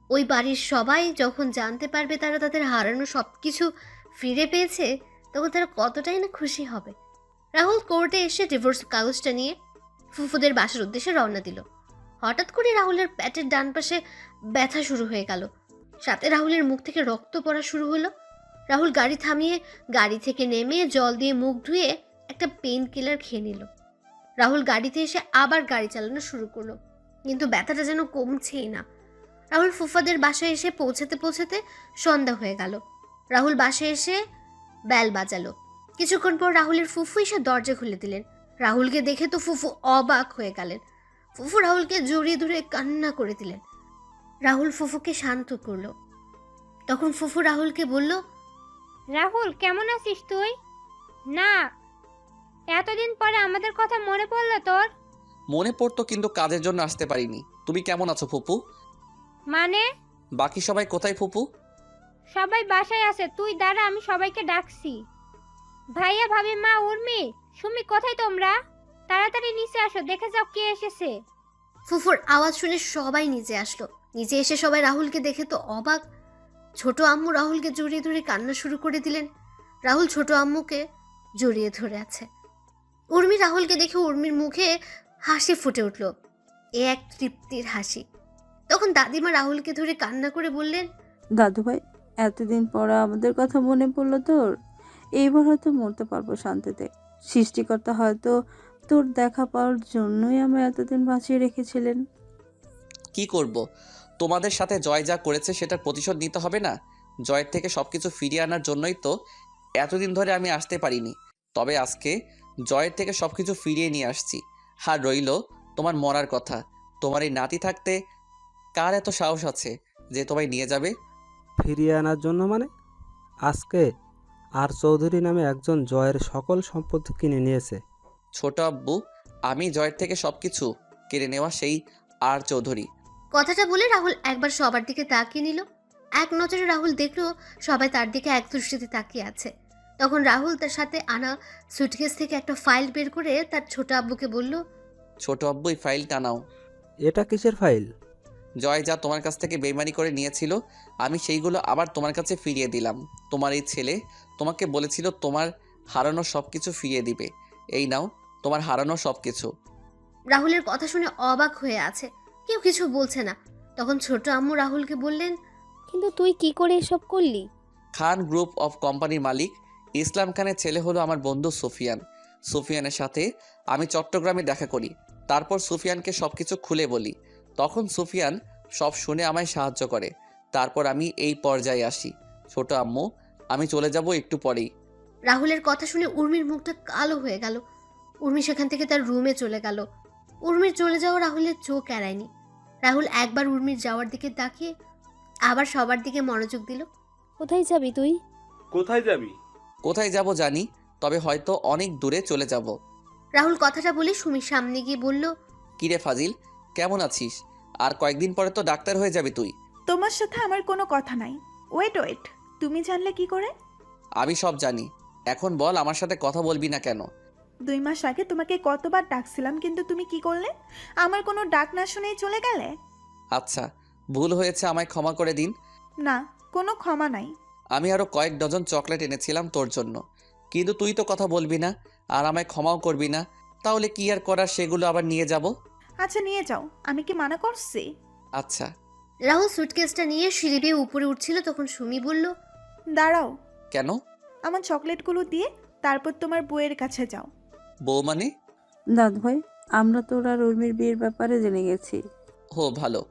ওই বাড়ির সবাই যখন জানতে পারবে তারা তাদের হারানো সব কিছু ফিরে পেয়েছে, তখন তারা কতটাই না খুশি হবে। রাহুল কোর্টে এসে ডিভোর্স কাগজটা নিয়ে ফুফুদের বাসার উদ্দেশ্যে রওনা দিল। হঠাৎ করে রাহুলের পেটের ডান পাশে ব্যথা শুরু হয়ে গেল, সাথে রাহুলের মুখ থেকে রক্ত পড়া শুরু হলো। রাহুল গাড়ি থামিয়ে গাড়ি থেকে নেমে জল দিয়ে মুখ ধুয়ে একটা পেইন কিলার খেয়ে নিল। রাহুল গাড়িতে এসে আবার গাড়ি চালানো শুরু করলো, কিন্তু ব্যথাটা যেন কমছেই না। রাহুল ফুফাদের বাসায় এসে পৌঁছাতে পৌঁছাতে সন্ধ্যা হয়ে গেল। রাহুল বাসায় এসে বেল বাজালো। কিছুক্ষণ পর রাহুলের ফুফু এসে দরজা খুলে দিলেন। রাহুলকে দেখে তো ফুফু অবাক হয়ে গেলেন। ফুফু রাহুলকে জড়িয়ে ধরে কান্না করে দিলেন। রাহুল ফুফুকে শান্ত করলো। তখন ফুফু রাহুলকে বলল, রাহুল কেমন আছিস তুই? না, এতদিন পরে আমাদের কথা মনে পড়লো তোর? মনে পড়তো, কিন্তু কাজের জন্য আসতে পারিনি। তুমি কেমন আছো ফুপু? মানে? বাকি সবাই কোথায় ফুপু? সবাই বাসায় আছে, তুই দাঁড়া, আমি সবাইকে ডাকছি। ভাইয়া, ভাবি, মা, উর্মি, সুমি, কোথায় তোমরা? তাড়াতাড়ি নিচে আসো, দেখে যাও কে এসেছে। ফুফুর আওয়াজ শুনে সবাই নিচে আসলো। নিচে এসে সবাই রাহুলকে দেখে তো অবাক। ছোট আম্মু রাহুলকে জড়িয়ে ধরে কান্না শুরু করে দিলেন। রাহুল ছোট আম্মুকে জড়িয়ে ধরে আছে। উর্মি রাহুলকে দেখে উর্মির মুখে হাসি ফুটে উঠল, এ এক তৃপ্তির হাসি। তখন দাদিমা রাহুলকে ধরে কান্না করে বললেন, দাদু ভাই, এতদিন পর আমাদের কথা মনে পড়লো তোর। এইবার হয়তো মরতে পারবো শান্তিতে। সৃষ্টিকর্তা হয়তো তোর দেখা পাওয়ার জন্যই আমরা এতদিন বাঁচিয়ে রেখেছিলেন। কি করব? তোমাদের সাথে জয় যা করেছে সেটার প্রতিশোধ নিতে হবে না? জয়ের থেকে সবকিছু ফিরিয়ে আনার জন্যই তো এতদিন ধরে আমি আসতে পারিনি। তবে আজকে জয়ের থেকে সবকিছু ফিরিয়ে নিয়ে আসছি। আর রইল তোমার মরার কথা। তোমার এই নাতি থাকতে কার এত সাহস আছে যে তোমায় নিয়ে যাবে? ফিরিয়ে আনার জন্য মানে? আজকে আর চৌধুরী নামে একজন জয়ের সকল সম্পত্তি কিনে নিয়েছে। ছোট আব্বু, আমি জয়ের থেকে সবকিছু কেড়ে নেওয়া সেই আর চৌধুরী। কথাটা বলে রাহুল একবার সবার দিকে তাকিয়ে নিল। এক নজরে রাহুল দেখলো সবাই তার দিকে এক দৃষ্টিতে তাকিয়ে আছে। তখন রাহুল তার সাথে আনা সুটকেস থেকে একটা ফাইল বের করে তার ছোট আব্বুকে বলল, ছোট আব্বু, এই ফাইলটা নাও। এটা কিসের ফাইল? জয় যা তোমার কাছ থেকে বেইমানি করে নিয়েছিল, আমি সেইগুলো আবার তোমার কাছে ফিরিয়ে দিলাম। তোমার এই ছেলে তোমাকে বলেছিল তোমার হারানো সব কিছু ফিরিয়ে দিবে। এই নাও তোমার হারানো সব কিছু। রাহুলের কথা শুনে অবাক হয়ে আছে, কেউ কিছু বলছে না। তখন ছোট আম্মু রাহুলকে বললেন, কিন্তু তুই কি করে এসব করলি? খান গ্রুপ অফ কোম্পানির মালিক ইসলাম খানের ছেলে হলো আমার বন্ধু সুফিয়ান। সুফিয়ানের সাথে আমি চট্টগ্রামে দেখা করি, তারপর সুফিয়ানকে সব কিছু খুলে বলি। তখন সুফিয়ান সব শুনে আমায় সাহায্য করে। তারপর আমি এই পর্যায়ে আসি। ছোট আম্মু, আমি চলে যাব একটু পরেই। রাহুলের কথা শুনে উর্মির মুখটা কালো হয়ে গেল। উর্মি সেখান থেকে তার রুমে চলে গেল। উর্মির চলে যাওয়া রাহুলের চোখ এড়ায়নি। রাহুল একবার উর্মির যাওয়ার দিকে তাকিয়ে আবার সবার দিকে মনোযোগ দিল। কোথায় যাবি তুই? কোথায় যাবি? কোথায় যাব জানি, তবে হয়তো অনেক দূরে চলে যাব। রাহুল কথাটা বলে সুমির সামনে গিয়ে বলল, কিরে ফাজিল, কেমন আছিস? আর কয়েকদিন পরে তো ডাক্তার হয়ে যাবি তুই। তোমার সাথে আমার কোনো কথা নাই। ওয়েট ওয়েট, তুমি জানলে কি করে? আমি সব জানি। এখন বল, আমার সাথে কথা বলবি না কেন? 2 মাস আগে তোমাকে কতবার ডাকছিলাম, কিন্তু তুমি কি করলে? আমার কোনো ডাক না শুনেই চলে গেলে। আচ্ছা, ভুল হয়েছে, আমায় ক্ষমা করে দিন। না, কোনো ক্ষমা নাই। আমি আরো কয়েক ডজন চকলেট এনেছিলাম তোর জন্য, কিন্তু তুই তো কথা বলবি না আর আমায় ক্ষমাও করবি না। তাহলে কি আর করার, সেগুলো আবার নিয়ে যাব। আচ্ছা নিয়ে যাও, আমি কি মানা করছি? আচ্ছা। রাহুল সুটকেসটা নিয়ে সিঁড়ি বেয়ে উপরে উঠছিল, তখন সুমি বলল, দাঁড়াও, কেন? আমার চকলেটগুলো দিয়ে তারপর তোমার বউয়ের কাছে যাও। বউ মানে? দাদু ভাই, আমরা তোর আর উর্মির বিয়ের ব্যাপারে জেনে গেছি। হো ভালো।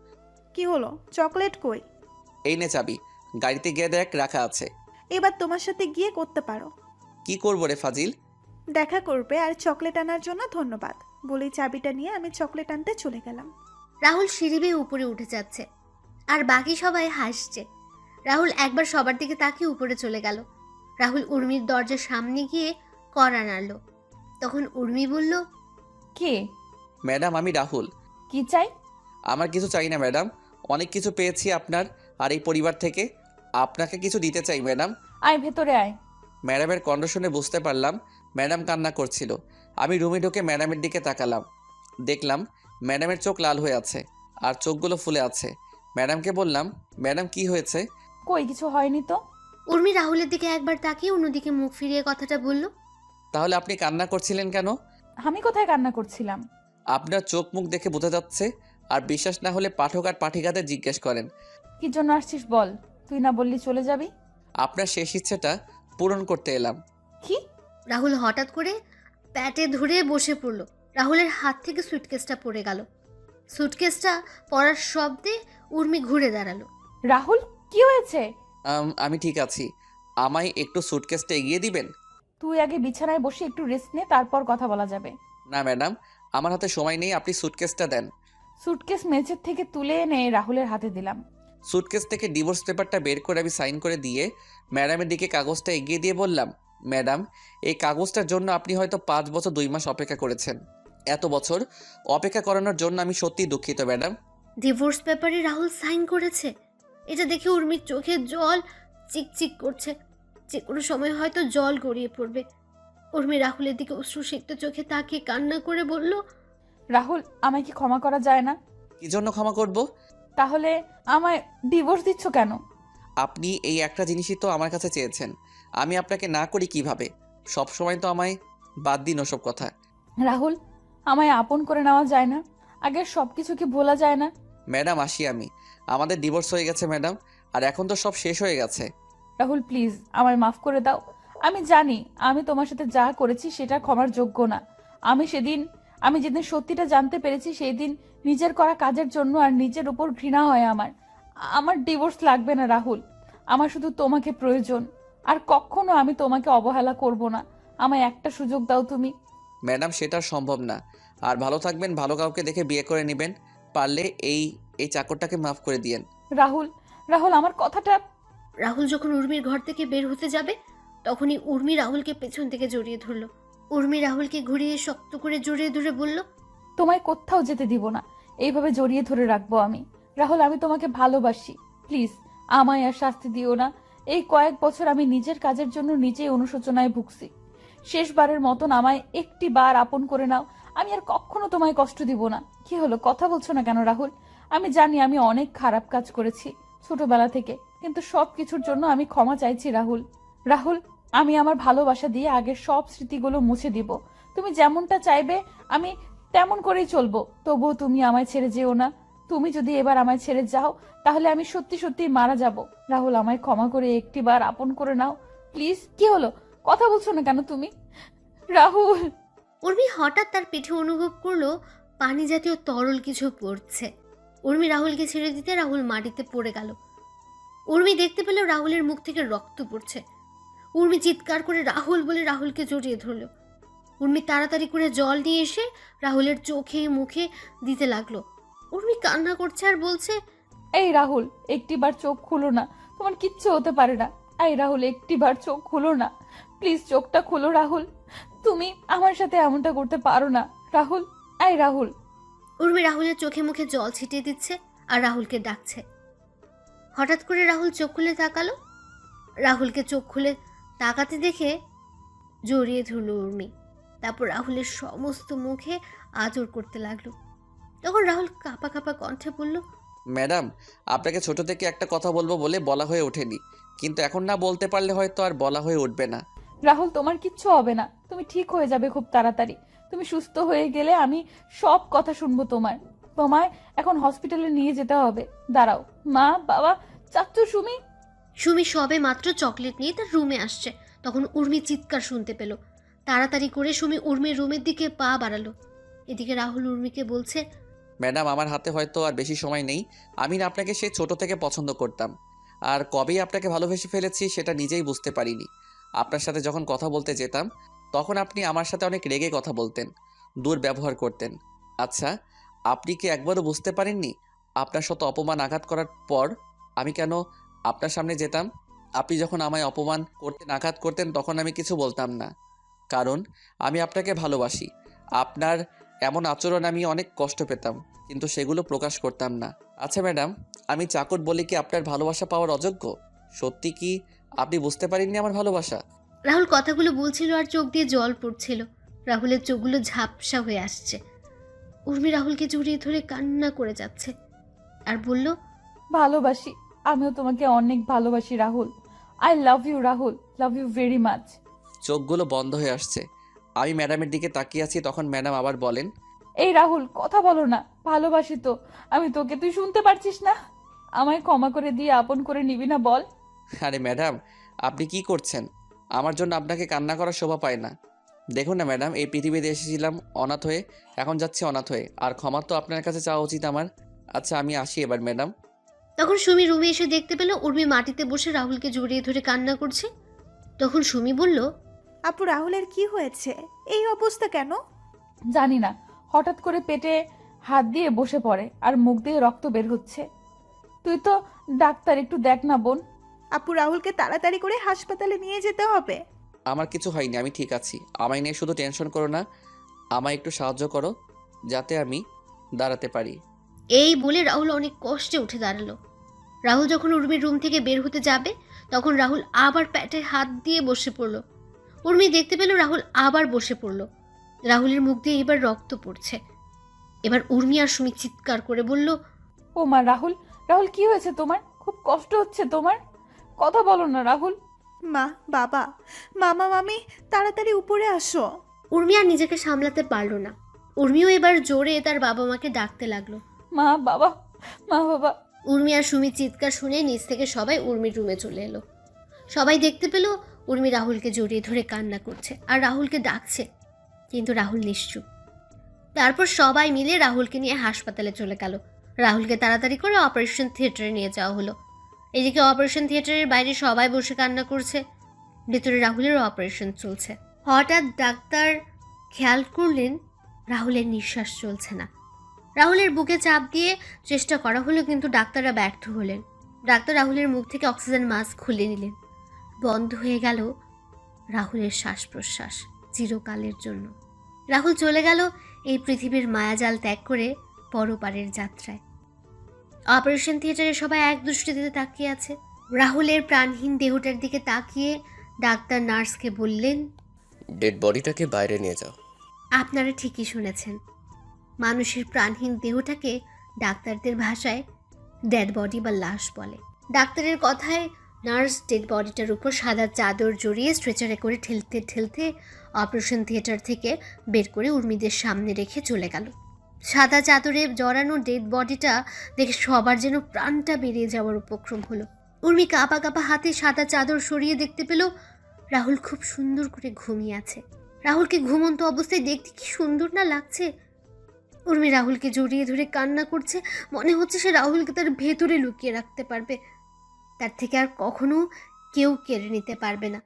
কি হলো, চকলেট কই? এই নে চাবি, গাড়িতে গিয়ে দেখ রাখা আছে। এবার তোমার সাথে গিয়ে করতে পারো। কি করবো রে ফাজিল? দেখা করবে আর চকলেট আনার জন্য ধন্যবাদ বলেই চাবিটা নিয়ে আমি চকলেট আনতে চলে গেলাম। রাহুল সিঁড়ি বেয়ে উপরে উঠে যাচ্ছে আর বাকি সবাই হাসছে। রাহুল একবার সবার দিকে তাকিয়ে উপরে চলে গেল। রাহুল উর্মির দরজার সামনে গিয়ে কড়া নাড়ল। তখন উর্মি বলল, কে? ম্যাডাম, আমি রাহুল। কি চাই? আমার কিছু চাই না ম্যাডাম, অনেক কিছু পেয়েছি আপনার আর এই পরিবার থেকে। আপনাকে কিছু দিতে চাই ম্যাডাম। আয় ভেতরে আয়। ম্যাডামের কন্ডিশনে বুঝতে পারলাম ম্যাডাম কান্না করছিল। আমি রুমে ঢুকে ম্যাডামের দিকে তাকালাম, দেখলাম ম্যাডামের চোখ লাল হয়ে আছে আর চোখগুলো ফুলে আছে। ম্যাডামকে বললাম, ম্যাডাম কি হয়েছে? কই কিছু হয়নি তো। উর্মি রাহুলের দিকে একবার তাকিয়ে অন্যদিকে মুখ ফিরিয়ে কথাটা বলল, তাহলে আপনি কান্না করছিলেন কেন? আমি কোথায় কান্না করছিলাম? আপনার চোখ মুখ দেখে বোঝা যাচ্ছে। আর বিশ্বাস না হলে পাঠক আর পাঠিকাদের জিজ্ঞেস করেন। কি জন্য আসছিস বল, তুই না বললি চলে যাবি? আপনার শেষ ইচ্ছেটা পূরণ করতে এলাম। কি? রাহুল হঠাৎ করে প্যাটে ধরে বসে পড়ল। রাহুলের হাত থেকে সুটকেসটা পড়ে গেল। সুটকেসটা পড়ার শব্দে উর্মি ঘুরে দাঁড়ালো। রাহুল, কি হয়েছে? আমি ঠিক আছি, আমায় একটু সুটকেসটা এগিয়ে দিবেন? তুই আগে বিছানায় বসে একটু রেস্ট নে, তারপর কথা বলা যাবে। না ম্যাডাম, আমার হাতে সময় নেই, আপনি সুটকেসটা দেন। সুটকেস মেঝের থেকে তুলে এনে রাহুলের হাতে দিলাম। সুটকেস থেকে ডিভোর্স পেপারটা বের করে আমি সাইন করে দিয়ে ম্যাডামের দিকে কাগজটা এগিয়ে দিয়ে বললাম, ম্যাডাম, এই কাগজটার জন্য আপনি হয়তো 5 বছর 2 মাস অপেক্ষা করেছেন। এত বছর অপেক্ষা করানোর জন্য আমি সত্যিই দুঃখিত ম্যাডাম। ডিভোর্স পেপারে রাহুল সাইন করেছে। এটা দেখে উর্মির চোখে জল চিকচিক করছে। যে কোনো সময় হয়তো জল গড়িয়ে পড়বে। উর্মি রাহুলের দিকে অশ্রুসিক্ত চোখে তাকিয়ে কান্না করে বলল, রাহুল, আমায় কি ক্ষমা করা যায় না? কি জন্য ক্ষমা করব? তাহলে আমায় ডিভোর্স দিচ্ছ কেন? আপনি এই একটা জিনিসই তো আমার কাছে চেয়েছেন, আমি আপনাকে না করি কিভাবে? সব সময় তো আমায় বাদ দিন ওসব কথা। রাহুল, আমায় আপন করে নেওয়া যায় না? আগের সব কিছু কি ভোলা যায় না? ম্যাডাম, আসি আমি। আমাদের ডিভোর্স হয়ে গেছে ম্যাডাম, আর এখন তো সব শেষ হয়ে গেছে। রাহুল প্লিজ, আমায় মাফ করে দাও। আমি জানি আমি তোমার সাথে যা করেছি সেটা ক্ষমার যোগ্য না। আমি যেদিন সত্যিটা জানতে পেরেছি সেই দিন নিজের করা কাজের জন্য আর নিজের উপর ঘৃণা হয় আমার ডিভোর্স লাগবে না রাহুল। আমার শুধু তোমাকে প্রয়োজন, আর কখনো আমি তোমাকে অবহেলা করব না। আমায় একটা সুযোগ দাও তুমি। ম্যাডাম, সেটা সম্ভব না। আর ভালো থাকবেন, ভালো কাউকে দেখে বিয়ে করে নেবেন। পারলে এই চাকরটাকে মাফ করে দিয়েন। রাহুল, আমার কথাটা। রাহুল যখন উর্মির ঘর থেকে বের হতে যাবে তখনই উর্মি রাহুলকে পেছন থেকে জড়িয়ে ধরল। উর্মি রাহুলকে ঘুরিয়ে শক্ত করে জড়িয়ে ধরে বলল, তোমায় কোথাও যেতে দিব না, এইভাবে জড়িয়ে ধরে রাখবো আমি। রাহুল, আমি তোমাকে ভালোবাসি, প্লিজ আমায় আর শাস্তি দিও না। এই কয়েক বছর আমি নিজের কাজের জন্য নিজেই অনুশোচনায় ভুগছি। শেষবারের মতন আমায় একটি বার আপন করে নাও, আমি আর কখনো তোমায় কষ্ট দিব না। কি হলো, কথা বলছো না কেন রাহুল? আমি জানি আমি অনেক খারাপ কাজ করেছি ছোটবেলা থেকে, কিন্তু সব কিছুর জন্য আমি ক্ষমা চাইছি রাহুল। রাহুল, আমি আমার ভালোবাসা দিয়ে আগের সব স্মৃতিগুলো মুছে দিব। তুমি যেমনটা চাইবে আমি তেমন করেই চলবো, তবুও তুমি আমায় ছেড়ে যেও না। তুমি যদি এবার আমায় ছেড়ে যাও তাহলে আমি সত্যি সত্যি মারা যাব। রাহুল, আমায় ক্ষমা করে একটিবার আপন করে নাও প্লিজ। কি হলো, কথা বলছো না কেন তুমি? রাহুল। উর্মি হঠাৎ তার পিঠে অনুভব করলো পানি জাতীয় তরল কিছু পড়ছে। উর্মি রাহুলকে ছেড়ে দিতে রাহুল মাটিতে পড়ে গেল। উর্মি দেখতে পেল রাহুলের মুখ থেকে রক্ত পড়ছে। উর্মি চিৎকার করে রাহুল বলে রাহুলকে জড়িয়ে ধরল। উর্মি তাড়াতাড়ি করে জল নিয়ে এসে রাহুলের চোখে মুখে দিতে লাগলো। উর্মি কান্না করছে আর বলছে, এই রাহুল, একটিবার চোখ খুলো না, তোমার কিচ্ছু হতে পারে না। এই রাহুল, একটিবার চোখ খুলো না, প্লিজ চোখটা খুলো রাহুল। তুমি আমার সাথে এমনটা করতে পারো না রাহুল। এই রাহুল। উর্মি রাহুলের চোখে মুখে জল ছিটিয়ে দিচ্ছে আর রাহুলকে ডাকছে। হঠাৎ করে রাহুল চোখ খুলে তাকালো। রাহুলকে চোখ খুলে তাকাতে দেখে জড়িয়ে ধরল উর্মি। তারপর রাহুলের সমস্ত মুখে আদর করতে লাগলো। তখন রাহুল কাঁপা কাঁপা কণ্ঠে বলল, ম্যাডাম, আপনাকে ছোট থেকে একটা কথা বলবো বলে বলা হয়ে ওঠেনি, কিন্তু এখন না বলতে পারলে হয়তো আর বলা হয়ে উঠবে না। রাহুল, তোমার কিচ্ছু হবে না, তুমি ঠিক হয়ে যাবে খুব তাড়াতাড়ি। তুমি সুস্থ হয়ে গেলে আমি সব কথা শুনবো তোমার। তোমায় এখন হসপিটালে নিয়ে যেতে হবে। দাঁড়াও, মা, বাবা, চাচ্চু, সুমি। সুমি সবে মাত্র চকলেট নিয়ে তার রুমে আসছে, তখন উর্মি চিৎকার শুনতে পেল। তাড়াতাড়ি করে সুমি উর্মির রুমের দিকে পা বাড়ালো। এদিকে রাহুল উর্মিকে বলছে, ম্যাডাম, আমার হাতে হয়তো আর বেশি সময় নেই। আমি না আপনাকে সেই ছোট থেকে পছন্দ করতাম, আর কবেই আপনাকে ভালোবেসে ফেলেছি সেটা নিজেই বুঝতে পারিনি। আপনার সাথে যখন কথা বলতে যেতাম তখন আপনি আমার সাথে অনেক রেগে কথা বলতেন, দুর্ব্যবহার করতেন। আচ্ছা, আপনি কি একবারও বুঝতে পারেননি আপনার সাথে অপমান আঘাত করার পর আমি কেন আপনার সামনে যেতাম? আপনি যখন আমায় অপমান করতেন, আঘাত করতেন, তখন আমি কিছু বলতাম না, কারণ আমি আপনাকে ভালোবাসি। আপনার এমন আচরণ আমি অনেক কষ্ট পেতাম, কিন্তু সেগুলো প্রকাশ করতাম না। আচ্ছা ম্যাডাম, আমি চাকর বলে কি আপনার ভালোবাসা পাওয়ার অযোগ্য? সত্যি কি আপনি বুঝতে পারেননি আমার ভালোবাসা? রাহুল কথাগুলো বলছিল আর চোখ দিয়ে জল পড়ছিল। রাহুলের চোখগুলো ঝাপসা হয়ে আসছে। উর্মি রাহুলকে জড়িয়ে ধরে কান্না করে যাচ্ছে আর বলল, ভালোবাসি, আমিও তোমাকে অনেক ভালোবাসি Rahul. I love you Rahul, love you very much. চোখগুলো বন্ধ হয়ে আসছে। আমি ম্যাডামের দিকে তাকিয়ে আছি, তখন ম্যাডাম আবার বলেন, এই রাহুল, কথা বলো না। ভালোবাসি তো আমি তোকে, তুই শুনতে পারছিস না? আমায় ক্ষমা করে দিয়ে আপন করে নিবি না বল? আরে ম্যাডাম, আপনি কি করছেন? আমার জন্য আপনাকে কান্না করার শোভা পায় না। দেখুন না ম্যাডাম, এই পৃথিবীতে এসেছিলাম অনাথ হয়ে, এখন যাচ্ছি অনাথ হয়ে, আর ক্ষমা তো আপনার কাছে চাওয়া উচিত আমার। আচ্ছা, আমি আসি এবার ম্যাডাম। তখন সুমি রুমে এসে দেখতে পেল উর্মি মাটিতে বসে রাহুলকে জড়িয়ে ধরে কান্না করছে। তখন সুমি বলল, আপু, রাহুলের কি হয়েছে? এই অবস্থা কেন? জানি না, হঠাৎ করে পেটে হাত দিয়ে বসে পড়ে আর মুখ দিয়ে রক্ত বের হচ্ছে। তুই তো ডাক্তার, একটু দেখ না বোন। আপু, রাহুলকে তাড়াতাড়ি করে হাসপাতালে নিয়ে যেতে হবে। আমার কিছু হয়নি, আমি ঠিক আছি। আমায় নিয়ে শুধু টেনশন করো না, আমায় একটু সাহায্য করো যাতে আমি দাঁড়াতে পারি। এই বলে রাহুল অনেক কষ্টে উঠে দাঁড়ালো। রাহুল যখন উর্মির রুম থেকে বের হতে যাবে তখন রাহুল আবার পেটে হাত দিয়ে বসে পড়ল। উর্মি দেখতে পেল রাহুল আবার বসে পড়ল। রাহুলের মুখ দিয়ে এবার রক্ত পড়ছে। এবার উর্মি আর সুমি চিৎকার করে বলল, ও মা, রাহুল, রাহুল কি হয়েছে তোমার? খুব কষ্ট হচ্ছে তোমার? কথা বলো না রাহুল। মা, বাবা, মামা, মামি, তাড়াতাড়ি উপরে আসো। উর্মি আর নিজেকে সামলাতে পারল না। উর্মিও এবার জোরে তার বাবা মাকে ডাকতে লাগলো, মা, বাবা, মা, বাবা। উর্মি আর সুমির চিৎকার শুনে নিচ থেকে সবাই উর্মির রুমে চলে এলো। সবাই দেখতে পেল উর্মি রাহুলকে জড়িয়ে ধরে কান্না করছে আর রাহুলকে ডাকছে, কিন্তু রাহুল নিশ্চুপ। তারপর সবাই মিলে রাহুলকে নিয়ে হাসপাতালে চলে গেল। রাহুলকে তাড়াতাড়ি করে অপারেশন থিয়েটারে নিয়ে যাওয়া হলো। এদিকে অপারেশন থিয়েটারের বাইরে সবাই বসে কান্না করছে, ভেতরে রাহুলের অপারেশন চলছে। হঠাৎ ডাক্তার খেয়াল করলেন রাহুলের নিঃশ্বাস চলছে না। রাহুলের বুকে চাপ দিয়ে চেষ্টা করা হলো, কিন্তু ডাক্তাররা ব্যর্থ হলেন। ডাক্তার রাহুলের মুখ থেকে অক্সিজেন মাস্ক খুলে নিলেন। বন্ধ হয়ে গেল রাহুলের শ্বাস প্রশ্বাস চিরকালের জন্য। রাহুল চলে গেল এই পৃথিবীর মায়াজাল ত্যাগ করে পরপারের যাত্রায়। অপারেশন থিয়েটারে সবাই এক দৃষ্টিতে তাকিয়ে আছে। রাহুলের প্রাণহীন দেহটার দিকে তাকিয়ে ডাক্তার নার্সকে বললেন, ডেড বডিটাকে বাইরে নিয়ে যাও। আপনারা ঠিকই শুনেছেন, মানুষের প্রাণহীন দেহটাকে ডাক্তারদের ভাষায় ডেড বডি বা লাশ বলে। ডাক্তারের কথায় নার্স ডেড বডিটার উপর সাদা চাদর জড়িয়ে স্ট্রেচারে করে ঠেলতে ঠেলতে অপারেশন থিয়েটার থেকে বের করে উর্মিদের সামনে রেখে চলে গেল। সাদা চাদরে জড়ানো ডেড বডিটা দেখে সবার যেন প্রাণটা বেরিয়ে যাওয়ার উপক্রম হলো। উর্মি কাঁপা কাঁপা হাতে সাদা চাদর সরিয়ে দেখতে পেল রাহুল খুব সুন্দর করে ঘুমিয়ে আছে। রাহুলকে ঘুমন্ত অবস্থায় দেখতে কি সুন্দর না লাগছে। উর্মি রাহুলকে জড়িয়ে ধরে কান্না করছে, মনে হচ্ছে সে রাহুলকে তার ভেতরে লুকিয়ে রাখতে পারবে, তার থেকে আর কখনো কেউ কেড়ে নিতে পারবে না।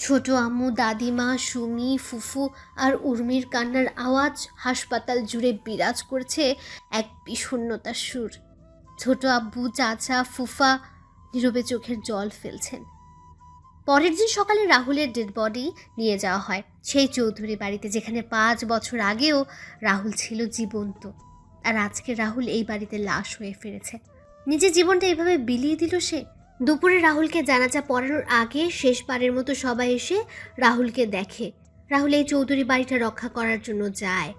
ছোট আম্মু, দাদিমা, সুমি, ফুফু আর উর্মির কান্নার আওয়াজ হাসপাতাল জুড়ে বিরাজ করছে এক বিষণ্ণতার সুর। ছোট আব্বু, চাচা, ফুফা নীরবে চোখের জল ফেলছেন। পরের দিন সকালে রাহুলের ডেড বডি নিয়ে যাওয়া হয় সেই চৌধুরী বাড়িতে, যেখানে 5 বছর আগেও রাহুল ছিল জীবন্ত। আর আজকে রাহুল এই বাড়িতে লাশ হয়ে ফিরেছে। নিজের জীবনটা এভাবে বিলিয়ে দিল সে। দুপুরে রাহুলকে জানাজা পড়ানোর আগে শেষবারের মতো সবাই এসে রাহুলকে দেখে। রাহুল এই চৌধুরী বাড়িটা রক্ষা করার জন্য যায়।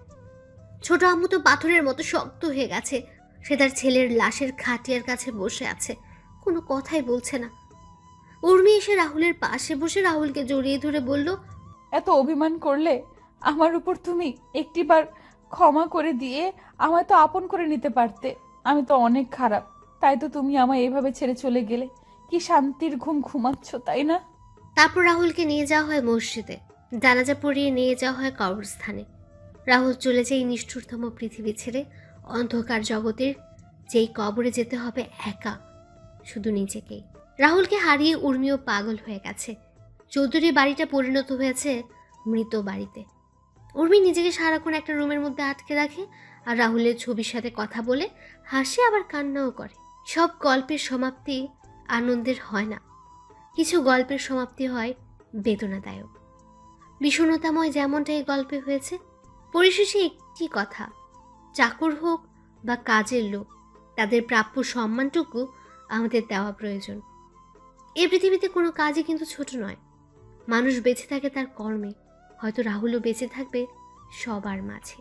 ছোট আম্মু তো পাথরের মতো শক্ত হয়ে গেছে। সে তার ছেলের লাশের খাটিয়ার কাছে বসে আছে, কোনো কথাই বলছে না। উর্মি এসে রাহুলের পাশে বসে রাহুলকে জড়িয়ে ধরে বলল, এত অভিমান করলে আমার উপর তুমি একটিবার ক্ষমা করে দিয়ে আমায় তো আপন করে নিতে পারতে। আমি তো অনেক খারাপ, তাই তো তুমি আমায় এভাবে ছেড়ে চলে গেলে। কি শান্তির ঘুম ঘুমাচ্ছ, তাই না? তারপর রাহুলকে নিয়ে যাওয়া হয় মসজিদে, জানাজা পড়িয়ে নিয়ে যাওয়া হয় কবরস্থানে। রাহুল চলে যায় এই নিষ্ঠুরতম পৃথিবী ছেড়ে, অন্ধকার জগতের যেই কবরে যেতে হবে একা, শুধু নিজেকেই। রাহুলকে হারিয়ে উর্মিও পাগল হয়ে গেছে। চৌধুরী বাড়িটা পরিণত হয়েছে মৃত বাড়িতে। উর্মি নিজেকে সারাক্ষণ একটা রুমের মধ্যে আটকে রাখে আর রাহুলের ছবির সাথে কথা বলে হাসে, আবার কান্নাও করে। সব গল্পের সমাপ্তি আনন্দের হয় না, কিছু গল্পের সমাপ্তি হয় বেদনাদায়ক, বিষণ্ণতাময়, যেমনটা এই গল্পে হয়েছে। পরিশেষে একটি কথা, চাকর হোক বা কাজের লোক, তাদের প্রাপ্য সম্মানটুকু আমাদের দেওয়া প্রয়োজন। এই পৃথিবীতে কোনো কাজই কিন্তু ছোট নয়। মানুষ বেঁচে থাকে তার কর্মে, হয়তো রাহুলও বেঁচে থাকবে সবার মাঝে।